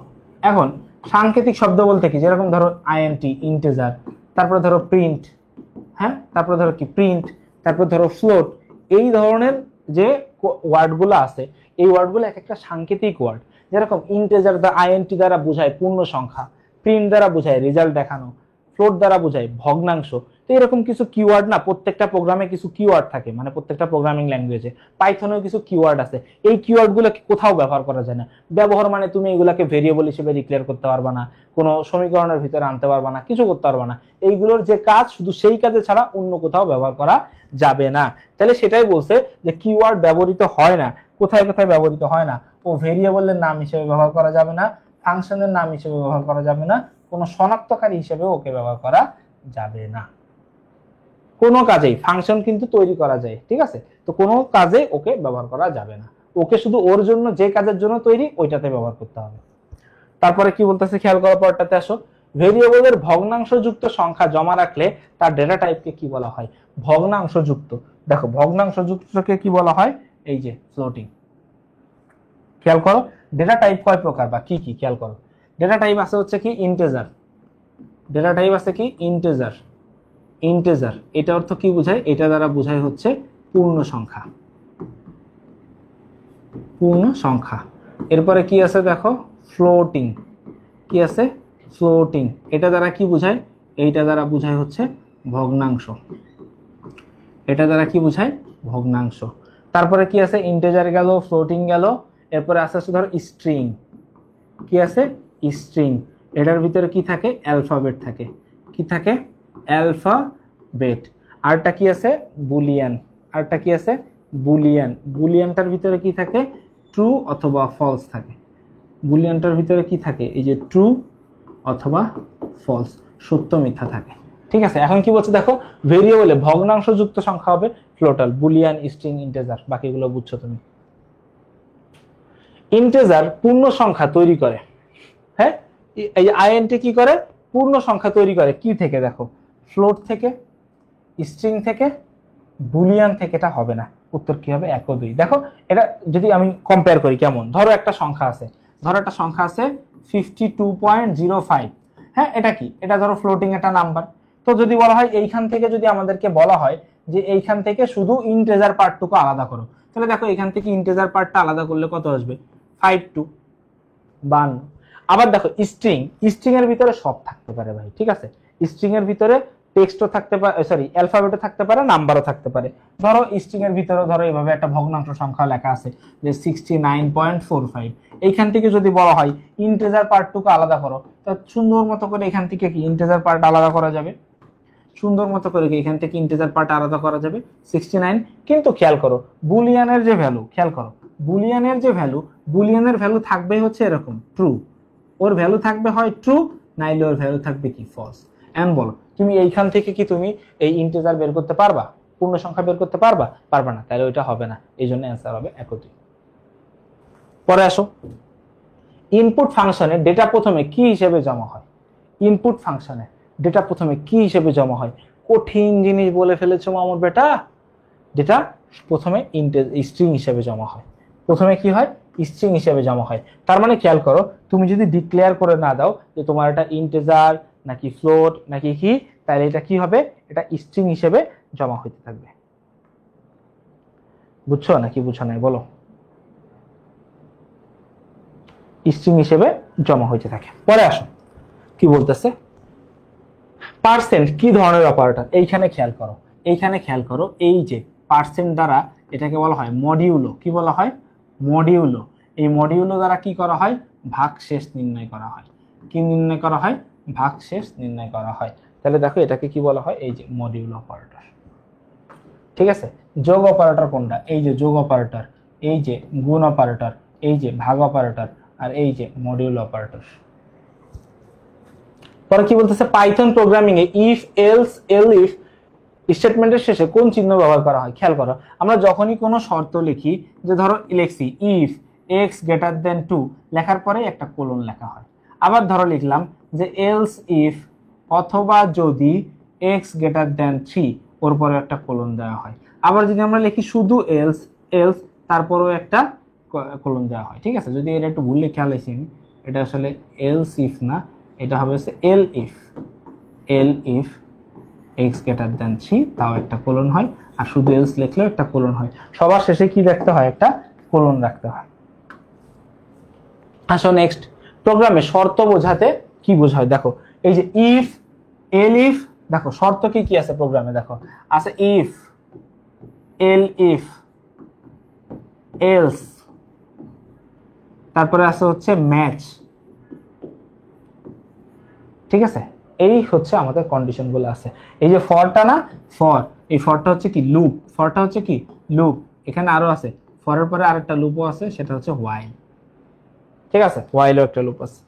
এখন সাংকেতিক শব্দ বলতে কি? যেরকম ধরো আইএনটি, ইন্টিজার, তারপর ধরো প্রিন্ট, হ্যাঁ, তারপর ধরো কি প্রিন্ট, তারপর ধরো ফ্লোট, এই ধরনের যে ওয়ার্ডগুলো আছে, এই ওয়ার্ডগুলো এক একটা সাংকেতিক ওয়ার্ড। যেরকম ইন্টিজার দ্য আইএনটি দ্বারা বোঝায় পূর্ণ সংখ্যা, প্রিন্ট দ্বারা বোঝায় রেজাল্ট দেখানো, ফ্লোট দ্বারা বোঝায় ভগ্নাংশ। তো এরকম কিছু কিওয়ার্ড না, প্রত্যেকটা প্রোগ্রামে কিছু কিওয়ার্ড থাকে, মানে প্রত্যেকটা প্রোগ্রামিং ল্যাঙ্গুয়েজে, পাইথনেও কিছু কিওয়ার্ড আছে। এই কিওয়ার্ড গুলো কোথাও ব্যবহার করা যায় না। ব্যবহার মানে তুমি এগুলাকে ভেরিয়েবল হিসেবে ডিক্লেয়ার করতে পারবা না, কোনো সমীকরণের ভিতরে আনতে পারবা না, কিছু করতে পারবা না। এইগুলোর যে কাজ, শুধু সেই কাজে ছাড়া অন্য কোথাও ব্যবহার করা যাবে না। তাহলে সেটাই বলছে যে কিওয়ার্ড ব্যবহৃত হয় না। কোথায় কোথায় ব্যবহৃত হয় না? ও ভেরিয়েবলের নাম হিসেবে ব্যবহার করা যাবে না, ফাংশনের নাম হিসেবে ব্যবহার করা যাবে না, কোনো শনাক্তকারী হিসেবে ওকে ব্যবহার করা যাবে না। কোনো কাজেই ফাংশন কিন্তু তৈরি করা যায়, ঠিক আছে, তো কোনো কাজে ওকে ব্যবহার করা যাবে না। ওকে শুধু ওর জন্য, যে কাজের জন্য তৈরি ওইটাতে ব্যবহার করতে হবে। তারপরে কি বলতেছে খেয়াল করার পরটাতে আসো, ভেরিয়েবলের ভগ্নাংশযুক্ত সংখ্যা জমা রাখলে তার ডেটা টাইপকে কি বলা হয়? ভগ্নাংশযুক্ত। দেখো ভগ্নাংশযুক্তকে কি বলা হয়? এই যে ফ্লোটিং। খেয়াল করো ডেটা টাইপ কয় প্রকার বা কি কি, খেয়াল করো। ডেটা টাইপ আছে হচ্ছে কি ইন্টিজার। ডেটা টাইপ আছে কি ইন্টিজার। ইন্টিজার এটা অর্থ কি বোঝায়? এটা দ্বারা বোঝায় হচ্ছে পূর্ণ সংখ্যা। পূর্ণ সংখ্যা। এরপরে কি আছে দেখো ফ্লোটিং। কি আছে? ফ্লোটিং। এটা দ্বারা কি বোঝায়? এইটা দ্বারা বোঝায় হচ্ছে ভগ্নাংশ। এটা দ্বারা কি বোঝায়? ভগ্নাংশ। তারপরে কি আছে? ইন্টিজার গেল, ফ্লোটিং গেল, এরপরে আছে ধরো স্ট্রিং। কি আছে? স্ট্রিং। এটার ভিতরে কি থাকে? অ্যালফাবেট থাকে। কি থাকে? অ্যালফাবেট। আরটা কি আছে? বুলিয়ান। আরটা কি আছে? বুলিয়ান। বুলিয়ানটার ভিতরে কি থাকে? ট্রু অথবা ফলস থাকে। বুলিয়ানটার ভিতরে কি থাকে? এই যে ট্রু অথবা ফলস, সত্য মিথ্যা থাকে। ঠিক আছে, এখন কি বলছে দেখো, ভেরিয়েবলে ভগ্নাংশযুক্ত সংখ্যা হবে ফ্লোটাল, বুলিয়ান, স্ট্রিং, ইন্টিজার। বাকিগুলো বুঝছো তুমি। ইন্টিজার পূর্ণ সংখ্যা তৈরি করে। হ্যাঁ, এই আইএনটি কি করে? পূর্ণ সংখ্যা তৈরি করে কি থেকে? দেখো ফ্লোট থেকে, স্ট্রিং থেকে, বুলিয়ান থেকে। এটা হবে না, উত্তর কি হবে? 1 ও 2। দেখো এটা যদি আমি কম্পেয়ার করি কেমন, ধরো একটা সংখ্যা আছে, ধরো একটা সংখ্যা আছে 52.05। হ্যাঁ, এটা কি? এটা ধরো ফ্লোটিং একটা নাম্বার। তো যদি বলা হয় এইখান থেকে, যদি আমাদেরকে বলা হয় যে এইখান থেকে শুধু ইন্টিজার পার্টটুকু আলাদা করো, তাহলে দেখো এখান থেকে ইন্টিজার পার্টটা আলাদা করলে কত আসবে? 52। আবার দেখো স্ট্রিং, স্ট্রিং এর ভিতরে সব থাকতে পারে ভাই, ঠিক আছে। স্ট্রিং এর ভিতরে টেক্সটও থাকতে পারে, সরি অ্যালফাবেটও থাকতে পারে, নাম্বারও থাকতে পারে। ধরো স্ট্রিং এর ভিতরে ধরো এইভাবে একটা ভগ্নাংশ সংখ্যা লেখা আছে যে 69.45। এইখান থেকে যদি বলা হয় ইন্টিজার পার্টটুকু আলাদা করো, তা সুন্দর মতো করে এখান থেকে কি ইন্টিজার পার্ট আলাদা করা যাবে? সুন্দর মতো করে কি এখান থেকে ইন্টিজার পার্ট আলাদা করা যাবে? 69। কিন্তু খেয়াল করো বুলিয়ানের যে ভ্যালু, খেয়াল করো বুলিয়ানের যে ভ্যালু, বুলিয়ানের ভ্যালু থাকবে হচ্ছে এরকম ট্রু। ওর ভ্যালু থাকবে হয় ট্রু, নাইলে ওর ভ্যালু থাকবে কি ফলস। এন্ড বলো তুমি এইখান থেকে কি তুমি এই ইন্টিজার বের করতে পারবা? পূর্ণ সংখ্যা বের করতে পারবা? পারবা না, তাহলে ওইটা হবে না। এই জন্য অ্যান্সার হবে 1 ও 2। পরে আসো, ইনপুট ফাংশনে ডেটা প্রথমে কি হিসেবে জমা হয়? ইনপুট ফাংশনে ডেটা প্রথমে কি হিসেবে জমা হয়? কঠিন জিনিস বলে ফেলেছো মামুর বেটা। ডেটা প্রথমে স্ট্রিং হিসেবে জমা হয়। প্রথমে কি হয়? স্ট্রিং হিসেবে জমা হয়। তার মানে খেয়াল করো, তুমি যদি ডিক্লেয়ার করে না দাও যে তোমার এটা ইন্টিজার নাকি ফ্লোট নাকি কি, তাহলে এটা কি হবে? এটা স্ট্রিং হিসেবে জমা হইতে থাকবে। বুঝছো নাকি বুঝছো না বলো? স্ট্রিং হিসেবে জমা হইতে থাকে। পরে আসো কি বলতেছে, পার্সেন্ট কি ধরনের অপারেটর? এইখানে খেয়াল করো, এইখানে খেয়াল করো, এই যে পার্সেন্ট দ্বারা এটাকে বলা হয় মডিউলো। কি বলা হয়? মডিউলো। এই মডিউলো দ্বারা কি করা হয়? ভাগশেষ নির্ণয় করা হয়। কি নির্ণয় করা হয়? ভাগশেষ নির্ণয় করা হয়। তাহলে দেখো এটাকে কি বলা হয়? এই যে মডিউলো অপারেটর। ঠিক আছে, যোগ অপারেটর কোনটা? এই যে যোগ অপারেটর, এই যে গুণ অপারেটর, এই যে ভাগ অপারেটর, আর এই যে মডিউলো অপারেটর। পরে কি বলতেছে, পাইথন প্রোগ্রামিং এ ইফ এলস এলইফ স্টেটমেন্টের শেষে কোন চিহ্ন ব্যবহার করা হয়? খেয়াল করো, আমরা যখনই কোনো শর্ত লিখি, যে ধরো লিখছি ইফ এক্স গ্রেটার দেন 2, লেখার পরে একটা কোলন লেখা হয়। আবার ধরো লিখলাম যে এলস ইফ অথবা যদি এক্স গ্রেটার দেন 3, ওর পরে একটা কোলন দেওয়া হয়। আবার যদি আমরা লিখি শুধু এলস, এলস তারপরেও একটা কোলন দেওয়া হয়। ঠিক আছে, যদি এটা একটু ভুল লিখে আলাইছি, এটা আসলে এলস ইফ না, এটা হবে হচ্ছে elif. Elif X greater than 3, তাও একটা কোলন হয়। আর শুধু এলস লিখলেও একটা কোলন হয়। সবার শেষে কি রাখতে হয়? একটা কোলন রাখতে হয়। আসো নেক্সট, প্রোগ্রামে শর্ত বোঝাতে কি বোঝায়? দেখো এই যে ইফ, এল ইফ, দেখো শর্ত কি কি আছে প্রোগ্রামে? দেখো আছে ইফ, এল ইফ, এলস, তারপরে আছে হচ্ছে ম্যাচ। ঠিক আছে, এই হচ্ছে আমাদের কন্ডিশন গুলো আছে। এই যে ফরটা না, ফর, এই ফরটা হচ্ছে কি? লুপ। ফরটা হচ্ছে কি? লুপ। এখানে আরো আছে, ফরের পরে আরেকটা লুপও আছে, সেটা হচ্ছে হোয়াইল। ঠিক আছে, হোয়াইলও একটা লুপ আছে।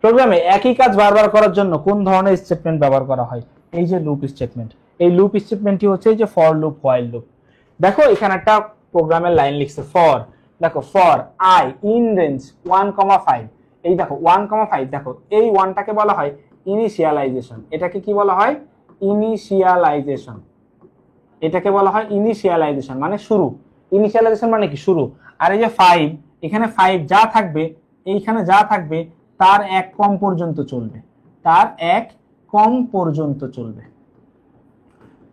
প্রোগ্রামে একই কাজ বারবার করার জন্য কোন ধরনের স্টেটমেন্ট ব্যবহার করা হয়? এই যে লুপ স্টেটমেন্ট, এই লুপ স্টেটমেন্টটি হচ্ছে এই যে ফর লুপ হোয়াইল লুপ। দেখো এখানে একটা প্রোগ্রামের লাইন লিখছে ফর, দেখো ফর আই ইন রেঞ্জ 1,5, এই দেখো 1,5, দেখো এই 1টাকে বলা হয় ইনিশিয়ালাইজেশন। এটাকে কি বলা হয়? ইনিশিয়ালাইজেশন। এটাকে বলা হয় ইনিশিয়ালাইজেশন মানে শুরু। ইনিশিয়ালাইজেশন মানে কি? শুরু। আর এই যে 5, এখানে 5 যা থাকবে, এইখানে যা থাকবে তার এক কম পর্যন্ত চলবে, তার এক কম পর্যন্ত চলবে,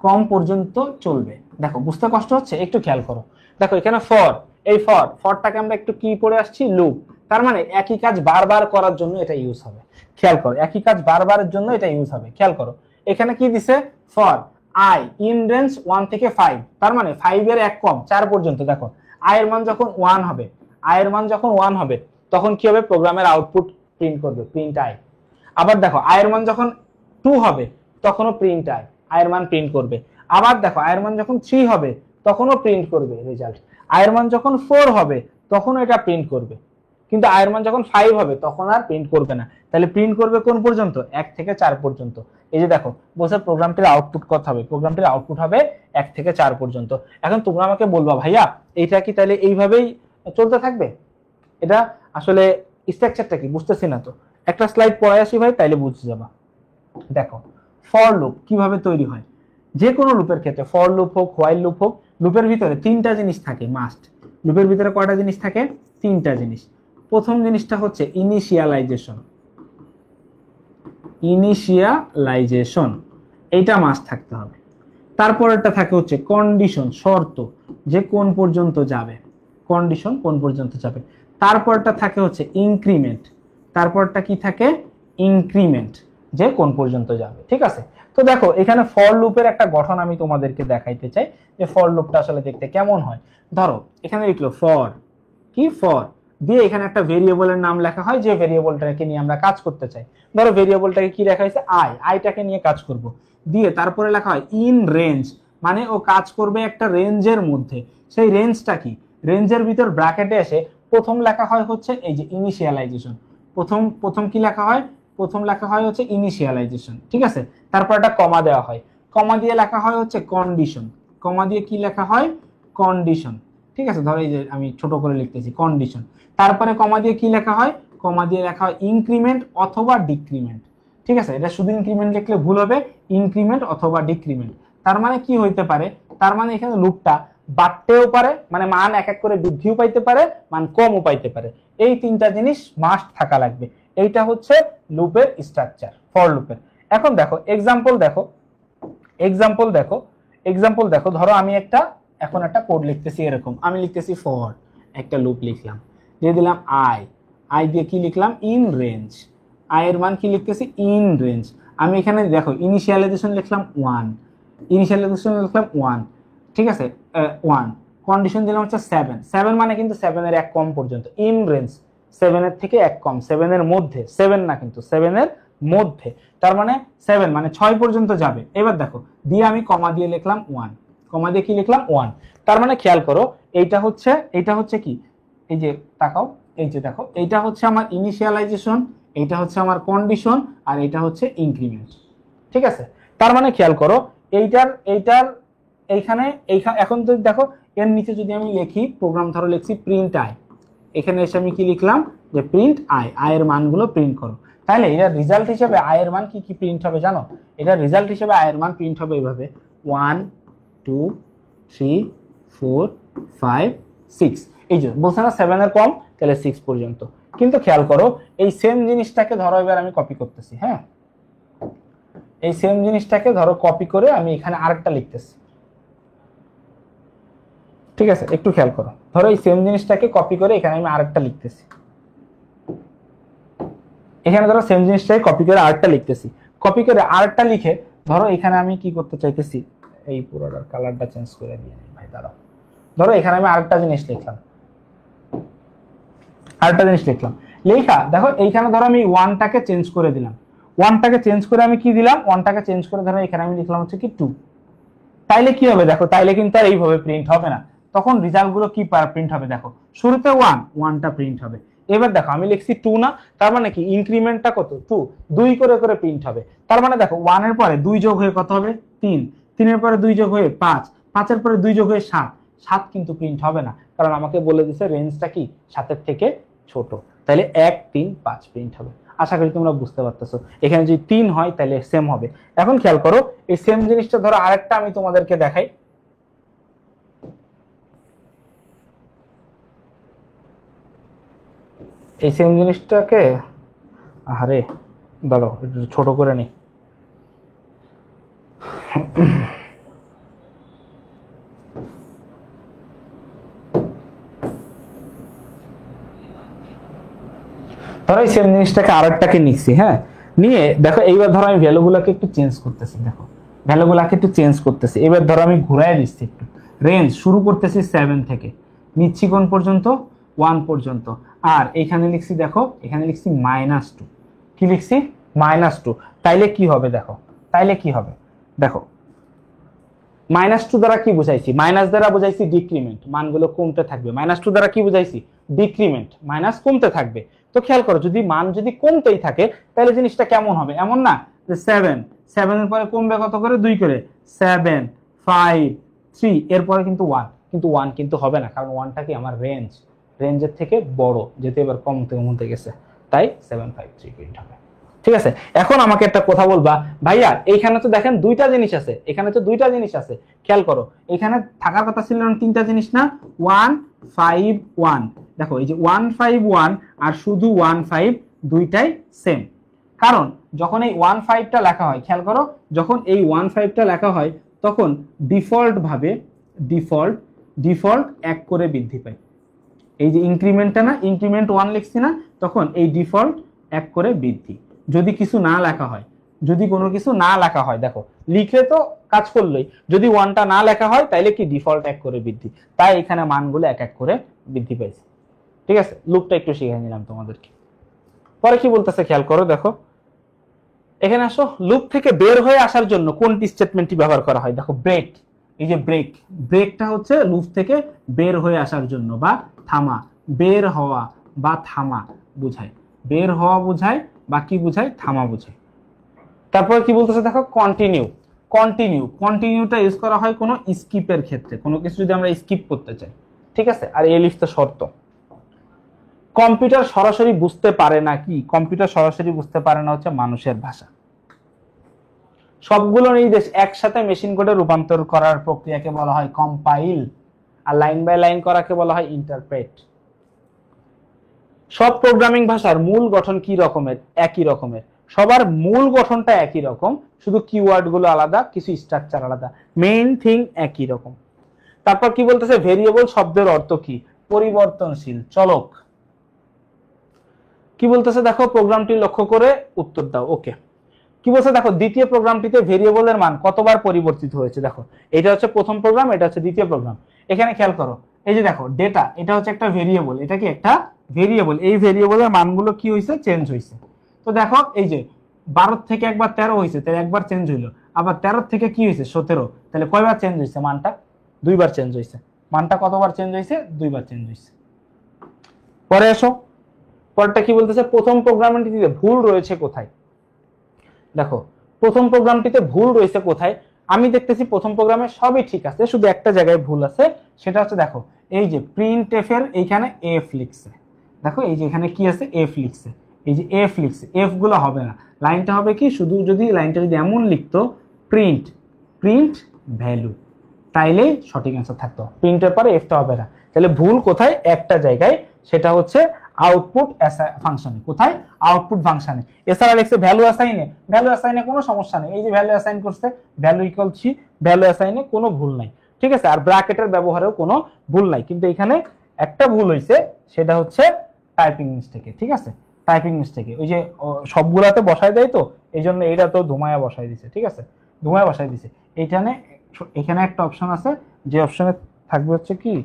কম পর্যন্ত চলবে। দেখো বুঝতে কষ্ট হচ্ছে? একটু খেয়াল করো। দেখো এখানে ফর, এই ফরটাকে আমরা একটু কি পড়ে আসছি? লুপ। তার মানে একই কাজ বারবার করার জন্য এটা ইউজ হবে। খেয়াল করো, একই কাজ বারবারের জন্য এটা ইউজ হবে। খেয়াল করো এখানে কি দিছে? ফর আই ইন রেঞ্জ 1 থেকে 5, তার মানে 5 এর এক কম 4 পর্যন্ত। দেখো আই এর মান যখন 1 হবে, আই এর মান যখন 1 হবে তখন কি হবে? প্রোগ্রামের আউটপুট প্রিন্ট করবে, প্রিন্ট আই। আবার দেখো আই এর মান যখন 2 হবে তখনও প্রিন্ট আই, আই এর মান প্রিন্ট করবে। আবার দেখো আই এর মান যখন 3 হবে তখনও প্রিন্ট করবে রেজাল্ট। আই এর মান যখন 4 হবে তখনও এটা প্রিন্ট করবে। কিন্তু আই এর মান যখন 5 হবে তখন আর প্রিন্ট করবে না। তাহলে প্রিন্ট করবে কোন পর্যন্ত? 1 থেকে 4 পর্যন্ত। এই যে দেখো বলছে প্রোগ্রামটির আউটপুট কত হবে? প্রোগ্রামটির আউটপুট হবে 1 থেকে 4 পর্যন্ত। এখন তোমরা আমাকে বলবা ভাইয়া এইটা কি তাহলে এইভাবেই চলতে থাকবে? এটা আসলে স্ট্রাকচারটা কি বুঝতেছি না তো। একটা স্লাইড পড়ায় আসি ভাই, তাইলে বুঝতে যাবা। দেখো ফর লুপ কিভাবে তৈরি হয়। যে কোনো লুপের ক্ষেত্রে, ফর লুপ হোক হোয়াইল লুপ হোক, লুপের ভিতরে 3টা জিনিস থাকে মাস্ট। লুপের ভিতরে কয়টা জিনিস থাকে? 3টা জিনিস। প্রথম জিনিসটা হচ্ছে ইনিশিয়ালাইজেশন। ইনিশিয়ালাইজেশন এইটা মাস্ট থাকতে হবে। তারপরেরটা থাকে হচ্ছে কন্ডিশন, শর্ত, যে কোন পর্যন্ত যাবে, কন্ডিশন কোন পর্যন্ত যাবে। তারপরটা থাকে হচ্ছে ইনক্রিমেন্ট, তারপরটা কি থাকে? ইনক্রিমেন্ট, যে কোন পর্যন্ত যাবে। ঠিক আছে? তো দেখো এখানে ফর লুপের একটা গঠন আমি তোমাদেরকে দেখাইতে চাই যে ফর লুপটা আসলে দেখতে কেমন হয়। ধরো এখানে লিখলো ফর, কি? ফর দিয়ে এখানে একটা ভেরিয়েবলের নাম লেখা হয়, যে ভেরিয়েবলটাকে নিয়ে আমরা কাজ করতে চাই। ধরো ভেরিয়েবলটাকে কি লেখা হয়েছে? আই, আইটাকে নিয়ে কাজ করব। দিয়ে তারপরে লেখা হয় ইন রেঞ্জ, মানে ও কাজ করবে একটা রেঞ্জের মধ্যে। সেই রেঞ্জটা কি? রেঞ্জের ভিতর ব্র্যাকেটে এসে প্রথম লেখা হয় হচ্ছে এই যে ইনিশিয়ালাইজেশন। প্রথম প্রথম কি লেখা হয়? প্রথম লেখা হয় হচ্ছে ইনিশিয়ালাইজেশন। ঠিক আছে? তারপর একটা কমা দেওয়া হয়, কমা দিয়ে লেখা হয় হচ্ছে কন্ডিশন। কমা দিয়ে কি লেখা হয়? কন্ডিশন। ঠিক আছে? ধরো এই যে আমি ছোট করে লিখতেছি কন্ডিশন। তারপরে কমা দিয়ে কি লেখা হয়? কমা দিয়ে লেখা হয় ইনক্রিমেন্ট অথবা ডিক্রিমেন্ট। ঠিক আছে? এটা শুধু ইনক্রিমেন্ট লিখলে ভুল হবে, ইনক্রিমেন্ট অথবা ডিক্রিমেন্ট। তার মানে কি হইতে পারে? তার মানে এখানে লুপটা বাড়তেও পারে, মানে মান এক এক করে বৃদ্ধিও পাইতে পারে, মান কমও পাইতে পারে। এই 3টা জিনিস মাস্ট থাকা লাগবে। এইটা হচ্ছে লুপের স্ট্রাকচার, ফর লুপের। এখন দেখো এক্সাম্পল দেখো, এক্সাম্পল দেখো, এক্সাম্পল দেখো। ধরো আমি এখন একটা কোড লিখতেছি, এরকম আমি লিখতেছি ফর, একটা লুপ লিখলাম, দিয়ে দিলাম আই, আই দিয়ে কি লিখলাম? In range. আই এর মান কি লিখতেছি? In range. আমি এখানে দেখো ইনিশিয়ালাইজেশন লিখলাম 1, ইনিশিয়ালাইজেশন লিখলাম 1। ঠিক আছে? 1 কন্ডিশন দিলাম হচ্ছে 7, 7 মানে কিন্তু 7 এর এক কম পর্যন্ত। ইন রেঞ্জ 7 এর থেকে এক কম, 7 এর মধ্যে, 7 না কিন্তু 7 এর মধ্যে। তার মানে 7 মানে 6 পর্যন্ত যাবে। এবার দেখো দিয়ে আমি কমা দিয়ে লিখলাম 1, কমা দিয়ে কি লিখলাম? 1। তার মানে খেয়াল করো এইটা হচ্ছে কি? এই যে তাকাও, এই যে দেখো এইটা হচ্ছে আমার ইনিশিয়ালাইজেশন, এইটা হচ্ছে আমার কন্ডিশন, আর এইটা হচ্ছে ইনক্রিমেন্ট। ঠিক আছে? তার মানে খেয়াল করো এইটার এইখানে এখন তো দেখো এর নিচে যদি আমি লিখি প্রোগ্রাম, ধরো লিখছি প্রিন্ট আই, এখানে এসে আমি কি লিখলাম? যে প্রিন্ট আই, আই এর মানগুলো প্রিন্ট করো। তাহলে এটা রেজাল্ট হিসেবে আই এর মান কি কি প্রিন্ট হবে জানো? এটা রেজাল্ট হিসেবে আই এর মান প্রিন্ট হবে এইভাবে 1 2 3 4 5 6। এই যে বলছে না 7 এর কম, তাহলে 6 পর্যন্ত। কিন্তু খেয়াল করো এই সেম জিনিসটাকে ধরো এবার আমি কপি করতেছি। হ্যাঁ, এই সেম জিনিসটাকে ধরো কপি করে আমি এখানে আরেকটা লিখতেছি। ঠিক আছে? একটু খেয়াল করো, ধরো এই সেম জিনিসটাকে কপি করে এখানে আমি আরেকটা লিখতেছি। এখানে ধরো সেম জিনিসটাকে কপি করে আরেকটা লিখতেছি। কপি করে আরেকটা লিখে ধরো এখানে আমি কি করতে চাইতেছি? এই পুরোটার কালারটা চেঞ্জ করে দিয়ে ভাই দাঁড়াও। ধরো এখানে আমি আরেকটা জিনিস লিখলাম, আরেকটা জিনিস লিখলাম, লেখা দেখো এইখানে ধরো আমি 1টাকে চেঞ্জ করে দিলাম। 1টাকে চেঞ্জ করে আমি কি দিলাম? 1টাকে চেঞ্জ করে ধরো এখানে আমি লিখলাম হচ্ছে কি 2। তাইলে কি হবে দেখো? তাইলে কিন্তু আর এইভাবে প্রিন্ট হবে না। তখন রেজাল্ট গুলো কি প্রিন্ট হবে? দেখো শুরুতে 1টা প্রিন্ট হবে, এবার দেখো আমি লিখছি 2 না, তার মানে কি ইনক্রিমেন্টটা কত 2, 2 করে করে প্রিন্ট হবে। তার মানে দেখো 1 এর পরে 2 যোগ হয়ে কত হবে 3, 3 এর পরে 2 যোগ হয়ে 5, 5 এর পরে 2 যোগ হয়ে 7, 7 কিন্তু প্রিন্ট হবে না, কারণ আমাকে বলে দিছে রেঞ্জটা কি 7 এর থেকে ছোট। তাহলে 1 3 5 প্রিন্ট হবে। আশা করি তোমরা বুঝতে পারতেছো। এখানে যদি 3 হয় তাহলে সেম হবে। এখন খেয়াল করো এই সেম জিনিসটা ধরো আরেকটা আমি তোমাদেরকে দেখাই। এই সেম জিনিসটাকে আরে দাঁড়াও একটু ছোট করে নি। ধরো এই সেম জিনিসটাকে আরেকটাকে নিচ্ছি, হ্যাঁ, নিয়ে দেখো এইবার ধরো আমি ভ্যালুগুলোকে একটু চেঞ্জ করতেছি। দেখো ভ্যালুগুলোকে একটু চেঞ্জ করতেছি। এবার ধরো আমি ঘুরাই দিচ্ছি একটু। রেঞ্জ শুরু করতেছি 7 থেকে, নিচ্ছি কোন পর্যন্ত 1 পর্যন্ত। আর এখানে লিখছি দেখো, এখানে লিখছি -2। কি লিখছি -2। তাইলে কি হবে দেখো, তাইলে কি হবে দেখো, -2 দ্বারা কি বুঝাইছি, মাইনাস দ্বারা বুঝাইছি ডিক্রিমেন্ট, মানগুলো কমতে থাকবে। -2 দ্বারা কি বুঝাইছি ডিক্রিমেন্ট, মাইনাস কমতে থাকবে। তো খেয়াল করো যদি মান যদি কমতেই থাকে তাহলে জিনিসটা কেমন হবে, এমন না যে 7 এর পরে কমবে কত করে 2 করে, 7 5 3 এরপরে কিন্তু 1, কিন্তু 1 কিন্তু হবে না, কারণ 1টা কি আমার রেঞ্জের থেকে বড়, যেহেতু এবার কমতে গেছে, তাই 7 5 3 প্রিন্ট হবে। ঠিক আছে, এখন আমাকে একটা কথা বলবা, ভাইয়া এইখানে তো দেখেন দুইটা জিনিস আছে, এখানে তো দুইটা জিনিস আছে, খেয়াল করো এখানে থাকার কথা ছিল না তিনটা জিনিস না, 1 5 1। দেখো এই যে 1 5 1 আর শুধু 1 5 দুইটাই সেম। কারণ যখন এই 1 5টা লেখা হয়, খেয়াল করো যখন এই 1 5টা লেখা হয় তখন ডিফল্ট ভাবে ডিফল্ট 1 করে বৃদ্ধি পায়। এই যে ইনক্রিমেন্টটা না, ইনক্রিমেন্ট 1 লিখছি না, তখন এই ডিফল্ট 1 করে বৃদ্ধি। যদি কিছু না লেখা হয়, যদি কোনো কিছু না লেখা হয়, দেখো লিখে তো কাজ করলোই, যদি 1টা না লেখা হয় তাইলে কি ডিফল্ট 1 করে বৃদ্ধি, তাই এখানে মানগুলো 1 1 করে বৃদ্ধি পাইছে। ঠিক আছে, লুপটা একটু শিখিয়ে নিলাম তোমাদেরকে। পরে কি বলতেছে খেয়াল করো, দেখো এখানে আসো, লুপ থেকে বের হয়ে আসার জন্য কোন স্টেটমেন্টটি ব্যবহার করা হয়, দেখো ব্রেক। এই যে ব্রেকটা হচ্ছে লুপ থেকে বের হয়ে আসার জন্য বা থামা, বের হওয়া বা থামা বুঝায়, বের হওয়া বুঝায় বা কি বুঝায়, থামা বুঝায়। তারপর কি বলতেছে দেখো কন্টিনিউটা ইউজ করা হয় কোনো স্কিপের ক্ষেত্রে, কোনো কিছু যদি আমরা স্কিপ করতে চাই। ঠিক আছে, আর এলিফ তো শর্ত। কম্পিউটার সরাসরি বুঝতে পারে না, কি কম্পিউটার সরাসরি বুঝতে পারে না হচ্ছে মানুষের ভাষা। সবগুলো নির্দেশ একসাথে মেশিন কোডে রূপান্তর করার প্রক্রিয়াকে বলা হয় কম্পাইল, আর লাইন বাই লাইন করাকে বলা হয় ইন্টারপ্রেট। সব প্রোগ্রামিং ভাষার মূল গঠন কি রকমের, একই রকমের, সবার মূল গঠনটা একই রকম, শুধু কিওয়ার্ড গুলো আলাদা, কিছু স্ট্রাকচার আলাদা, মেইন থিং একই রকম। তারপর কি বলতেছে, ভেরিয়েবল শব্দের অর্থ কি, পরিবর্তনশীল, চলক। কি বলতেছে দেখো, প্রোগ্রামটি লক্ষ্য করে উত্তর দাও। ওকে, কি বলছে দেখো, দ্বিতীয় প্রোগ্রামটিতে ভেরিয়েবলের মান কতবার পরিবর্তিত হয়েছে। দেখো এটা হচ্ছে প্রথম প্রোগ্রাম, এটা হচ্ছে দ্বিতীয় প্রোগ্রাম। এখানে খেয়াল করো, এই যে দেখো ডেটা, এটা হচ্ছে একটা ভেরিয়েবল, এটা কি একটা ভেরিয়েবল, এই ভেরিয়েবলের মানগুলো কি হয়েছে, চেঞ্জ হয়েছে। তো দেখো এই যে 12 থেকে একবার 13 হয়েছে, তাহলে একবার চেঞ্জ হইলো, আবার 13 থেকে কি হয়েছে 17, তাহলে কয়বার চেঞ্জ হয়েছে, মানটা 2বার চেঞ্জ হয়েছে। মানটা কতবার চেঞ্জ হয়েছে, 2বার চেঞ্জ হয়েছে। পরে আসো, পরটা কি বলতেছে, প্রথম প্রোগ্রামটিতে ভুল রয়েছে কোথায়। দেখো প্রথম প্রোগ্রামটিতে ভুল রয়েছে কোথায়, আমি দেখতেছি প্রথম প্রোগ্রামে সবই ঠিক আছে, শুধু একটা জায়গায় ভুল আছে, সেটা হচ্ছে দেখো এই যে প্রিন্ট এফ এর এইখানে এফ লিখছে। দেখো এই যে এখানে কি আছে, এফ লিখছে, এই যে এফ লিখছে, এফ গুলো হবে না, লাইনটা হবে কি, শুধু যদি লাইনটা যদি এমন লিখতো প্রিন্ট ভ্যালু, তাইলে সঠিক অ্যান্সার থাকতো, প্রিন্টের পরে এফটা হবে না। তাহলে ভুল কোথায়, একটা জায়গায়, সেটা হচ্ছে আউটপুট ফাংশনে। কোথায়, আউটপুট ফাংশনে। এছাড়া লিখছে ভ্যালু অ্যাসাইনে কোনো সমস্যা নেই, এই যে ভ্যালু অ্যাসাইন করছে, ভ্যালু ইকুয়াল সি, ভ্যালু অ্যাসাইনে কোনো ভুল নাই। ঠিক আছে, আর ব্র্যাকেটের ব্যবহারেও কোনো ভুল নাই, কিন্তু এখানে একটা ভুল হয়েছে, সেটা হচ্ছে টাইপিং মিস্টেকে। ঠিক আছে, টাইপিং মিস্টেকে, ওই যে সবগুলাতে বসায় দেয় তো, এই জন্য এটা তো ধুমায়া বসায় দিছে। ঠিক আছে, ধুমায়া বসায় দিছে। এইখানে এখানে একটা অপশন আছে, যে অপশনে থাকবে হচ্ছে কি,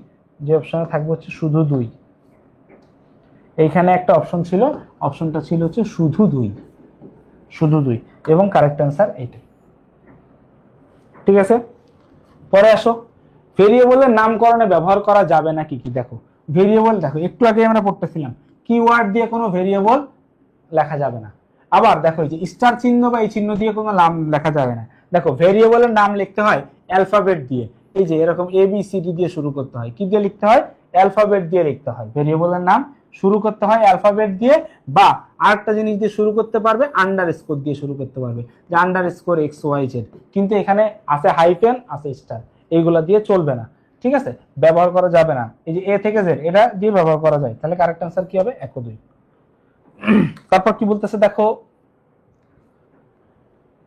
যে অপশনে থাকবে হচ্ছে শুধু 2, এইখানে একটা অপশন ছিল, অপশনটা ছিল হচ্ছে শুধু 2, এবং কারেক্ট অ্যান্সার এইটাই। ঠিক আছে, পরে আসো, ভেরিয়েবলের নামকরণে ব্যবহার করা যাবে না কি কি। দেখো ভেরিয়েবল, দেখো একটু আগে আমরা পড়তেছিলাম কিওয়ার্ড দিয়ে কোনো ভেরিয়েবল লেখা যাবে না। আবার দেখো এই যে স্টার চিহ্ন বা এই চিহ্ন দিয়ে কোনো নাম লেখা যাবে না। দেখো ভেরিয়েবলের নাম লিখতে হয় অ্যালফাবেট দিয়ে, এই যে এরকম ABCD দিয়ে শুরু করতে হয়। কি দিয়ে লিখতে হয়? অ্যালফাবেট দিয়ে লিখতে হয়। ভেরিয়েবলের নাম শুরু করতে হয় অ্যালফাবেট দিয়ে, বা আরেকটা জিনিস দিয়ে শুরু করতে পারবে, আন্ডারস্কোর দিয়ে শুরু করতে পারবে, যে আন্ডারস্কোর XYZ। কিন্তু এখানে আছে হাইফেন, আছে স্টার, এইগুলা দিয়ে চলবে না, ঠিক আছে, ব্যবহার করা যাবে না। এই যে A থেকে Z এটা দিয়ে ব্যবহার করা যায়, তাহলে কারেক্ট আনসার কি হবে? 1 ও 2। তারপর কি বলতেছে দেখো,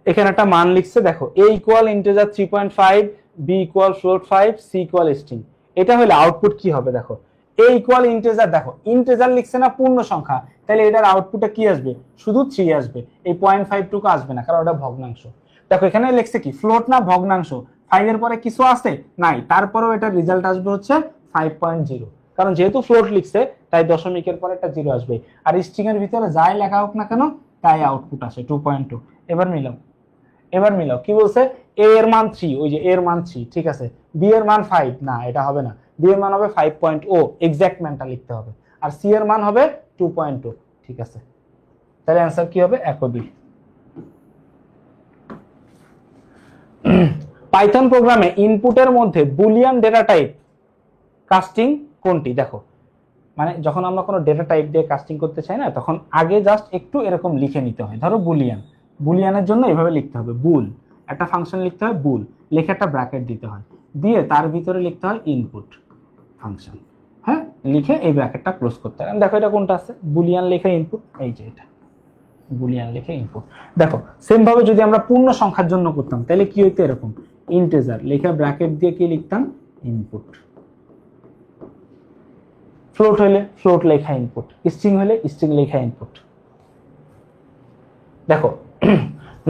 এখানে একটা মান লিখছে, দেখো A equal integer 3.5, B equal float 5, C equal string. এটা হলে আউটপুট কি হবে? দেখো A ইকুয়াল ইন্টিজার, দেখো ইন্টিজার লিখছে না, পূর্ণ সংখ্যা, তাহলে এটার আউটপুটে কি আসবে? শুধু 3 আসবে, এই 0.5 টুকু আসবে না, কারণ ওটা ভগ্নাংশ। দেখো এখানে লিখছে কি? ফ্লোট না ভগ্নাংশ, 5 এর পরে কিছু আছে নাই, তারপরেও এটার রেজাল্ট আসবে হচ্ছে 5.0, কারণ যেহেতু ফ্লোট লিখছে তাই দশমিকের পরে একটা 0 আসবে। আর স্ট্রিং এর ভিতরে যাই লেখা হোক না কেন, তাই আউটপুট আসে 2.2। এবার মিলাও কি বলছে? A এর মান 3, ওই যে A এর মান 3, ঠিক আছে। B এর মান 5, না এটা হবে না, B এর মান হবে 5.0, এক্সাক্ট মানটা লিখতে হবে। আর C এর মান হবে 2.2, ঠিক আছে। তাহলে অ্যান্সার কি হবে? 1 ও 2। পাইথন প্রোগ্রামে ইনপুটের মধ্যে বুলিয়ান ডেটা টাইপ কাস্টিং কোনটি? দেখো মানে যখন আমরা কোনো ডেটা টাইপ দিয়ে কাস্টিং করতে চাই না, তখন আগে জাস্ট একটু এরকম লিখে নিতে হয়। ধরো বুলিয়ানের জন্য এভাবে লিখতে হবে, বুল, একটা ফাংশন লিখতে হয় বুল, লিখে একটা ব্র্যাকেট দিতে হয়, দিয়ে তার ভিতরে লিখতে হয় ইনপুট ফাংশন, হ্যাঁ, লিখে এই ব্র্যাকেটটা ক্লোজ করতে হয়। দেখো এটা কোনটা আছে? বুলিয়ান লিখে ইনপুট, এই যে এটা বুলিয়ান লিখে ইনপুট। দেখো সেম ভাবে যদি আমরা পূর্ণ সংখ্যার জন্য করতাম, তাহলে কি হইতো? এরকম ইন্টিজার লিখে ব্র্যাকেট দিয়ে কি লিখতাম? ইনপুট। ফ্লোট হলে ফ্লোট লেখা ইনপুট, স্ট্রিং হলে স্ট্রিং লেখা ইনপুট। দেখো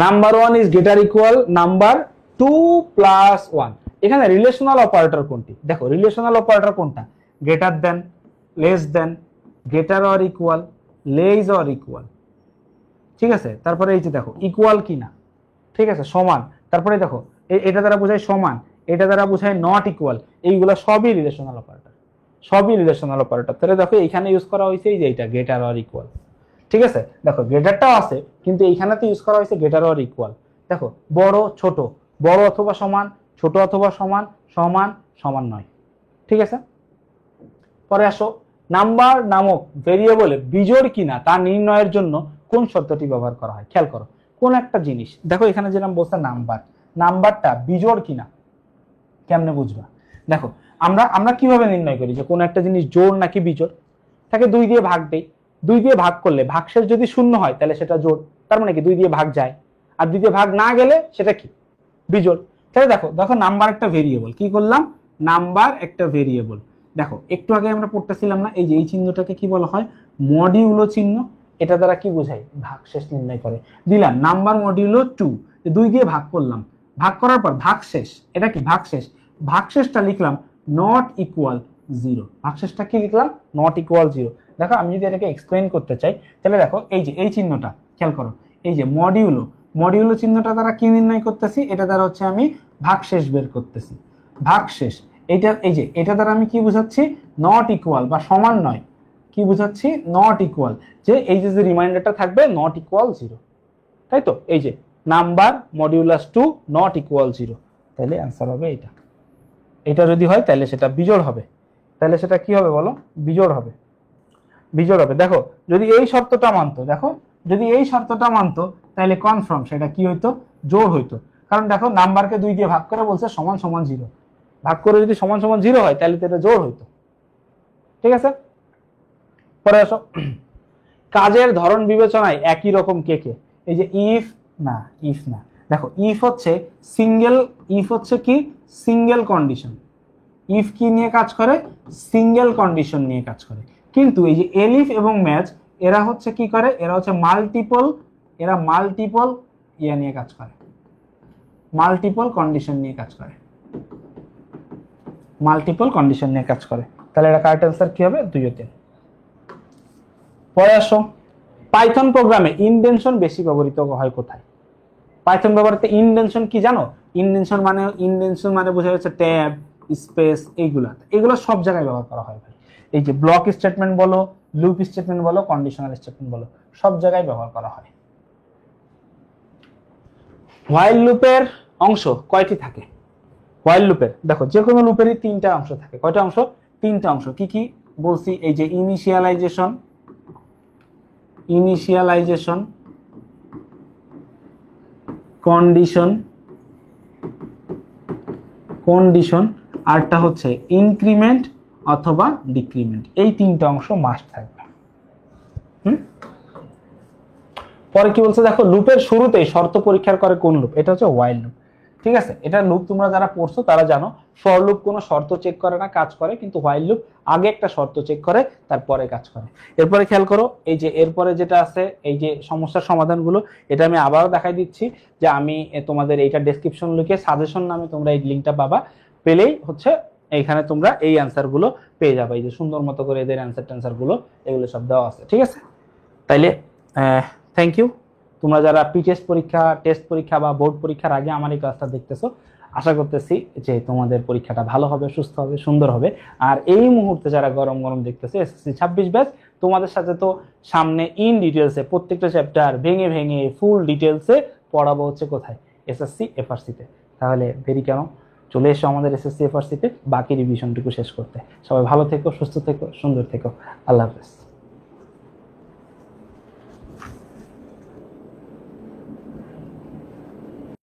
number 1 is greater equal number 2 plus 1। এখানে রিলেশনাল অপারেটর কোনটি? দেখো রিলেশনাল অপারেটর কোনটা? Greater than, less than, greater or equal, less or equal, ঠিক আছে। তারপরে এই যে দেখো ইকুয়াল কিনা, ঠিক আছে, সমান। তারপরে দেখো এটা দ্বারা বোঝায় সমান, এটা দ্বারা বোঝায় নট ইকুয়াল, এইগুলো সবই রিলেশনাল অপারেটর, সবই রিলেশনাল অপারেটর। তাহলে দেখো এখানে ইউজ করা হয়েছে এই যে এটা গ্রেটার অর ইকুয়াল, ঠিক আছে। দেখো গ্রেটারটাও আছে, কিন্তু এইখানেতে ইউজ করা হয়েছে গ্রেটার অর ইকুয়াল। দেখো বড় ছোট, বড় অথবা সমান, ছোট অথবা সমান, সমান সমান নয়, ঠিক আছে। পরে আসো, নাম্বার নামক ভেরিয়েবলে বিজোড় কিনা তা নির্ণয়ের জন্য কোন শর্তটি ব্যবহার করা হয়? খেয়াল করো, কোন একটা জিনিস, দেখো এখানে যেরকম বলছে নাম্বারটা বিজোড় কিনা, কেমনে বুঝবা? দেখো আমরা কিভাবে নির্ণয় করি যে কোন একটা জিনিস জোড় নাকি বিজোড়? তাকে 2 দিয়ে ভাগ দেই, 2 দিয়ে ভাগ করলে ভাগশেষ যদি 0 হয় তাহলে সেটা জোড়, তার মানে কি 2 দিয়ে ভাগ যায়, আর 2 দিয়ে ভাগ না গেলে সেটা কি? বিজোড়। তাহলে দেখো নাম্বার একটা ভেরিয়েবল, কি করলাম? নাম্বার একটা ভেরিয়েবল। দেখো একটু আগে আমরা পড়তেছিলাম না, এই যে এই চিহ্নটাকে কি বলা হয়? মডিউলো চিহ্ন। এটা দ্বারা কি বোঝায়? ভাগশেষ নির্ণয় করে। দিলাম নাম্বার মডিউলো 2, 2 দিয়ে ভাগ করলাম, ভাগ করার পর ভাগশেষ, এটা কি? ভাগশেষ। ভাগশেষটা লিখলাম নট ইকুয়াল 0। ভাগশেষটা কি লিখলাম? Not equal 0। দেখো আমি যদি এটাকে এক্সপ্লেইন করতে চাই, তাহলে দেখো এই যে এই চিহ্নটা খেয়াল করো, এই যে মডিউলো চিহ্নটা দ্বারা কি নির্ণয় করতেছি? এটা দ্বারা হচ্ছে আমি ভাগশেষ বের করতেছি। ভাগশেষ এইটা, এই যে এটা দ্বারা আমি কি বুঝাচ্ছি? নট ইকুয়াল বা সমান নয়, কি বুঝাচ্ছি? নট ইকুয়াল, যে এই যে রিমাইন্ডারটা থাকবে নট ইকুয়াল 0, তাই তো। এই যে নাম্বার মডিউলাস 2 নট ইকুয়াল 0, তাহলে অ্যান্সার হবে এটা। এটা যদি হয় তাহলে সেটা বিজোড় হবে, তাহলে সেটা কি হবে বলো? বিজোড় হবে, বিজোড় হবে। দেখো যদি এই শর্তটা মানতো, দেখো যদি এই শর্তটা মানতো তাহলে কনফার্ম সেটা কি হইতো? জোড় হইতো। কারণ দেখো নাম্বারকে 2 দিয়ে ভাগ করে বলছে সমান সমান 0, ভাগ করে যদি সমান সমান 0 হয় তাহলে তো এটা জোড় হইতো, ঠিক আছে। পরে আসো, কাজের ধরন বিবেচনায় একই রকম কে কে? এই যে ইফ না, দেখো ইফ হচ্ছে কি? Single condition. ইফ কি নিয়ে কাজ করে? সিঙ্গেল কন্ডিশন নিয়ে কাজ করে। কিন্তু এই যে এলিফ এবং ম্যাচ, এরা হচ্ছে কি করে? এরা হচ্ছে মাল্টিপল নিয়ে কাজ করে, মাল্টিপল কন্ডিশন নিয়ে কাজ করে, তাহলে এটা কারেক্ট অ্যান্সার কি হবে? 2 ও 3। পরে আসো, পাইথন প্রোগ্রামে ইনডেনশন বেশি ব্যবহৃত হয় কোথায়? পাইথন ব্যবহৃত ইনডেনশন কি জানো? ইনডেনশন মানে বোঝা যাচ্ছে ট্যাব, স্পেস, এগুলো সব জায়গায় ব্যবহার করা হয়। এই যে ব্লক স্টেটমেন্ট বলো, লুপ স্টেটমেন্ট বলো, কন্ডিশনাল স্টেটমেন্ট বলো, সব জায়গায় ব্যবহার করা হয়। হোয়াইল লুপের অংশ কয়টি থাকে? হোয়াইল লুপের দেখো যে কোনো লুপেরই তিনটা অংশ থাকে। কয়টা অংশ? তিনটা অংশ। কি কি বলছি? এই যে ইনিশিয়ালাইজেশন, কন্ডিশন, আরটা হচ্ছে ইনক্রিমেন্ট অথবা ডিক্রিমেন্ট। এই তিনটা অংশ মাস্ট থাকবে। পরে কি বলছে দেখো, লুপের শুরুতেই শর্ত পরীক্ষার করে কোন লুপ? এটা হচ্ছে হোয়াইল লুপ। ঠিক আছে, এটা লুপ তোমরা যারা পড়ছো তারা জানো। ফর লুপ কোনো শর্ত চেক করে না, কাজ করে, কিন্তু হোয়াইল লুপ আগে একটা শর্ত চেক করে তারপরে কাজ করে। এরপরে খেয়াল করো, এই যে এরপরে যেটা আছে, এই যে সমস্যার সমাধানগুলো, এটা আমি আবারও দেখাই দিচ্ছি যে আমি তোমাদের এইটা ডেসক্রিপশন লিখে সাজেশন নামে তোমরা এই লিঙ্কটা পাবা, পেলেই হচ্ছে এইখানে তোমরা এই অ্যান্সার গুলো পেয়ে যাবে। এই যে সুন্দর মতো করে এদের অ্যান্সার গুলো এগুলো সব দেওয়া আছে। ঠিক আছে, তাইলে থ্যাংক ইউ। তোমরা যারা টেস্ট পরীক্ষা বা বোর্ড পরীক্ষার আগে আমার এই ক্লাসটা দেখতেছো, আশা করতেছি যে তোমাদের পরীক্ষাটা ভালো হবে, সুস্থ হবে, সুন্দর হবে। আর এই মুহূর্তে যারা গরম গরম দেখতেছে এসএসসি 26 ব্যাচ, তোমাদের সাথে তো সামনে ইন ডিটেলসে প্রত্যেকটা চ্যাপ্টার ভেঙে ভেঙে ফুল ডিটেলসে পড়াবো হচ্ছে কোথায়? এসএসসি এফআরসিতে। তাহলে দেরি কেন? চলে এসো আমাদের এসএসসি এফআরসিতে বাকি রিভিশনটুকু শেষ করতে। সবাই ভালো থেকো, সুস্থ থেকো, সুন্দর থেকো। আল্লাহ হাফেজ।